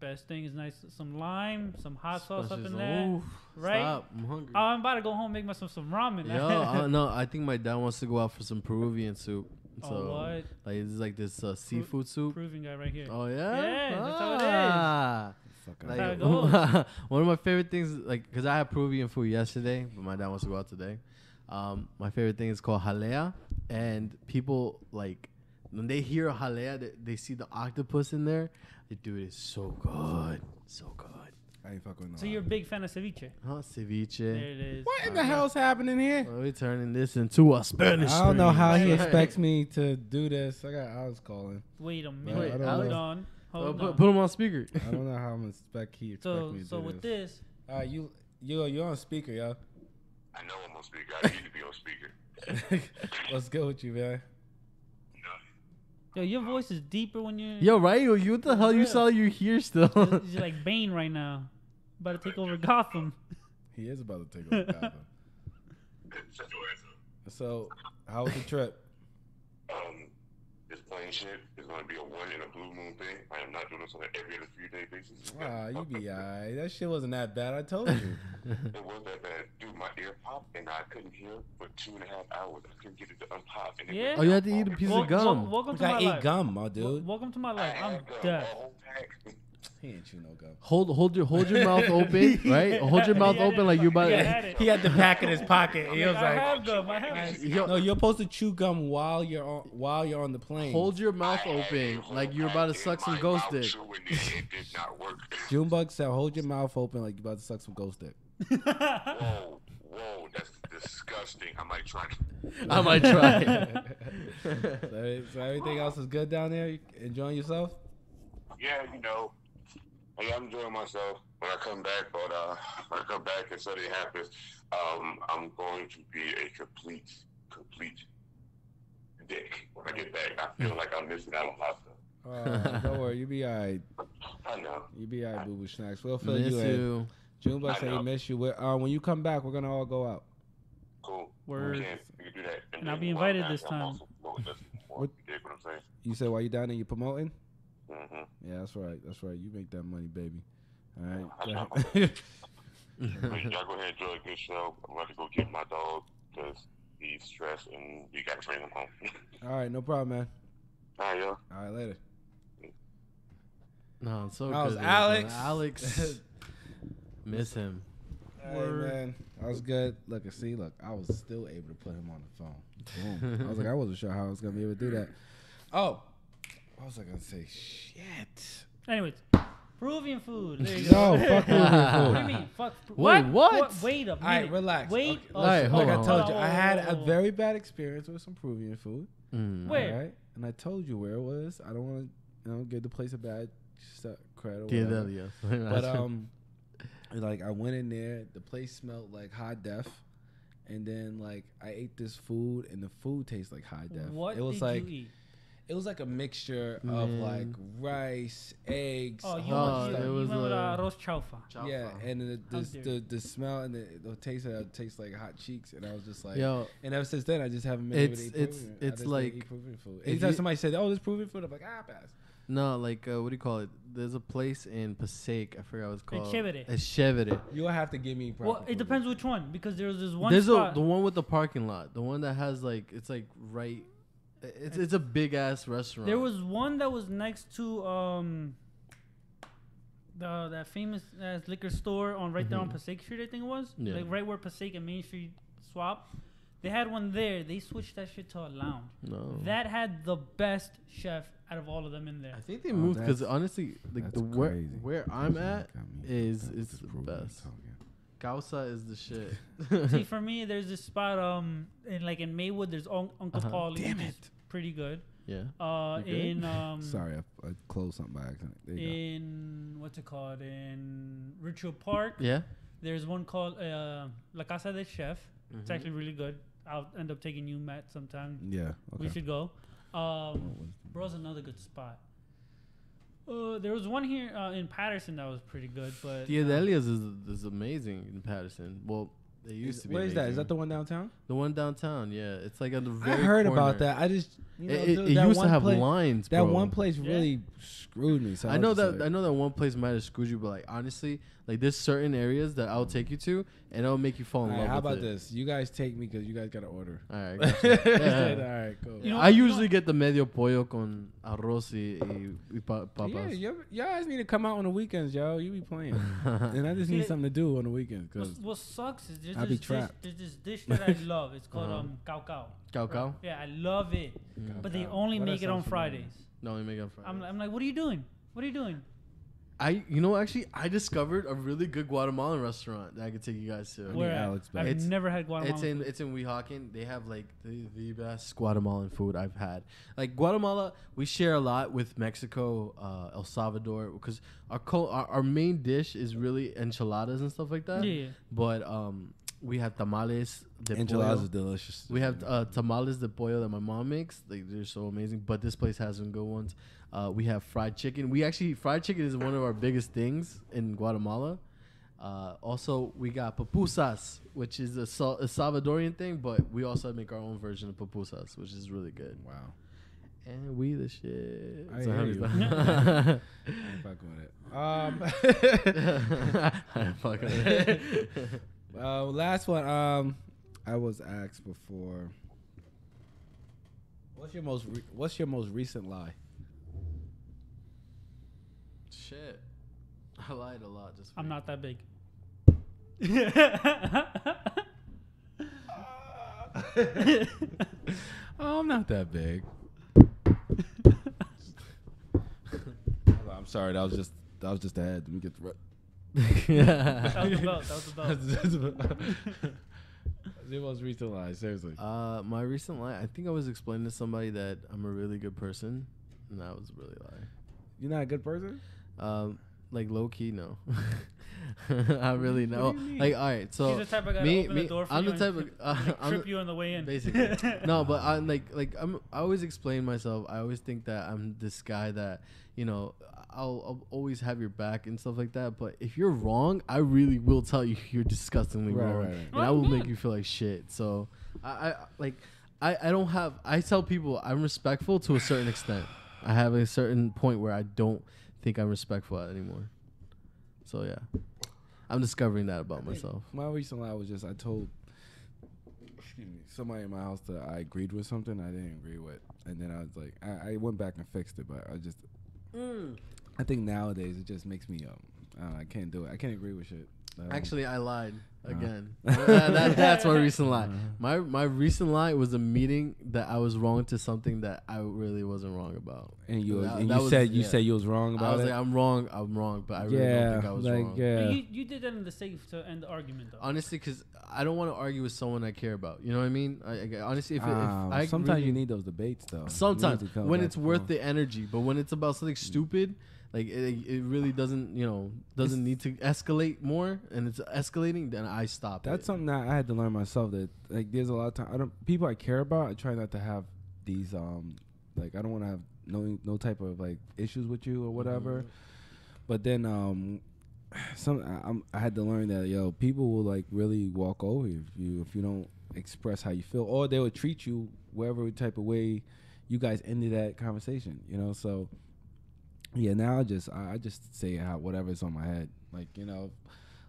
best thing is some lime, some hot sauce up in there, right? Stop, I'm hungry. Oh, I'm about to go home and make myself some ramen. Yo, no, I think my dad wants to go out for some Peruvian soup. So, what? Like, it's like this seafood soup. Peruvian guy right here. Oh yeah, Yeah, that's how it is. Like, That's how it goes. one of my favorite things, like, because I had Peruvian food yesterday, but my dad wants to go out today. My favorite thing is called jalea, and people, like, when they hear jalea, they see the octopus in there. Dude, it's so good, so good. I ain't fucking with So you're a big fan of ceviche? Huh, ceviche. There it is. What in the hell's happening here? Well, we're turning this into a Spanish. I don't know how he stream. expects me to do this. I was calling. Wait a I minute. don't Hold know. on. Hold Put on. him on speaker. I don't know how I'm expect he expect me to do So with this, you're on speaker, yo. I know I'm on speaker. I need to be on speaker. What's good with you, man? yo, your voice is deeper when you're. Yo, right? You what the hell? You sound like you're here still. You're like Bane right now, about to take over Gotham. He is about to take over Gotham. Shut your ass up. So, how was the trip? This plane shit is going to be a one in a blue moon thing. I am not doing this on an every other few day basis. You be alright. That shit wasn't that bad. I told you. It was that bad. Dude, my ear popped and I couldn't hear for 2.5 hours. I couldn't get it to unpop. And Yeah? Oh, you had to eat a piece of gum. Welcome You to my gotta eat life. gum, my dude. Welcome to my I life. I'm had gum, deaf. a whole pack. He ain't chew no gum. Hold your mouth open, right? Hold your mouth open like you're about to. He had the pack in his pocket. He was I like, have gum. I have gum. "No, you're supposed to chew gum while you're on the plane." Hold your mouth I had open a whole like you're pack about to in suck some my ghost mouth, dick. chewing it. It did not work. Junebug said, "Hold your mouth open like you're about to suck some ghost dick." Whoa, that's disgusting. I might try. I might try. So everything else is good down there. You enjoying yourself? Yeah, hey, I'm enjoying myself when I come back. But when I come back and something happens, I'm going to be a complete dick when I get back. I feel like I'm missing out on a lot of stuff. Don't worry, you be alright. I know. You be alright, boo boo snacks. We'll fill Miss you in. you. Junebug I said he know. miss you. When you come back, we're gonna all go out. Cool. Word. We can do that. And I'll then be while I'm invited down this there, I'm time. also promoting this more. What- You dig what I'm saying? You said while you down there, you promoting? Mm-hmm. Yeah, that's right. That's right. You make that money, baby. All right. I Go know. ahead. Y'all go ahead and enjoy a good show. I'm about to go get my dog because he's stressed and we got to bring him home. All right, no problem, man. All right, yo. All right, later. No, it's so That was good. Alex. Alex. Miss him. Hey, man, that was good. Look, I was still able to put him on the phone. Boom. I was like, I wasn't sure how I was gonna be able to do that. Oh, what was I gonna say? Shit. Anyways, Peruvian food. There you No, go. fuck Peruvian What do food. you mean? Fuck. Wait, what? Wait a minute. All right, relax. Wait. Okay. a All right, second. hold Like I on. told you, I had a Hold on. very bad experience with some Peruvian food. Where? All right, and I told you where it was. I don't want to, give the place a bad credit. Or Que whatever. delia. But like I went in there, the place smelled like high def, and then like I ate this food, and the food tastes like high def. What it was did like you eat? It was like a mixture of like rice, eggs. Oh, you Oh, went, it you was went with a- arroz chaufa. Yeah, and How dare the smell and the taste of it tastes like hot cheeks, and I was just like, Yo, and ever since then I just haven't been able to eat It's- Peruvian. it's I just like- eat Peruvian food. if Anytime you- somebody said, "Oh, this Peruvian food," I'm like, pass. no, like what do you call it? There's a place in Passaic. I forgot what it's called. Echevere. Echevere. You'll have to give me. Proper Well, it food. depends which one because there's this one There's spot. the one with the parking lot. The one that has like it's like right. It's a big ass restaurant. There was one that was next to that famous liquor store on right there on Passaic Street, I think it was. Yeah. Like right where Passaic and Main Street swap. They had one there. They switched that shit to a lounge. no. That had the best chef out of all of them in there. I think they moved because that's- honestly, like that's the crazy. where I'm at Got me. is That's the Peruvian best. talking. Causa is the shit. See, for me, there's this spot in Maywood. There's Uncle Paulie's. Damn which is it. pretty good. Yeah. Uh, You good? in Sorry, I closed something by accident. There you in what's it called in Richfield Park. Yeah. There's one called La Casa del Chef. It's Mhm. actually really good. I'll end up taking you, Matt, sometime. go. Yeah. We Okay. should go. Bro's another good spot. There was one here in Patterson that was pretty good, but The Adelia's is amazing in Patterson. Well, they used to be. Where is that? Is amazing. that the one downtown? the one downtown? Yeah, it's like on the I very. heard corner. about that. I just you know, It that used to one have place- lines. That bro. one place Yeah. really screwed me. So I was know just that like, I know that one place might have screwed you, but like honestly, like there's certain areas that I'll take you to, and it'll make you fall in All love right, how with about it. this? You guys take me because you guys got to order. All right, All gotcha. right, cool. You know- I usually get the medio pollo con arroz y papas. Yeah, y'all guys need to come out on the weekends, yo. You be playing, and I just need See, something to do on the weekends because what sucks is I'll be trapped. there's this dish that I love. It's called Uh-huh. cow cow. Cow cow? Yeah, I love it, but they Cow. only Well, that make it on sounds familiar. Fridays. No, you make it Friday. I'm like, what are you doing? What are you doing? Actually, I discovered a really good Guatemalan restaurant that I could take you guys to. Where at? Alex back. I've It's- never had Guatemalan. It's in Weehawken. They have like the best Guatemalan food I've had. Like Guatemala, we share a lot with Mexico, El Salvador, because our main dish is really enchiladas and stuff like that. Yeah. But we have tamales de enchiladas pollo. is delicious. We have tamales de pollo that my mom makes. Like they're so amazing. But this place has some good ones. We have fried chicken. Fried chicken is one of our biggest things in Guatemala. Also, we got pupusas, which is a Salvadorian thing, but we also make our own version of pupusas, which is really good. Wow, And we the shit. I So hear how you. is I'm fucking with it. I'm fucking with it. Last one. I was asked before. What's your most recent lie? Shit. I lied a lot this week. I'm not that big. Oh, I'm not that big. I'm sorry. That was just the head. Let me get the. That was the belt. That was the belt. Your most recent lie, seriously. My recent lie, I think I was explaining to somebody that I'm a really good person, and that was really a lie. You're not a good person? Like low key, no. I really know. Like, all right, so He's the type of guy to open the door for I'm you the and type of like, I'm trip you on the way in. basically. No, but I I always explain myself. I always think that I'm this guy that, you know, I'll always have your back and stuff like that. But if you're wrong, I really will tell you you're disgustingly Right, wrong, right, right. and I will make you feel like shit. So I don't have. I tell people I'm respectful to a certain extent. I have a certain point where I don't think I'm respectful anymore. So yeah, I'm discovering that about myself. My recent lie was just I told somebody in my house that I agreed with something I didn't agree with, and then I was like, I went back and fixed it, but I just I think nowadays it just makes me I can't do it. I can't agree with shit. Actually, I lied again. That's my recent lie. My recent lie was a meeting that I was wrong to something that I really wasn't wrong about. and you That- and that you was- said you yeah. said you was wrong I about was it. like, I'm wrong, but I really don't think I was wrong. yeah. But you did that in the safe to end the argument, though. Honestly, because I don't want to argue with someone I care about. You know what I mean? Honestly, if I sometimes really, you need those debates though. sometimes You need to come when back it's and worth forth. the energy, but when it's about something stupid, like it really doesn't need to escalate more, and it's escalating, then I stop. That's it. something that I had to learn myself. That like there's a lot of time people I care about. I try not to have these Like I don't want to have no type of like issues with you or whatever. But then I had to learn that people will like really walk over if you don't express how you feel, or they will treat you whatever type of way you guys ended that conversation. So yeah, now I just say whatever's on my head. Like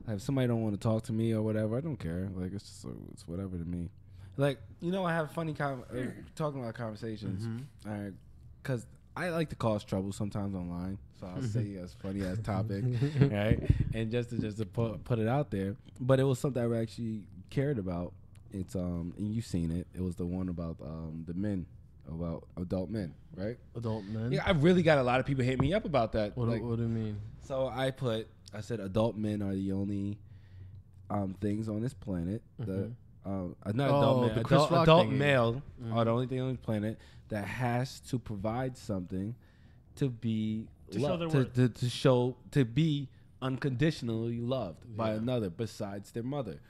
if somebody don't want to talk to me or whatever, I don't care. Like it's whatever to me. Like I have funny talking about conversations, all right, because I like to cause trouble sometimes online. So I'll say a funny ass topic, right, and just to put it out there. But it was something I actually cared about. It's and you've seen it. It was the one about the men, about adult men, right? Adult men. Yeah, I really got a lot of people hit me up about that. What do you mean? So I said adult men are the only things on this planet that not adult men, adult male are the only thing on this planet that has to provide something to be to be unconditionally loved by another besides their mother,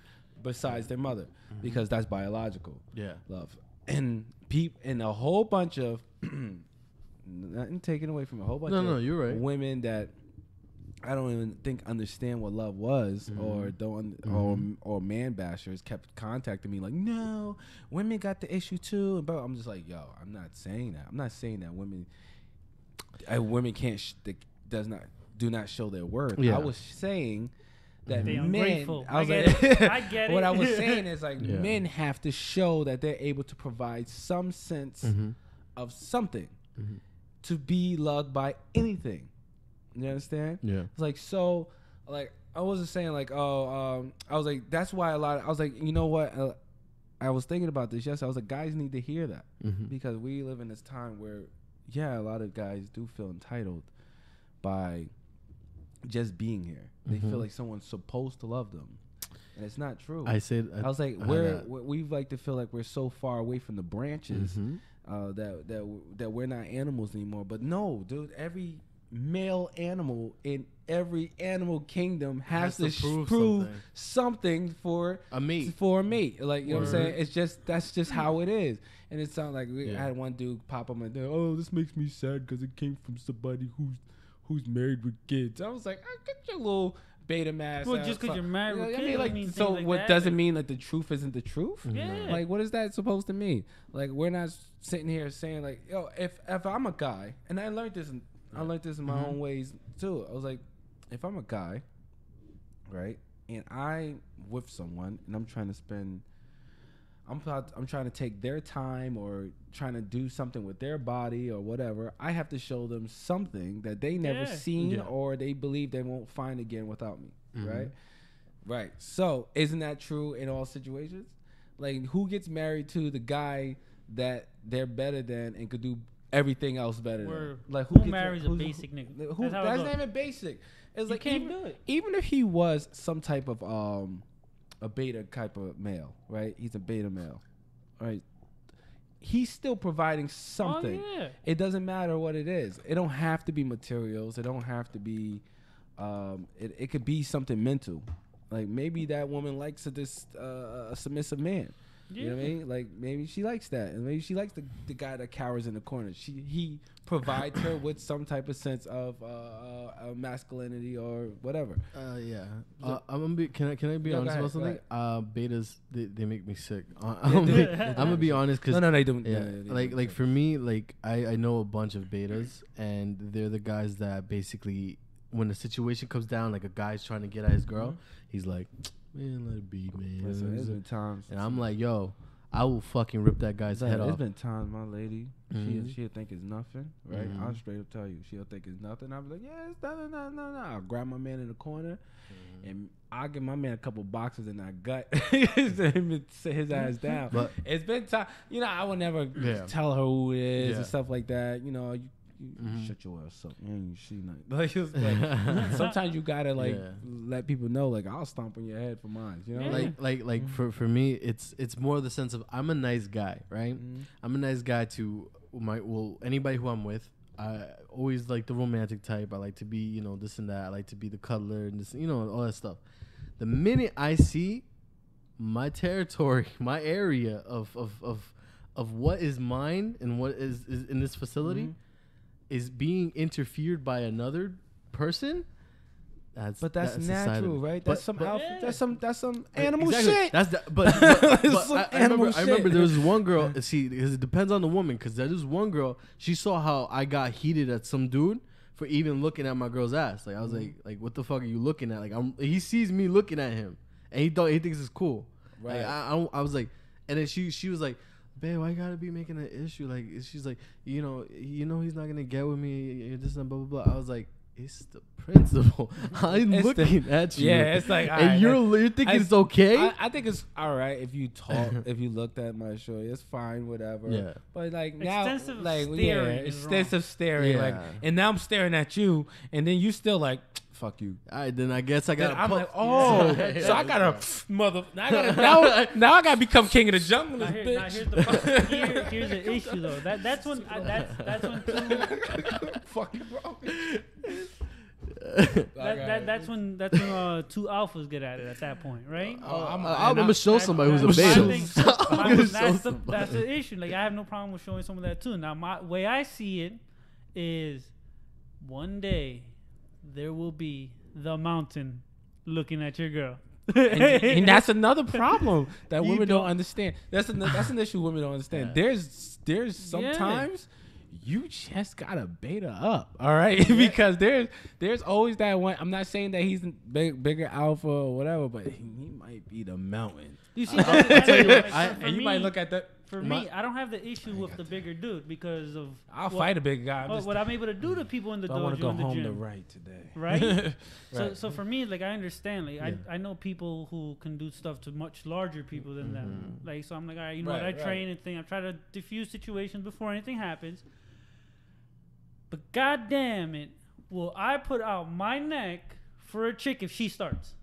because that's biological love. And and a whole bunch of nothing taken away from a whole bunch of you're right. women that I don't even think understand what love was, or don't, or man bashers kept contacting me like, no, women got the issue too. But I'm just like, I'm not saying that. I'm not saying that women can't do not show their worth. Yeah. I was saying that They men. ungrateful. I get it. I get it. What I was saying is like men have to show that they're able to provide some sense of something to be loved by anything. You understand? Yeah. It's like, so, like, I wasn't saying like, I was like, that's why I was like, you know what? I was thinking about this yesterday. I was like, guys need to hear that because we live in this time where, a lot of guys do feel entitled by just being here. They feel like someone's supposed to love them, and it's not true. I was like, we like to feel like we're so far away from the branches that we're not animals anymore. But no, dude, every male animal in every animal kingdom has to prove something for a mate. Like, you know what I'm saying? That's just how it is. And it sounds like I had one dude pop up and say, oh, this makes me sad because it came from somebody who's married with kids. I was like, get your little beta mask. Well, just because you're married with kids, I mean, so what that, doesn't mean that the truth isn't the truth? Yeah. Like, what is that supposed to mean? Like, we're not sitting here saying like, if I'm a guy, and I learned this in my own ways too. I was like, if I'm a guy, right, and I'm with someone, and I'm trying to take their time or trying to do something with their body or whatever, I have to show them something that they never seen or they believe they won't find again without me, right? Right. So isn't that true in all situations? Like, who gets married to the guy that they're better than and could do everything else better than? Like, who marries a basic nigga? That's not even basic. It's like, can't do it. Even if he was some type of a beta type of male, right? He's a beta male, right? He's still providing something. Oh, yeah. It doesn't matter what it is. It don't have to be materials. It don't have to be. It could be something mental. Like, maybe that woman likes a submissive man. Yeah. You know what I mean? Like, maybe she likes that, and maybe she likes the guy that cowers in the corner. He provides her with some type of sense of masculinity or whatever. I'm gonna be. Can I be honest about something? Betas, they make me sick. I'm gonna be honest, cause no, they don't. Yeah, like for me, like I know a bunch of betas, and they're the guys that basically, when the situation comes down, like a guy's trying to get at his girl, he's like, man, let it be, man. Listen, there's been times, and I'm like, yo, I will fucking rip that guy's head off. There's been times my lady, she'll think it's nothing, right? I'll straight up tell you, she'll think it's nothing. I'll be like, yeah, it's nothing, no. I'll grab my man in the corner, and I'll give my man a couple boxes in that gut, sit his ass down. But it's been time, I would never tell her who it is and stuff like that. You shut your ass up. She not. Like, sometimes you gotta let people know, like, I'll stomp on your head for mine. You know, like for me, it's more the sense of, I'm a nice guy, right? I'm a nice guy to anybody who I'm with. I always like the romantic type. I like to be, this and that. I like to be the cuddler and this, all that stuff. The minute I see my territory, my area of of what is mine and what is in this facility is being interfered by another person. That's natural, society. right? But- That's some but- alpha, that's some animal Exactly. shit. That's but Some I animal remember shit. there was one girl. See, because it depends on the woman. Because there is one girl. She saw how I got heated at some dude for even looking at my girl's ass. Like I was like, what the fuck are you looking at? Like he sees me looking at him, and he thinks it's cool. Right. Like, I was like, and then she was like, babe, why you gotta be making an issue? Like she's like, you know, he's not gonna get with me. This and blah blah blah. I was like, it's the principle. I'm It's looking at you. Yeah, it's like, all and right, you're thinking it's okay. I think it's all right if you talk, if you looked at my show, it's fine, whatever. Yeah. But like now, Extensive like staring is extensive staring, Yeah. like, and now I'm staring at you, and then you still like, fuck you. All right, then I guess I Then gotta. I'm put- like, oh, Yeah. so I gotta mother. Now I gotta become king of the jungle, Now, this here's bitch. here's the issue though. That's when two Fucking wrong. that's when two alphas get at it at that point, right? I'm gonna show somebody who's a That's- beta. I'm gonna show that's somebody. the issue. Like I have no problem with showing some of that too. Now my way I see it is one day there will be the mountain looking at your girl. and that's another problem that You women don't don't- understand. That's an issue women don't understand. There's sometimes you just gotta beta up, all right? Because there's always that one. I'm not saying that he's bigger alpha or whatever, but he might be the mountain. You see, And you might look at that. For me, I don't have the issue with the bigger dude because of I'll fight a big guy. what I'm able to do to people in the I want dojo to go in the home to gym. right today. Right? Right. So for me, like I understand, like I know people who can do stuff to much larger people than them. Like so, I'm like, all right, you know what? I Right, train and thing. I try to diffuse situations before anything happens. But god damn it, will I put out my neck for a chick if she starts?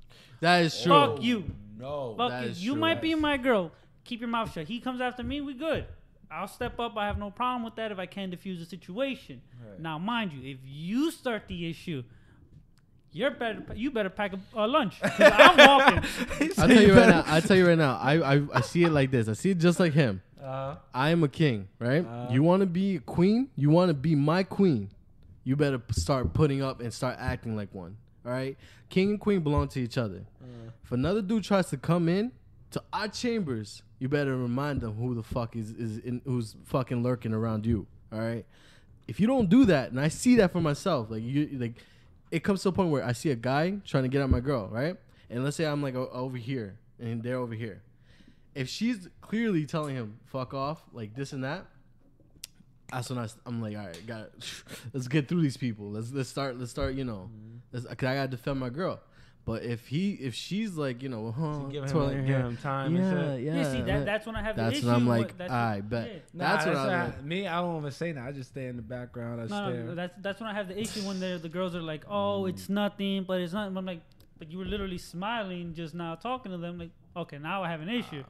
That is true. Fuck you. No. Fuck that you. is You true. might be my girl. Keep your mouth shut. He comes after me, we good. I'll step up. I have no problem with that if I can diffuse the situation. Right. Now, mind you, if you start the issue, you better pack a lunch. 'Cause I'm walking. I'll tell you right now. I see it like this. I see it just like him. I am a king, right? You want to be a queen? You want to be my queen? You better start putting up and start acting like one. All right? King and queen belong to each other. If another dude tries to come in to our chambers, you better remind them who the fuck who's fucking lurking around you. All right? If you don't do that, and I see that for myself, it comes to a point where I see a guy trying to get at my girl, right? And let's say I'm like over here, and they're over here. If she's clearly telling him fuck off, like this and that, that's when I'm like, all right, let's get through these people. Let's start. You know, cause I gotta defend my girl. But if she's like, you know, Give twirling her hair, him time. yeah, and shit. Yeah, see, that's when I have the that's issue. when I'm like, with- that's I when- bet. yeah. That's what I'm not- like. me. I don't even say that. I just stay in the background. I stare. No, that's when I have the issue when the girls are like, oh, it's nothing, but it's not. I'm like, but you were literally smiling just now talking to them. Like, okay, now I have an issue.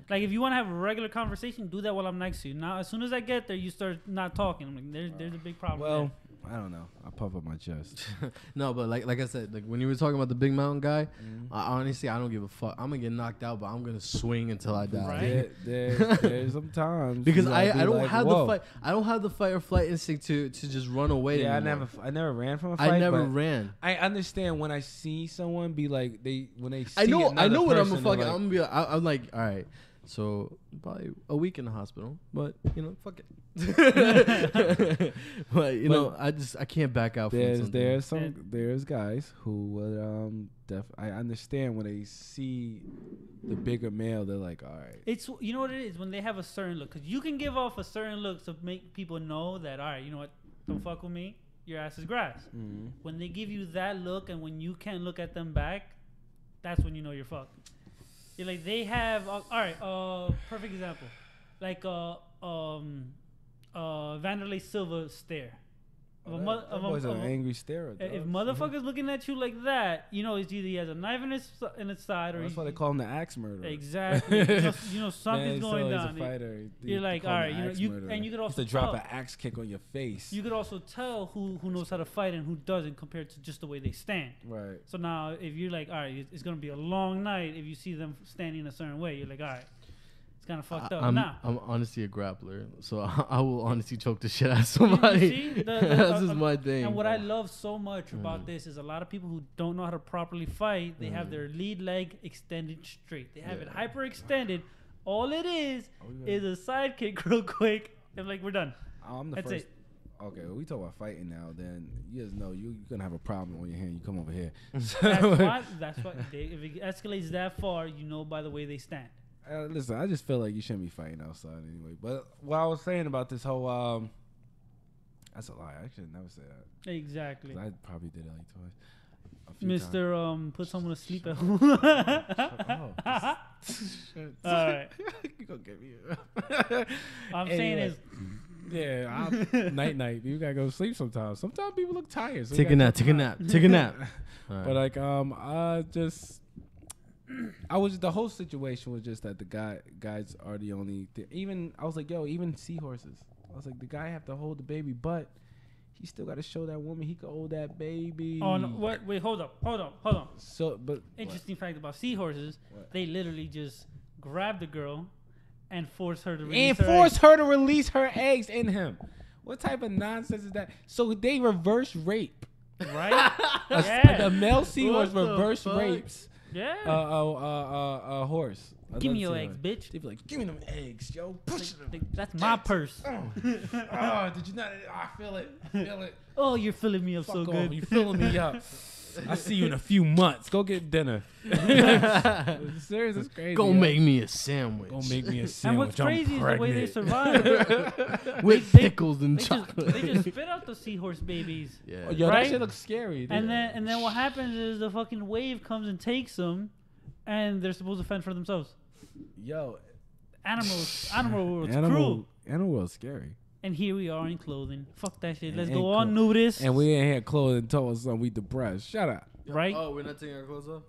Like, if you want to have a regular conversation, do that while I'm next to you. Now, as soon as I get there, you start not talking. I'm like, there's a big problem. Well, I don't know. I puff up my chest. No, but like I said, like when you were talking about the big mountain guy, honestly, I don't give a fuck. I'm gonna get knocked out, but I'm gonna swing until I die. Right. There's some times Because you I gotta be don't like, have whoa. the fight. I don't have the fight or flight instinct to just run away. Yeah, anymore. I never ran from a fight. I never but ran. I understand when I see someone be like when they see I know another what I'm person, fucking. they're like, I'm gonna be. I'm like, all right. So probably a week in the hospital, but you know, fuck it. But you know, I can't back out from something. there's guys who would I understand when they see the bigger male, they're like, all right. it's, you know what it is, when they have a certain look. Because you can give off a certain look to make people know that, all right, you know what, don't fuck with me, your ass is grass. When they give you that look and when you can't look at them back, that's when you know you're fucked. You're like, they have, all right, perfect example. Like, Vanderlei Silva stare. That boy's an angry stare. If motherfuckers looking at you like that, you know, it's either he has a knife in his side, or that's why they call him the axe murderer. Exactly. you know something's going down. He's a fighter. You're like, all right, you could also to drop tell, an axe kick on your face. you could also tell who knows how to fight and who doesn't compared to just the way they stand. Right. So now, if you're like, all right, it's gonna be a long night. If you see them standing a certain way, you're like, all right, kind of fucked up. I'm honestly a grappler, so I will honestly choke the shit out of somebody. See? That's just my thing. And what I love so much about this is a lot of people who don't know how to properly fight, they have their lead leg extended straight. They have it hyper extended. All it is a side kick real quick. And like, we're done. I'm the That's first. it. Okay, we talk about fighting now. Then you just know you're gonna have a problem on your hand. You come over here. That's why if it escalates that far, you know by the way they stand. Listen, I just feel like you shouldn't be fighting outside anyway. But what I was saying about this whole, that's a lie. I should never say that. Exactly. 'Cause I probably did it like twice. A few times. Mr. Put someone to sleep at home. All right. You gonna get me? I'm saying is, yeah, night. You gotta go to sleep sometimes. Sometimes people look tired. So Take a nap. Take a nap. Take a nap. But like, the whole situation was just that the guys are the only. Even I was like, yo, even seahorses. I was like, the guy have to hold the baby, but he still got to show that woman he can hold that baby. oh no, what? Wait, hold up. So, but Interesting fact about seahorses: What? they literally just grab the girl and force her to release and her force eggs. her to release her eggs in him. What type of nonsense is that? So they reverse rape. right? The yeah, male seahorse What the reverse fuck? rapes yeah. a horse. Give me Another your eggs, seahorse. bitch. They be like, give me them eggs, yo. Push them. That's my purse. Oh, did you not? I feel it. Feel it. Oh, you're filling me up Fuck so off. good. You filling me up. I see you in a few months. Go get dinner. Serious, it's crazy. Go yo. make me a sandwich. Go make me a And sandwich. what's crazy is the way they survive. with they- pickles and They just, chocolate. they just spit out the seahorse babies. Yeah. Oh, yo, Right? that shit looks scary. And then what happens is the fucking wave comes and takes them, and they're supposed to fend for themselves. yo, Animal world's cruel. Animal world's scary. And here we are in clothing. Fuck that shit. Let's And go on nudist. And we ain't had clothes and told us something we depressed. Shut up. right? Oh, we're not taking our clothes off?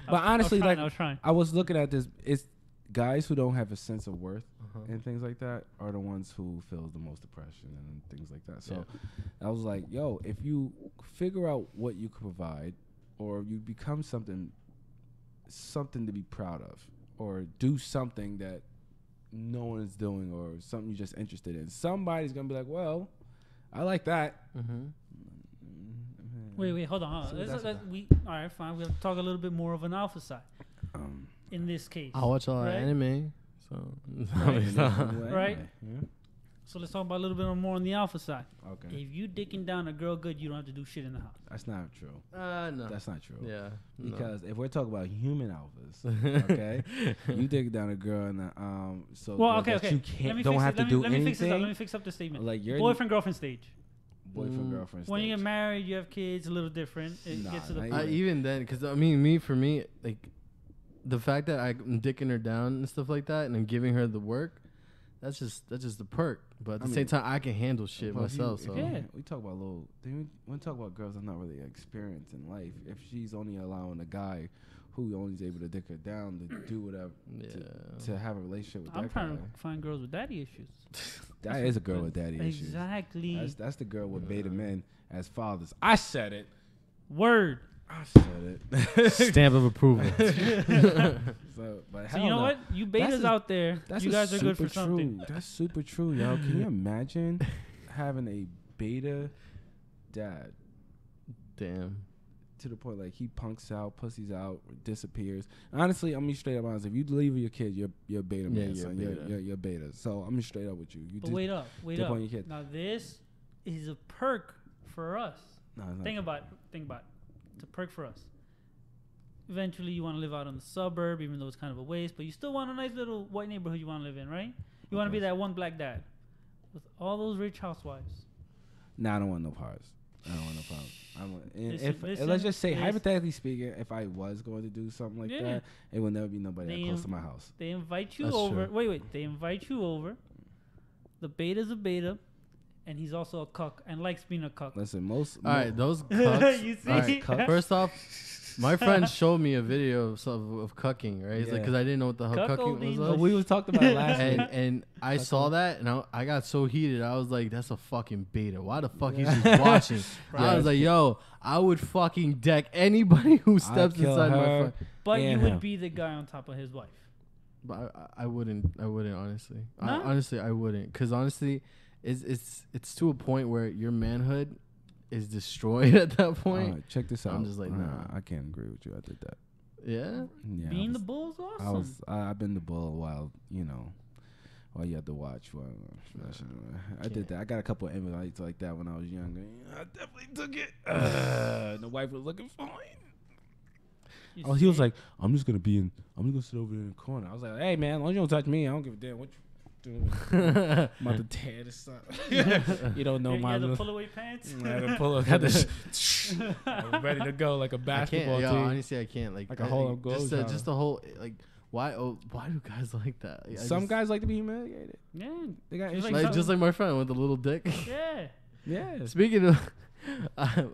But honestly, I like was trying. I was looking at this, it's guys who don't have a sense of worth and things like that are the ones who feel the most depression and things like that. So I was like, yo, if you figure out what you can provide, or you become something to be proud of, or do something that no one is doing, or something you're just interested in, somebody's gonna be like, well, I like that. Wait, hold on. So that's All right, fine. We have to talk a little bit more of an alpha side in this case. I watch a lot Right? of anime, so Right? Yeah. So let's talk about a little bit more on the alpha side. Okay. If you dicking down a girl good, you don't have to do shit in the house. That's not true. no. That's not true. Yeah. Because if we're talking about human alphas, okay, you dig down a girl and so Well, girls okay. that you Let can't me don't fix have it. to Let do me fix this up. Let me anything. fix up the statement. Like you're Boyfriend girlfriend stage. boyfriend girlfriend. When you stage. get married, you have kids. A little different. It Nah, gets to the not point. Even then, because I mean, for me, like the fact that I'm dicking her down and stuff like that, and I'm giving her the work, that's just the perk. But at the same time, I can handle shit Well, if myself. you- So if we talk about when we talk about girls that not really experienced in life, if she's only allowing a guy who only is able to dick her down to do whatever to have a relationship with I'm that trying guy. to find girls with daddy issues. That is a girl with daddy issues. Exactly. That's the girl with beta men as fathers. I said it. Word. I said it. stamp of approval. But So you know what? You betas out there, you guys are good for something. That's super true, yo. Can you imagine having a beta dad Damn. to the point like he punks out, pussies out, disappears? Honestly, I'm gonna be straight up honest. If you leave your kid, you're a beta man, you're son. beta. You're beta. So I'm gonna be straight up with you. You But just wait up. dip on your kid. Now this is a perk for us. No, it's not Think true. about it. It's a perk for us. Eventually, you want to live out in the suburb, even though it's kind of a waste, but you still want a nice little white neighborhood you want to live in, right? You want to be that one black dad with all those rich housewives. Nah, I don't want no powers. I don't want no powers. Listen, let's just say, listen. hypothetically speaking, if I was going to do something like Yeah. that, it will never be nobody They that close to my house. They invite you That's over. true. Wait. They invite you over. The beta's a beta, and he's also a cuck and likes being a cuck. Listen, All right, those cucks. You see? All right, Cucks. first off, my friend showed me a video of cucking, right? It's like Yeah. because I didn't know what the hell cucking Cuckolding. was. But we was talked about it last and week. and I saw that and I got so heated. I was like, "That's a fucking beta. Why the fuck is he watching?" I was like, "Yo, I would fucking deck anybody who steps kill inside my her. fuck." But you and would him. be the guy on top of his wife. But I wouldn't honestly. No? Honestly, I wouldn't, because honestly, it's to a point where your manhood is destroyed at that point. Check this out. I'm just like, nah. I can't agree with you. I did that. Yeah. Yeah, Being the bull is awesome. I've been the bull while you had to watch. I did that. I got a couple of invites like that when I was younger. I definitely took it. The wife was looking fine. He was like, I'm just gonna sit over there in the corner. I was like, hey man, as long as you don't touch me, I don't give a damn what you doing. I'm about to tear this up. You don't know my the pull-away pants. I had to pull up. I'm ready to go like a basketball team. Honestly, I can't. Like a whole just the whole like. Why do guys like that? Some guys like to be humiliated. Yeah, they got Just issues. like just like my friend with the little dick. Yeah. Yeah. Speaking of, I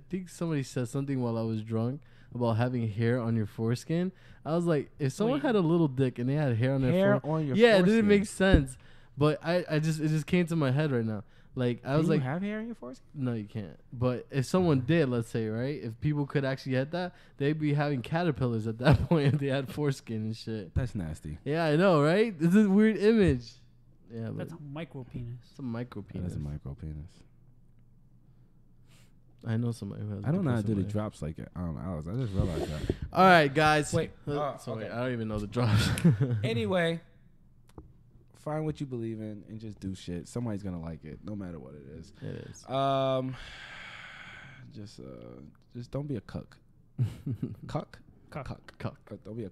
think somebody said something while I was drunk about having hair on your foreskin. I was like, if someone had a little dick and they had hair on their foreskin, it didn't make sense. But it just came to my head right now. Like I was like, you have hair on your foreskin? No, you can't. But if someone did, let's say, right, if people could actually get that, they'd be having caterpillars at that point if they had foreskin and shit. That's nasty. Yeah, I know, right? This is a weird image. Yeah, but That's a micro penis. it's a micro penis. That's a micro penis. I know somebody who has. I don't know how to do the drops like Alex. I just realized that. All right, guys. Wait. Sorry, Okay. I don't even know the drops. Anyway, find what you believe in and just do shit. Somebody's gonna like it, no matter what it is. It is. Just don't be a cuck. Cuck. Don't be a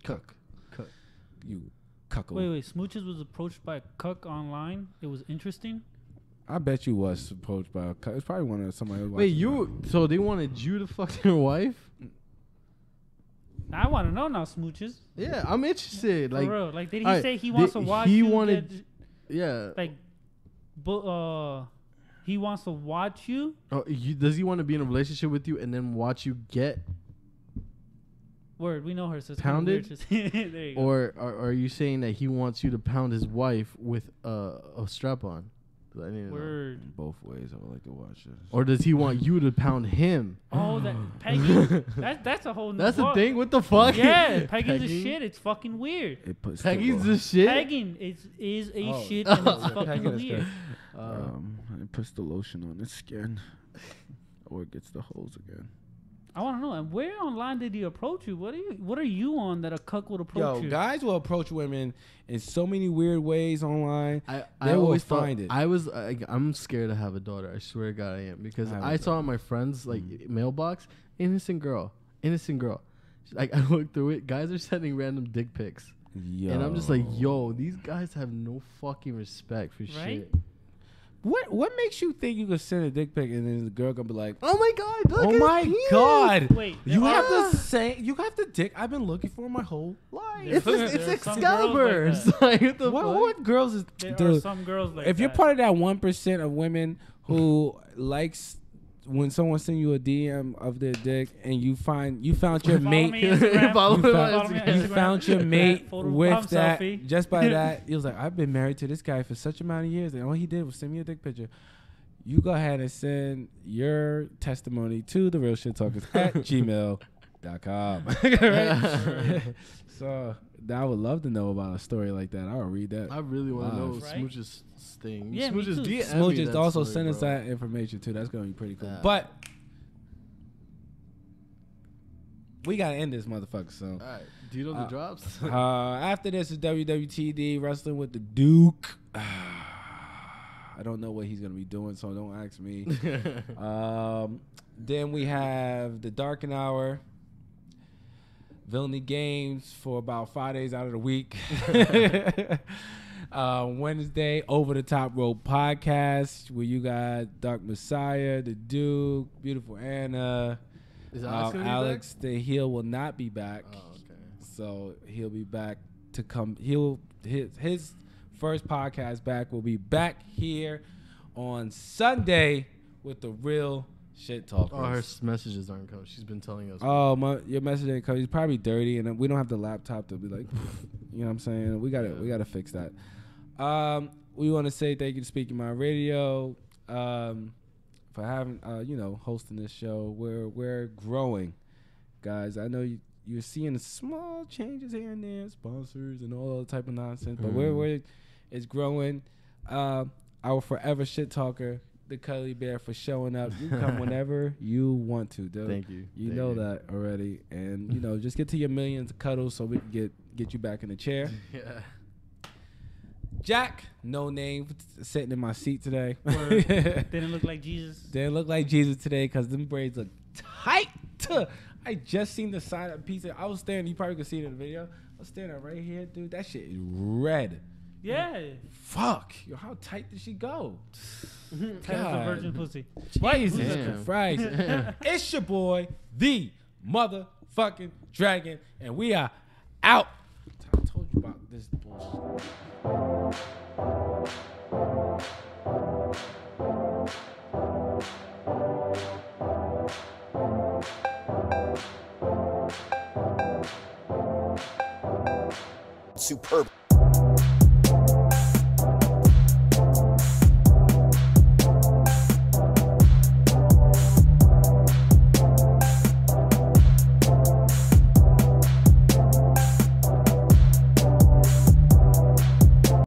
cuck. Cuck. You cuckle. Wait. Smooches was approached by a cuck online. It was interesting. I bet you was approached by a cuck. It's probably one of somebody. Wait, so they wanted you to fuck their wife? I want to know now, Smooches. Yeah, I'm interested. For Like, real. Like, did he say he wants to watch he you wanted, yeah. like, he wants to watch you? Oh, does he want to be in a relationship with you and then watch you get Word, we know her sister. pounded? There you go. Or are you saying that he wants you to pound his wife with a strap on? I didn't know. Word. Both ways, I would like to watch this. Or does he want you to pound him? Oh, that Peggy. That's a whole. That's the thing. What the fuck? Yeah, pegging's a shit. It's fucking weird. It puts Peggy's the shit. Pegging is a shit and it's fucking weird. It puts the lotion on its skin, or it gets the holes again. I want to know. And where online did he approach you? What are you on that a cuck would approach you? Guys will approach women in so many weird ways online. I They always will find it. I was I'm scared to have a daughter. I swear to God I am, because I saw in my friends like mailbox, innocent girl. Like I looked through it, guys are sending random dick pics, and I'm just like, yo, these guys have no fucking respect for shit. What makes you think you could send a dick pic and then the girl gonna be like, oh my God, look oh at my his penis. God, Wait, you have the dick I've been looking for my whole life. It's There are some Excalibur. girls like Like, What girls is There are some girls like if that. you're part of that 1% of women who likes when someone sends you a DM of their dick and you found your Follow mate, me on Instagram. Follow me on Follow me on you Instagram. found your mate Photo with pump that selfie. just by that. He was like, I've been married to this guy for such amount of years, and all he did was send me a dick picture. You go ahead and send your testimony to therealshittalkers at gmail.com. Right? So I would love to know about a story like that. I would read that. I really want to know Right? Smooch's thing. Yeah, me Smooch's too. DM me Smooches that also story, send us bro. that information too. That's gonna be pretty cool. Yeah. But we gotta end this motherfucker. So All right. Do you know the drops? after this is WWTD wrestling with the Duke. I don't know what he's gonna be doing, so don't ask me. Then we have the Darken Hour, Villainy Games for about 5 days out of the week. Wednesday, Over the Top Rope Podcast, where you got Dark Messiah, the Duke, Beautiful Anna. Is Alex gonna be Alex the heel will not be back. back? Oh, okay. So he'll be back to come. His first podcast back will be back here on Sunday with the Real Shit Talkers. Oh, her messages aren't coming. She's been telling us. Oh, your message didn't come. He's probably dirty, and we don't have the laptop to be like, you know what I'm saying? We gotta fix that. We want to say thank you to Speaking My Radio for having hosting this show. We're growing, guys. I know you're seeing small changes here and there, sponsors and all that type of nonsense. But we're it's growing. Our forever shit talker, the Cuddly Bear, for showing up. You come whenever you want to, dude. Thank you. You know that already. And, you know, just get to your millions of cuddles so we can get you back in the chair. Yeah. Jack, no name, sitting in my seat today. Didn't look like Jesus. Didn't look like Jesus today because them braids look tight. I just seen the side of pizza. I was staring. You probably could see it in the video. I was staring at right here, dude. That shit is red. Yeah. Fuck. Yo, how tight did she go? Tight as a virgin pussy. Jesus Damn. Christ. It's your boy, the motherfucking dragon, and we are out. I told you about this bullshit. Superb.